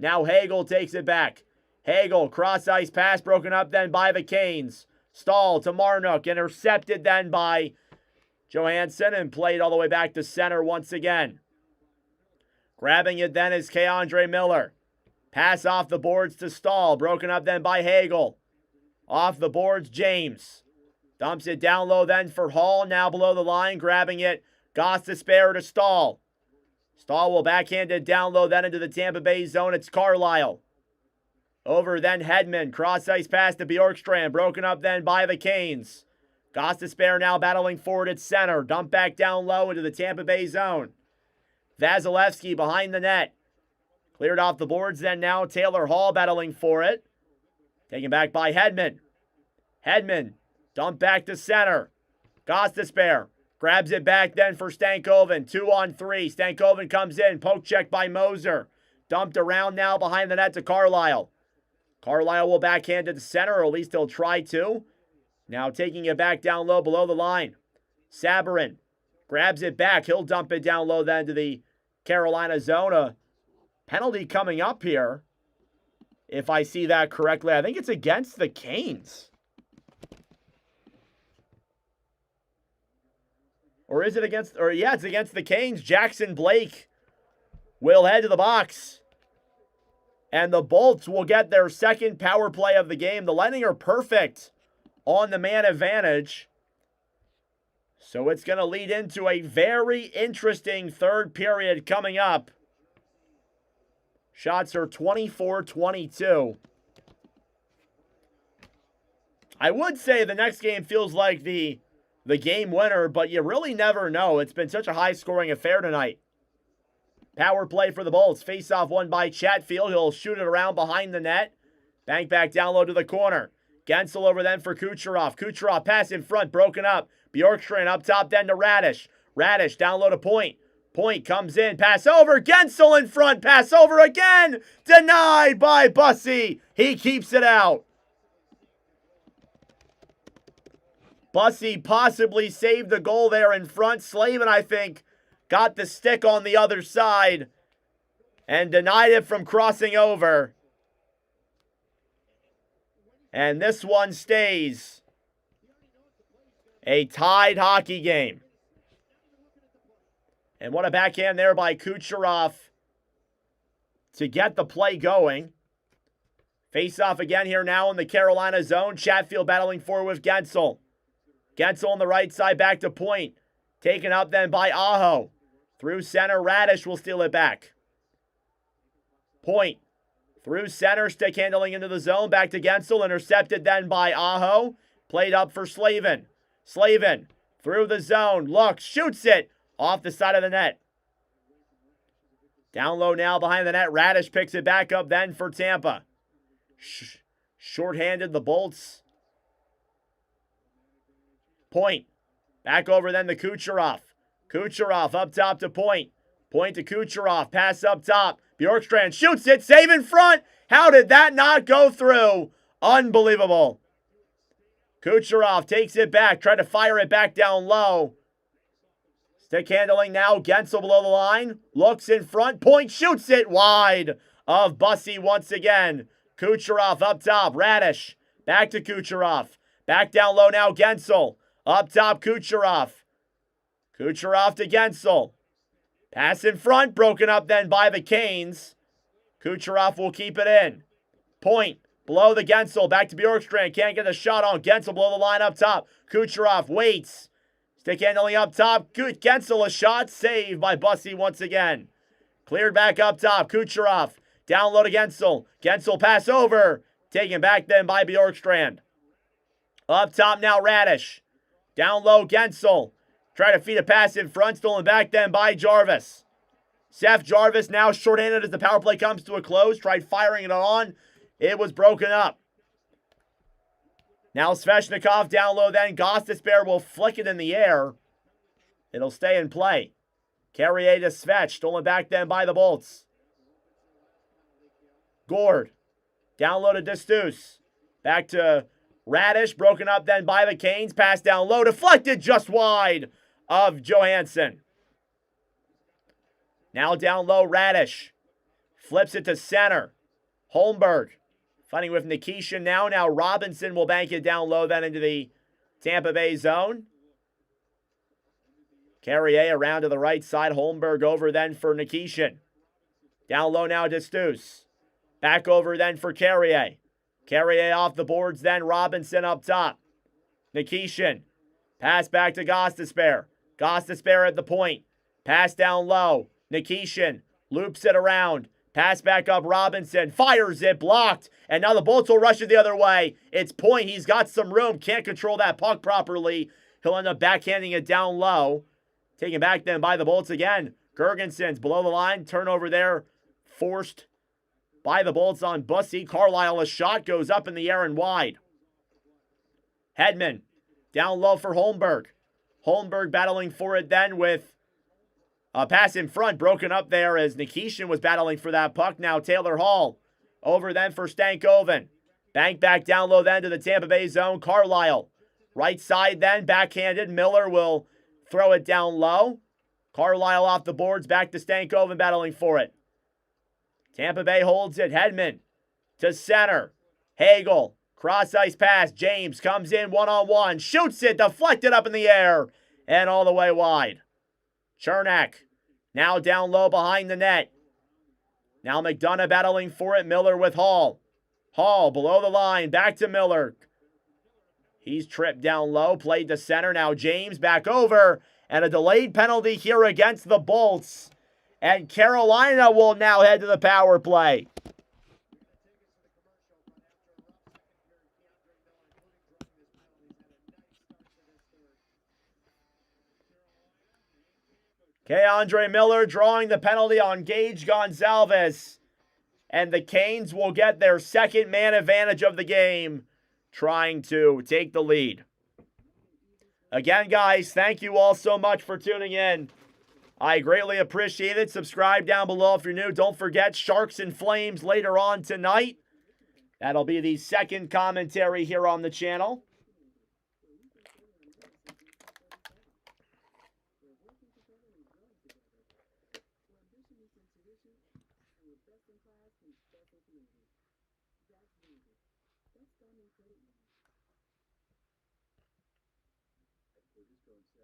Now Hagel takes it back. Hagel, cross-ice pass broken up then by the Canes. Stahl to Marnook. Intercepted then by Johansson and played all the way back to center once again. Grabbing it then is Keandre Miller. Pass off the boards to Stahl. Broken up then by Hagel. Off the boards, James. Dumps it down low then for Hall. Now below the line, grabbing it. Goss to spare to Stahl. Stahl will backhand it down low then into the Tampa Bay zone. It's Carlisle. Over then Hedman. Cross-ice pass to Bjorkstrand. Broken up then by the Canes. Goss to spare now battling forward at center. Dump back down low into the Tampa Bay zone. Vasilevsky behind the net. Cleared off the boards then now. Taylor Hall battling for it. Taken back by Hedman. Hedman. Dump back to center. Goss to spare. Grabs it back then for Stankoven. 2-on-3. Stankoven comes in. Poke check by Moser. Dumped around now behind the net to Carlisle. Carlisle will backhand it to center, or at least he'll try to. Now taking it back down low below the line. Sabarin grabs it back. He'll dump it down low then to the Carolina zone. A penalty coming up here, if I see that correctly. I think it's against the Canes. Or is it against, or yeah, it's against the Canes. Jackson Blake will head to the box. And the Bolts will get their second power play of the game. The Lightning are perfect on the man advantage. So it's going to lead into a very interesting third period coming up. Shots are 24-22. I would say the next game feels like the the game winner, but you really never know. It's been such a high-scoring affair tonight. Power play for the Bolts. Face-off won by Chatfield. He'll shoot it around behind the net. Bank back down low to the corner. Gensel over then for Kucherov. Kucherov pass in front, broken up. Bjorkstrand up top then to Radish. Radish down low to Point. Point comes in, pass over. Gensel in front, pass over again. Denied by Bussy. He keeps it out. Bussy possibly saved the goal there in front. Slavin, I think, got the stick on the other side and denied it from crossing over. And this one stays a tied hockey game. And what a backhand there by Kucherov to get the play going. Face-off again here now in the Carolina zone. Chatfield battling forward with Gensel. Gensel on the right side back to Point. Taken up then by Aaho. Through center, Radish will steal it back. Point. Through center, stick handling into the zone. Back to Gensel. Intercepted then by Aaho. Played up for Slavin. Slavin through the zone. Looks, shoots it off the side of the net. Down low now behind the net. Radish picks it back up then for Tampa. Short-handed the Bolts. Point. Back over then to Kucherov. Kucherov up top to Point. Point to Kucherov. Pass up top. Bjorkstrand shoots it. Save in front. How did that not go through? Unbelievable. Kucherov takes it back. Tried to fire it back down low. Stick handling now. Gensel below the line. Looks in front. Point shoots it wide of Bussy once again. Kucherov up top. Radish. Back to Kucherov. Back down low now. Gensel. Up top, Kucherov. Kucherov to Gensel. Pass in front, broken up then by the Canes. Kucherov will keep it in. Point, below the Gensel, back to Bjorkstrand. Can't get a shot on Gensel below the line up top. Kucherov waits. Stick handling up top. Gensel a shot, saved by Bussy once again. Cleared back up top, Kucherov. Down low to Gensel. Gensel pass over. Taken back then by Bjorkstrand. Up top now, Radish. Down low, Gensel. Try to feed a pass in front. Stolen back then by Jarvis. Seth Jarvis now shorthanded as the power play comes to a close. Tried firing it on. It was broken up. Now Svechnikov down low then. Gostisbehere will flick it in the air. It'll stay in play. Carrier to Svech. Stolen back then by the Bolts. Gord. Down low to Distus. Back to Radish, broken up then by the Canes. Pass down low, deflected just wide of Johansson. Now down low, Radish. Flips it to center. Holmberg fighting with Nikishin now. Now Robinson will bank it down low then into the Tampa Bay zone. Carrier around to the right side. Holmberg over then for Nikishin. Down low now, Distus. Back over then for Carrier. Carrier off the boards, then Robinson up top. Nikishin. Pass back to Gostisbehere. Gostisbehere at the point. Pass down low. Nikishin loops it around. Pass back up Robinson. Fires it, blocked. And now the Bolts will rush it the other way. It's Point. He's got some room. Can't control that puck properly. He'll end up backhanding it down low. Taken back then by the Bolts again. Gergensen's below the line. Turnover there. Forced by the Bolts on Bussy. Carlisle, a shot goes up in the air and wide. Hedman down low for Holmberg. Holmberg battling for it then with a pass in front. Broken up there as Nikishin was battling for that puck. Now Taylor Hall over then for Stankoven. Bank back down low then to the Tampa Bay zone. Carlisle. Right side then, backhanded. Miller will throw it down low. Carlisle off the boards. Back to Stankoven battling for it. Tampa Bay holds it. Hedman to center. Hagel. Cross ice pass. James comes in one-on-one. Shoots it. Deflected up in the air. And all the way wide. Chernak. Now down low behind the net. Now McDonough battling for it. Miller with Hall. Hall below the line. Back to Miller. He's tripped down low. Played to center. Now James back over. And a delayed penalty here against the Bolts. And Carolina will now head to the power play. Andre Miller drawing the penalty on Gage Gonzalez. And the Canes will get their second man advantage of the game, trying to take the lead. Again, guys, thank you all so much for tuning in. I greatly appreciate it. Subscribe down below if you're new. Don't forget Sharks and Flames later on tonight. That'll be the second commentary here on the channel.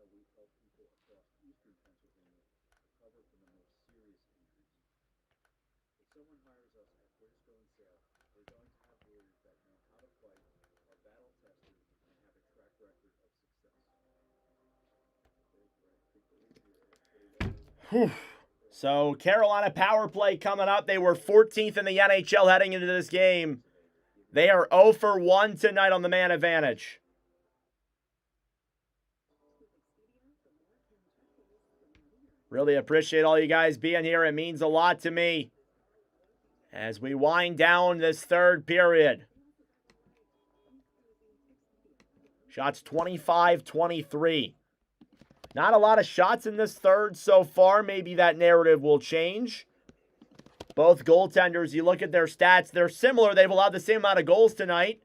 We help people across eastern Pennsylvania recover from the most serious injuries. If someone hires us at Briscoe and Sale, we're going to have lawyers that know how to fight, are battle-tested, and have a track record of success. So, Carolina power play coming up. They were 14th in the NHL heading into this game. They are 0 for 1 tonight on the man advantage. Really appreciate all you guys being here. It means a lot to me as we wind down this third period. Shots 25-23. Not a lot of shots in this third so far. Maybe that narrative will change. Both goaltenders, you look at their stats, they're similar. They've allowed the same amount of goals tonight.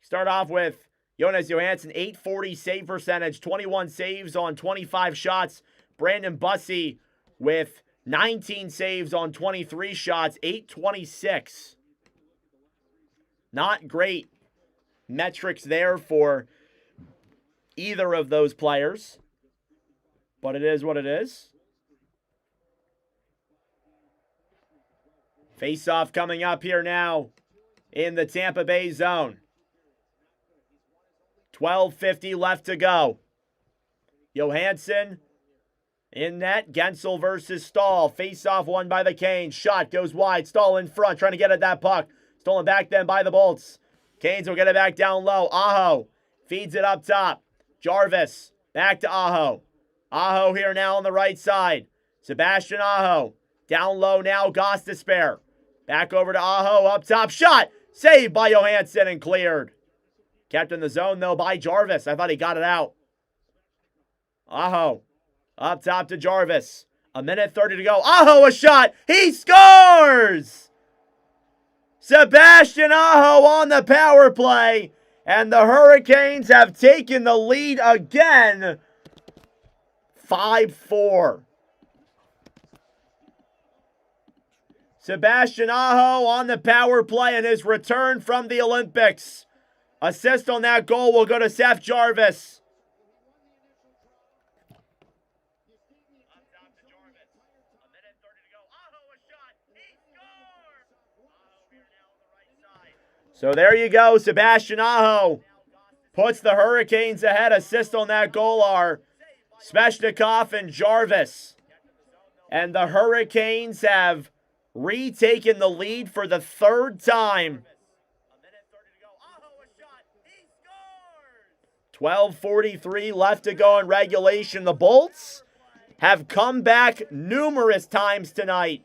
Start off with Jonas Johansson, 840 save percentage, 21 saves on 25 shots. Brandon Bussey with 19 saves on 23 shots, 826. Not great metrics there for either of those players, but it is what it is. Face-off coming up here now in the Tampa Bay zone. 12:50 left to go. Johansson in net. Gensel versus Stahl. Face-off won by the Canes. Shot goes wide. Stahl in front trying to get at that puck. Stolen back then by the Bolts. Canes will get it back down low. Aaho feeds it up top. Jarvis back to Aaho. Aaho here now on the right side. Sebastian Aaho. Down low now. Gostisbehere. Back over to Aaho. Up top. Shot. Saved by Johansson and cleared. Kept in the zone though by Jarvis. I thought he got it out. Aaho. Up top to Jarvis. 1:30 to go. Aaho, a shot. He scores! Sebastian Aaho on the power play. And the Hurricanes have taken the lead again. 5-4. Sebastian Aaho on the power play in his return from the Olympics. Assist on that goal will go to Seth Jarvis. So there you go, Sebastian Aaho puts the Hurricanes ahead. Assist on that goal are Svechnikov and Jarvis. And the Hurricanes have retaken the lead for the third time. 12:43 left to go in regulation. The Bolts have come back numerous times tonight.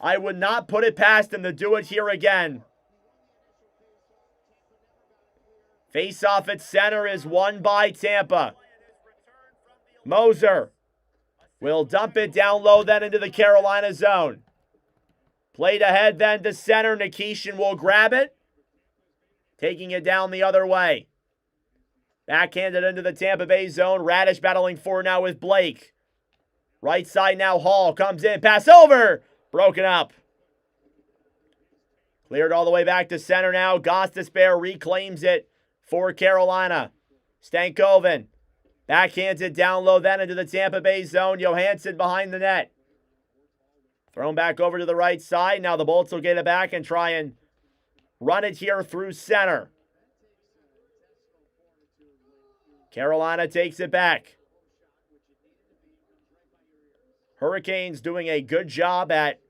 I would not put it past them to do it here again. Face-off at center is won by Tampa. Moser will dump it down low then into the Carolina zone. Played ahead then to center. Nikishin will grab it. Taking it down the other way. Backhanded into the Tampa Bay zone. Radish battling for now with Blake. Right side now. Hall comes in. Pass over. Broken up. Cleared all the way back to center now. Gostisbehere reclaims it for Carolina. Stankoven backhands it down low then into the Tampa Bay zone. Johansson behind the net. Thrown back over to the right side. Now the Bolts will get it back and try and run it here through center. Carolina takes it back. Hurricanes doing a good job at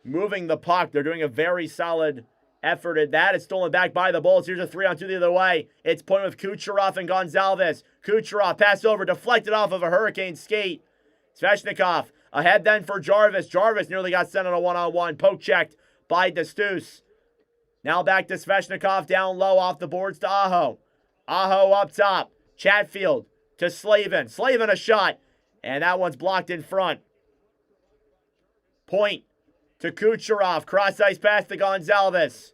moving the puck. They're doing a very solid efforted that. It's stolen back by the Bolts. Here's a 3-on-2 the other way. It's point with Kucherov and Gonzalez. Kucherov pass over, deflected off of a Hurricane skate. Svechnikov ahead then for Jarvis. Jarvis nearly got sent on a one-on-one. Poke checked by Destus. Now back to Svechnikov down low off the boards to Aaho. Aaho up top. Chatfield to Slavin. Slavin a shot. And that one's blocked in front. Point to Kucherov. Cross-ice pass to Gonzalez.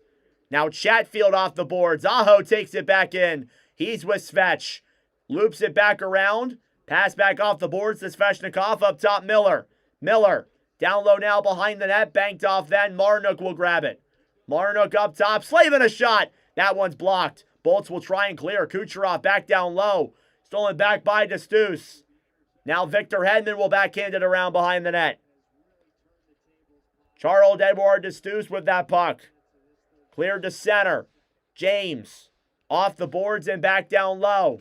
Now Chatfield off the boards. Aaho takes it back in. He's with Svech. Loops it back around. Pass back off the boards to Svechnikov. Up top, Miller. Miller down low now behind the net. Banked off then. Marnook will grab it. Marnook up top. Slavin a shot. That one's blocked. Bolts will try and clear. Kucherov back down low. Stolen back by Destus. Now Victor Hedman will backhand it around behind the net. Charles Edward Destus with that puck. Cleared to center. James off the boards and back down low.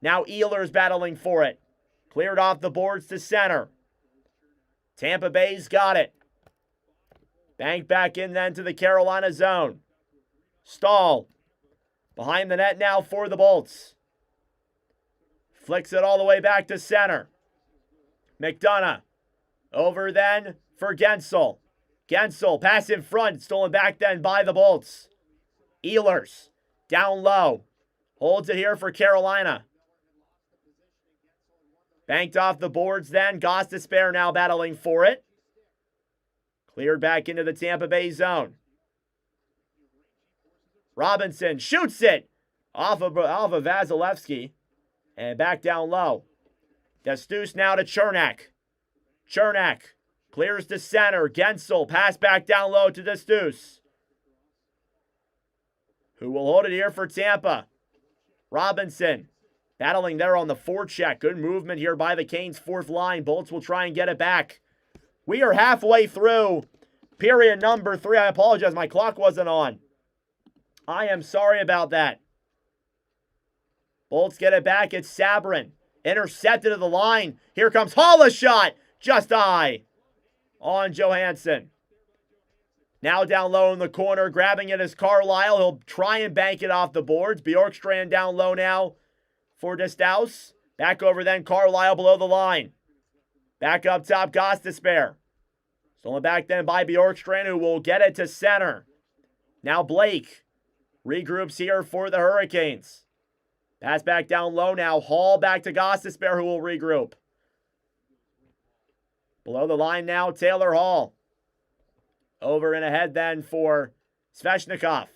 Now Ehlers battling for it. Cleared off the boards to center. Tampa Bay's got it. Bank back in then to the Carolina zone. Stahl. Behind the net now for the Bolts. Flicks it all the way back to center. McDonough. Over then for Gensel. Gensel, pass in front. Stolen back then by the Bolts. Ehlers. Down low. Holds it here for Carolina. Banked off the boards then. Gostisbehere now battling for it. Cleared back into the Tampa Bay zone. Robinson shoots it off of Vasilevsky. And back down low. Destus now to Chernak. Chernak clears to center. Gensel pass back down low to Destus. Who will hold it here for Tampa? Robinson battling there on the forecheck. Good movement here by the Canes' fourth line. Bolts will try and get it back. We are halfway through period number 3. I apologize. My clock wasn't on. I am sorry about that. Bolts get it back. It's Sabrin. Intercepted to the line. Here comes Hall, a shot. Just high on Johansson. Now down low in the corner. Grabbing it is Carlisle. He'll try and bank it off the boards. Bjorkstrand down low now for Destus. Back over then Carlisle below the line. Back up top Gostisbehere. Stolen back then by Bjorkstrand, who will get it to center. Now Blake regroups here for the Hurricanes. Pass back down low now. Hall back to Gostisbehere, who will regroup. Below the line now, Taylor Hall. Over and ahead then for Svechnikov.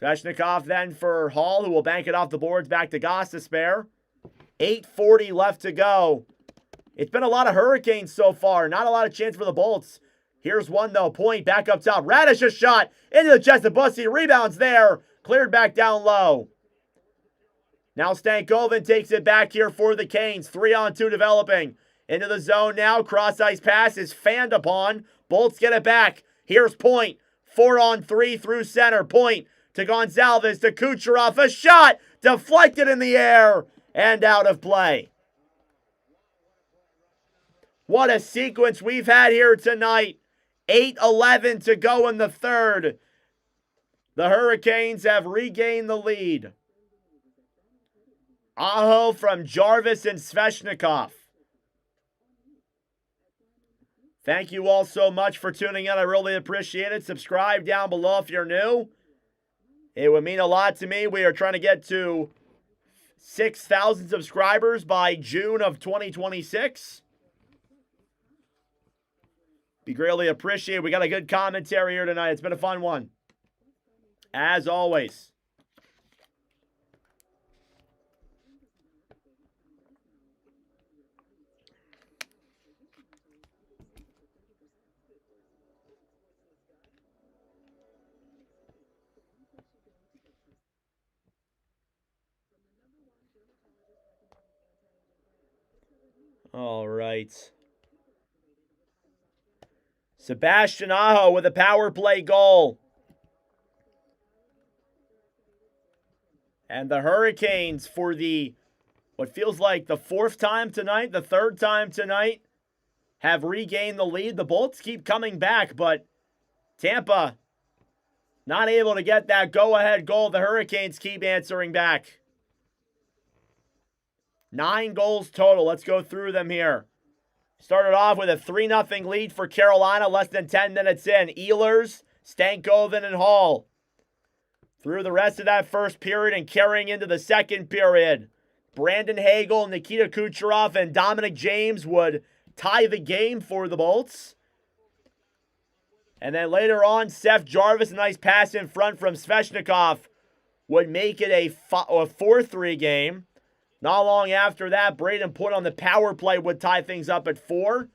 Svechnikov then for Hall, who will bank it off the boards back to Gostisbehere. 8:40 left to go. It's been a lot of Hurricanes so far. Not a lot of chance for the Bolts. Here's one, though. Point back up top. Radish a shot into the chest of Bussy. Rebounds there. Cleared back down low. Now Stankoven takes it back here for the Canes. 3-on-2 developing. Into the zone now. Cross-ice pass is fanned upon. Bolts get it back. Here's Point. 4-on-3 through center. Point to Gonzalez to Kucherov. A shot deflected in the air and out of play. What a sequence we've had here tonight. 8:11 to go in the third. The Hurricanes have regained the lead. Aaho from Jarvis and Svechnikov. Thank you all so much for tuning in. I really appreciate it. Subscribe down below if you're new. It would mean a lot to me. We are trying to get to 6,000 subscribers by June of 2026. Be greatly appreciated. We got a good commentary here tonight. It's been a fun one. As always. All right. Sebastian Aaho with a power play goal. And the Hurricanes, for what feels like the fourth time tonight, the third time tonight, have regained the lead. The Bolts keep coming back, but Tampa Not able to get that go-ahead goal. The Hurricanes keep answering back. 9 goals total. Let's go through them here. Started off with a 3-0 lead for Carolina less than 10 minutes in. Ehlers, Stankoven, and Hall. Through the rest of that first period and carrying into the second period, Brandon Hagel, Nikita Kucherov, and Dominic James would tie the game for the Bolts. And then later on, Seth Jarvis, a nice pass in front from Svechnikov, would make it a 4-3 game. Not long after that, Braden Point on the power play would tie things up at 4.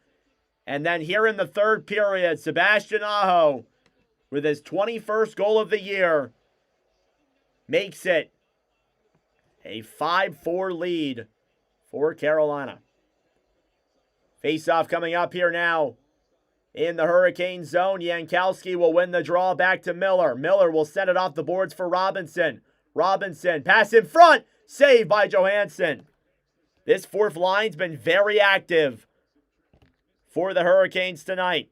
And then here in the third period, Sebastian Aho, with his 21st goal of the year, makes it a 5-4 lead for Carolina. Face-off coming up here now in the Hurricane zone. Jankowski will win the draw back to Miller. Miller will send it off the boards for Robinson. Robinson, pass in front. Saved by Johansson. This fourth line's been very active for the Hurricanes tonight.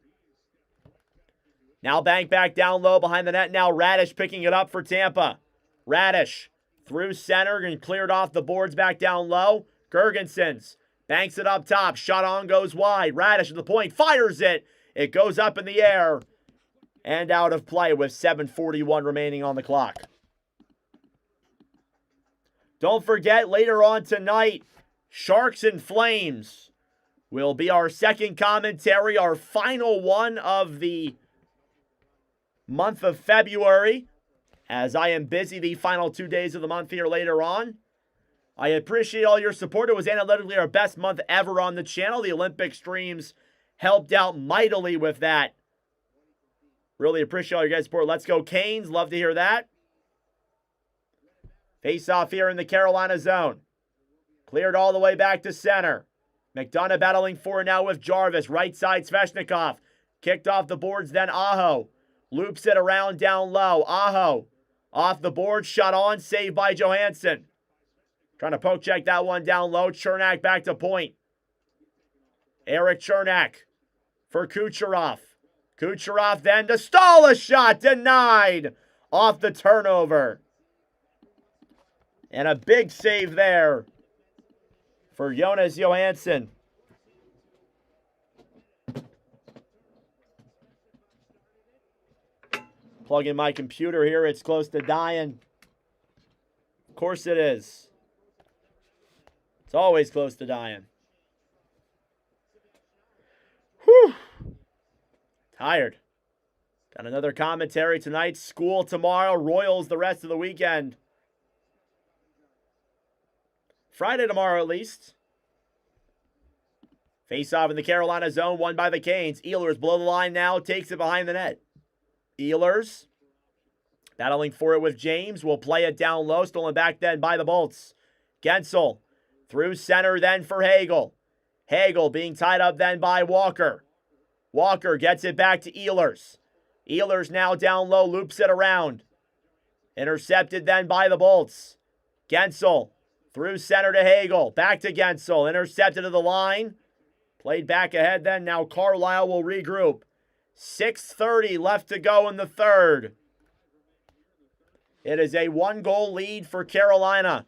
Now bank back down low behind the net. Now Radish picking it up for Tampa. Radish through center and cleared off the boards back down low. Gergensons banks it up top. Shot on goes wide. Radish at the point. Fires it. It goes up in the air and out of play with 7:41 remaining on the clock. Don't forget, later on tonight, Sharks and Flames will be our second commentary, our final one of the month of February, as I am busy the final 2 days of the month here later on. I appreciate all your support. It was analytically our best month ever on the channel. The Olympic streams helped out mightily with that. Really appreciate all your guys' support. Let's go Canes. Love to hear that. Face-off here in the Carolina zone. Cleared all the way back to center. McDonough battling for it now with Jarvis. Right side, Svechnikov. Kicked off the boards, then Aho. Loops it around down low. Aho off the board, shot on, saved by Johansson. Trying to poke check that one down low. Chernak back to point. Eric Chernak for Kucherov. Kucherov then to stall a shot. Denied off the turnover. And a big save there for Jonas Johansson. Plug in my computer here. It's close to dying. Of course it is. It's always close to dying. Whew. Tired. Got another commentary tonight. School tomorrow. Royals the rest of the weekend. Friday tomorrow at least. Face-off in the Carolina zone, won by the Canes. Ehlers below the line now, takes it behind the net. Ehlers battling for it with James. Will play it down low, stolen back then by the Bolts. Gensel through center then for Hagel. Hagel being tied up then by Walker. Walker gets it back to Ehlers. Ehlers now down low, loops it around. Intercepted then by the Bolts. Gensel through center to Hagel. Back to Gensel. Intercepted to the line. Played back ahead then. Now Carlisle will regroup. 6:30 left to go in the third. It is a 1-goal lead for Carolina.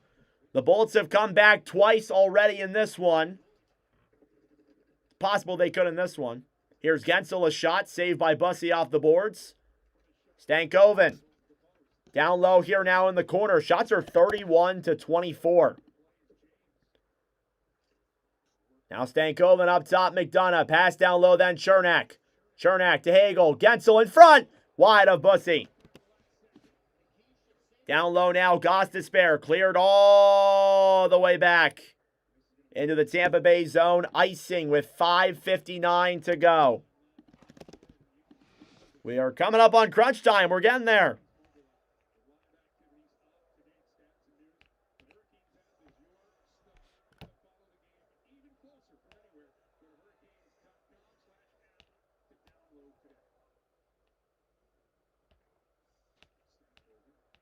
The Bolts have come back twice already in this one. It's possible they could in this one. Here's Gensel, a shot. Saved by Bussy off the boards. Stankoven. Down low here now in the corner. Shots are 31-24. Now Stankoven up top. McDonough. Pass down low then Chernak. Chernak to Hagel. Gensel in front. Wide of Bussy. Down low now. Gostisbehere. Cleared all the way back into the Tampa Bay zone. Icing with 5:59 to go. We are coming up on crunch time. We're getting there.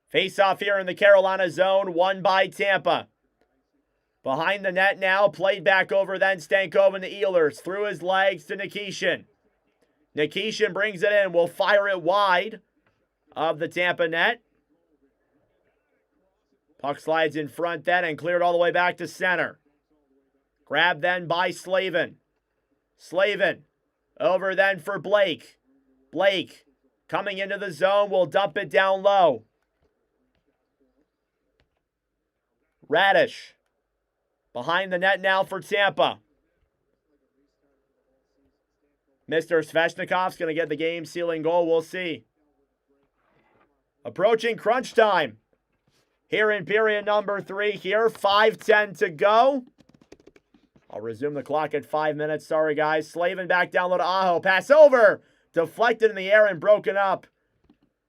Face-off here in the Carolina zone, won by Tampa. Behind the net now, played back over then Stankoven to Ehlers. Through his legs to Nikishin. Nikishin brings it in, will fire it wide. of the Tampa net. Puck slides in front then and cleared all the way back to center. Grabbed then by Slavin. Slavin over then for Blake. Blake coming into the zone, will dump it down low. Radish behind the net now for Tampa. Mr. Sveshnikov's going to get the game-sealing goal. We'll see. Approaching crunch time here in period number 3 here. 5:10 to go. I'll resume the clock at 5 minutes. Sorry, guys. Slavin back down low to Aaho. Pass over. Deflected in the air and broken up.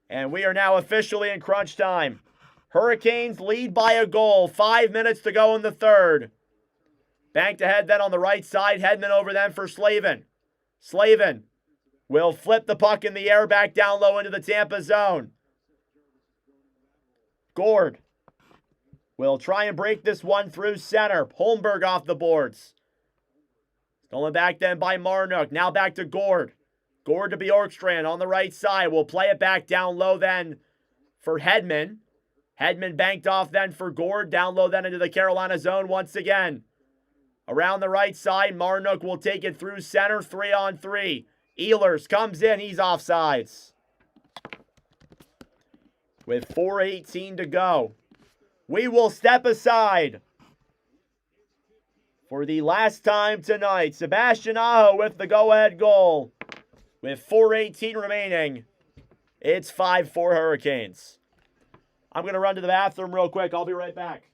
And we are now officially in crunch time. Hurricanes lead by a goal. 5 minutes to go in the third. Banked ahead then on the right side. Hedman over then for Slavin. Slavin will flip the puck in the air back down low into the Tampa zone. Gord will try and break this one through center. Holmberg off the boards. Stolen back then by Marnook. Now back to Gord. Gord to Bjorkstrand on the right side. Will play it back down low then for Hedman. Hedman banked off then for Gord. Down low then into the Carolina zone once again. Around the right side, Marnook will take it through center. 3-on-3. Ehlers comes in. He's offsides. With 4:18 to go, we will step aside for the last time tonight. Sebastian Aaho with the go-ahead goal. With 4:18 remaining, it's 5-4 Hurricanes. I'm going to run to the bathroom real quick. I'll be right back.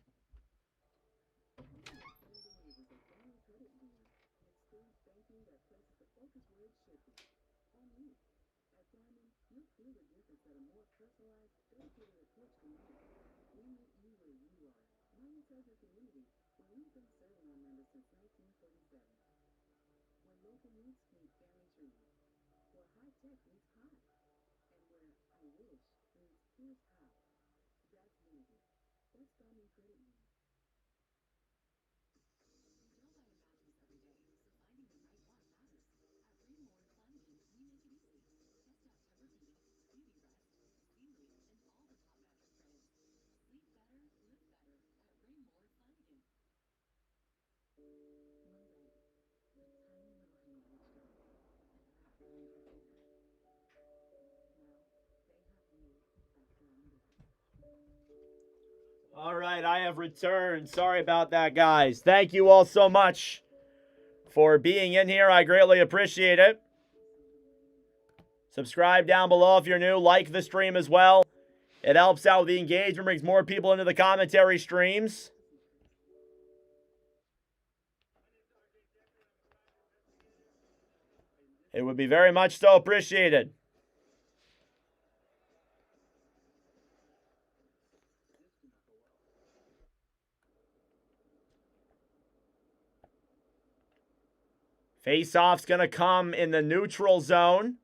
All right, I have returned. Sorry about that, guys. Thank you all so much for being in here. I greatly appreciate it. Subscribe down below if you're new. Like the stream as well. It helps out with the engagement, brings more people into the commentary streams. It would be very much so appreciated. Face-off's going to come in the neutral zone.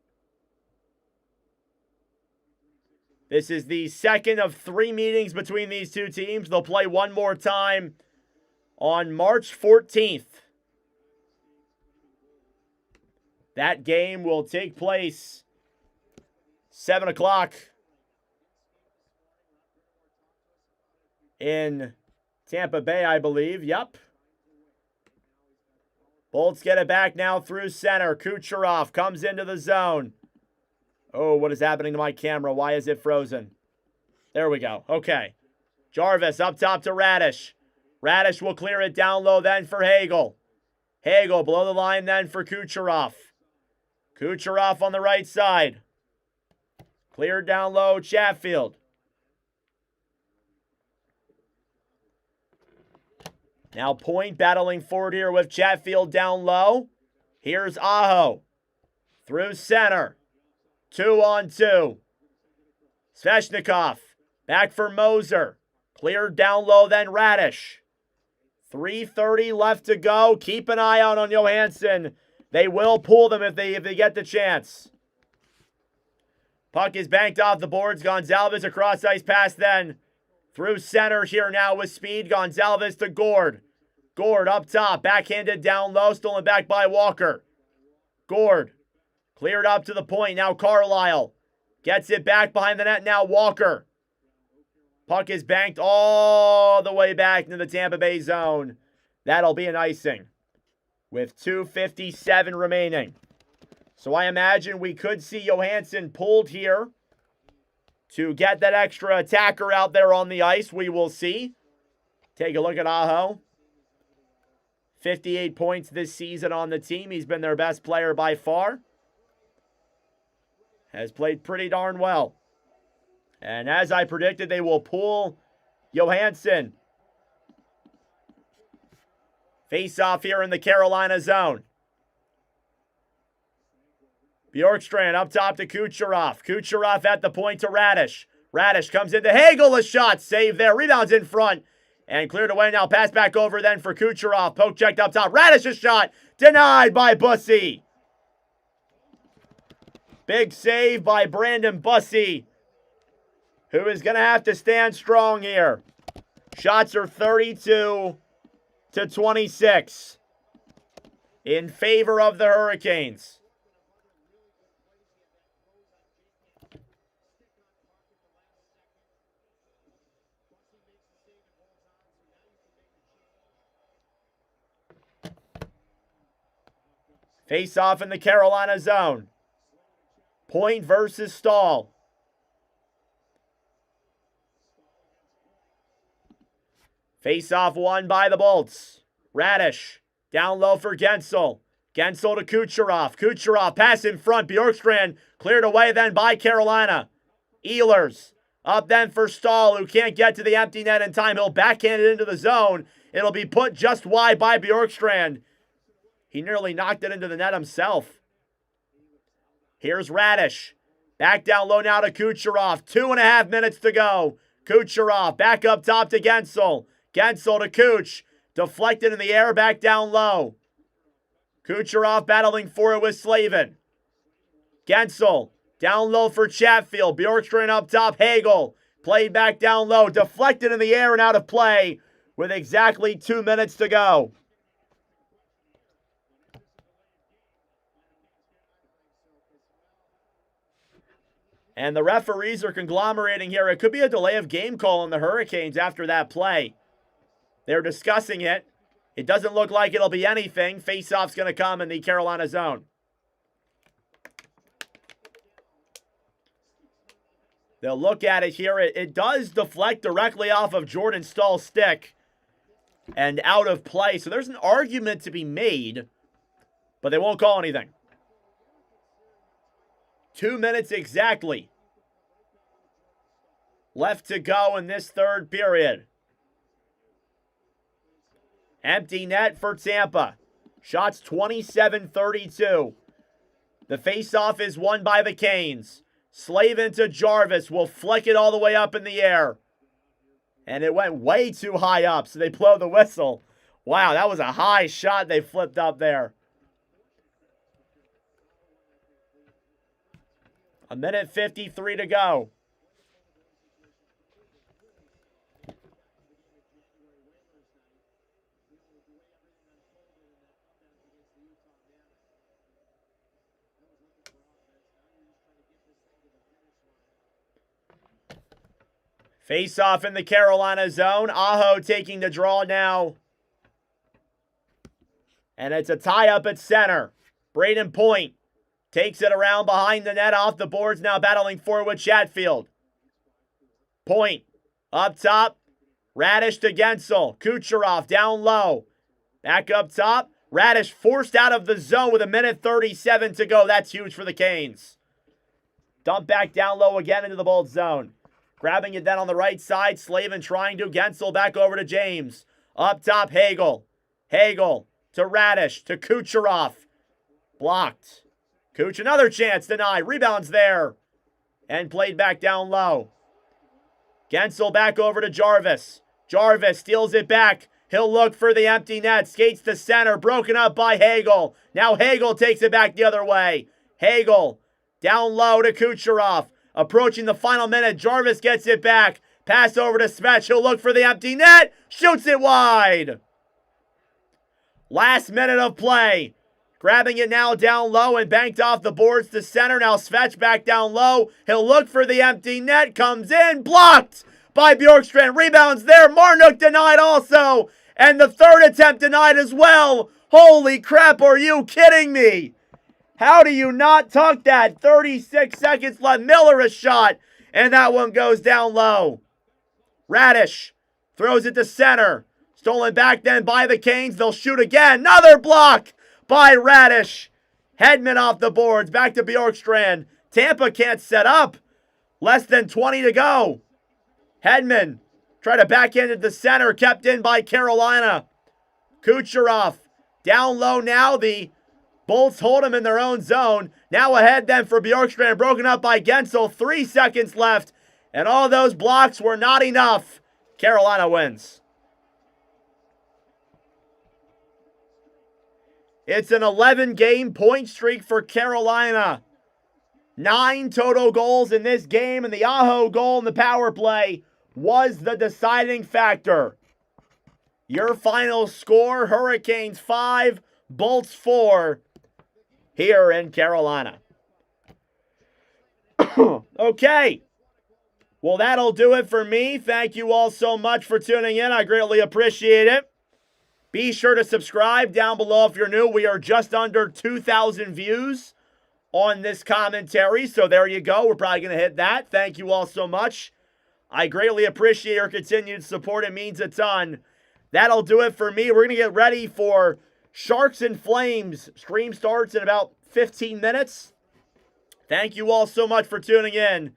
This is the second of 3 meetings between these two teams. They'll play one more time on March 14th. That game will take place 7 o'clock in Tampa Bay, I believe. Yep. Bolts get it back now through center. Kucherov comes into the zone. Oh, what is happening to my camera? Why is it frozen? There we go. Okay. Jarvis up top to Radish. Radish will clear it down low then for Hagel. Hagel below the line then for Kucherov. Kucherov on the right side. Cleared down low, Chatfield. Now Point battling forward here with Chatfield down low. Here's Aaho. Through center. 2-on-2. Sveshnikov. Back for Moser. Cleared down low then Radish. 3:30 left to go. Keep an eye out on Johansson. They will pull them if they get the chance. Puck is banked off the boards. Gonzalez across ice pass then. Through center here now with speed. Gonzalez to Gord. Gord up top. Backhanded down low. Stolen back by Walker. Gord. Cleared up to the point. Now Carlisle. Gets it back behind the net now, Walker. Puck is banked all the way back into the Tampa Bay zone. That'll be an icing with 2:57 remaining. So I imagine we could see Johansson pulled here to get that extra attacker out there on the ice. We will see. Take a look at Aaho. 58 points this season on the team. He's been their best player by far. Has played pretty darn well. And as I predicted, they will pull Johansson. Face-off here in the Carolina zone. Bjorkstrand up top to Kucherov. Kucherov at the point to Radish. Radish comes into Hagel, a shot. Save there. Rebounds in front. And cleared away now. Pass back over then for Kucherov. Poke checked up top. Radish, a shot. Denied by Bussy. Big save by Brandon Bussy, who is going to have to stand strong here. Shots are 32-26 in favor of the Hurricanes. Face off in the Carolina zone. Point versus Stahl. Face-off won by the Bolts. Radish. Down low for Gensel. Gensel to Kucherov. Kucherov pass in front. Bjorkstrand cleared away then by Carolina. Ehlers. Up then for Stahl, who can't get to the empty net in time. He'll backhand it into the zone. It'll be put just wide by Bjorkstrand. He nearly knocked it into the net himself. Here's Radish. Back down low now to Kucherov. 2.5 minutes to go. Kucherov back up top to Gensel. Gensel to Kuch. Deflected in the air, back down low. Kucherov battling for it with Slavin. Gensel down low for Chatfield. Bjorkstrand up top. Hagel played back down low. Deflected in the air and out of play with exactly 2 minutes to go. And the referees are conglomerating here. It could be a delay of game call on the Hurricanes after that play. They're discussing it. It doesn't look like it'll be anything. Face-off's going to come in the Carolina zone. They'll look at it here. It does deflect directly off of Jordan Stahl's stick and out of play. So there's an argument to be made, but they won't call anything. 2 minutes exactly left to go in this third period. Empty net for Tampa. Shots 27-32. The faceoff is won by the Canes. Slavin to Jarvis will flick it all the way up in the air. And it went way too high up, so they blow the whistle. Wow, that was a high shot they flipped up there. 1:53 to go. Face off in the Carolina zone. Aaho taking the draw now. And it's a tie up at center. Braden Point takes it around behind the net, off the boards, now battling forward Chatfield. Point up top. Radish to Gensel. Kucherov down low. Back up top. Radish forced out of the zone with 1:37 to go. That's huge for the Canes. Dump back down low again into the Bolts zone. Grabbing it then on the right side. Slavin trying to. Gensel back over to James. Up top, Hagel. Hagel to Radish to Kucherov. Blocked. Kuch, another chance denied. Rebounds there. And played back down low. Gensel back over to Jarvis. Jarvis steals it back. He'll look for the empty net. Skates to center. Broken up by Hagel. Now Hagel takes it back the other way. Hagel down low to Kucherov. Approaching the final minute. Jarvis gets it back. Pass over to Smech. He'll look for the empty net. Shoots it wide. Last minute of play. Grabbing it now down low and banked off the boards to center. Now Svech back down low. He'll look for the empty net. Comes in. Blocked by Bjorkstrand. Rebounds there. Marnook denied also. And the third attempt denied as well. Holy crap, are you kidding me? How do you not tuck that? 36 seconds left. Miller a shot. And that one goes down low. Radish throws it to center. Stolen back then by the Canes. They'll shoot again. Another block by Radish. Hedman off the boards. Back to Bjorkstrand. Tampa can't set up. Less than 20 to go. Hedman try to backhand it to center. Kept in by Carolina. Kucherov down low now. The Bolts hold him in their own zone. Now ahead then for Bjorkstrand. Broken up by Gensel. 3 seconds left. And all those blocks were not enough. Carolina wins. It's an 11-game point streak for Carolina. 9 total goals in this game, and the Aaho goal in the power play was the deciding factor. Your final score, Hurricanes 5, Bolts 4 here in Carolina. Okay. Well, that'll do it for me. Thank you all so much for tuning in. I greatly appreciate it. Be sure to subscribe down below if you're new. We are just under 2,000 views on this commentary. So there you go. We're probably going to hit that. Thank you all so much. I greatly appreciate your continued support. It means a ton. That'll do it for me. We're going to get ready for Sharks and Flames. Stream starts in about 15 minutes. Thank you all so much for tuning in.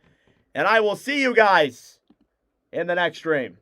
And I will see you guys in the next stream.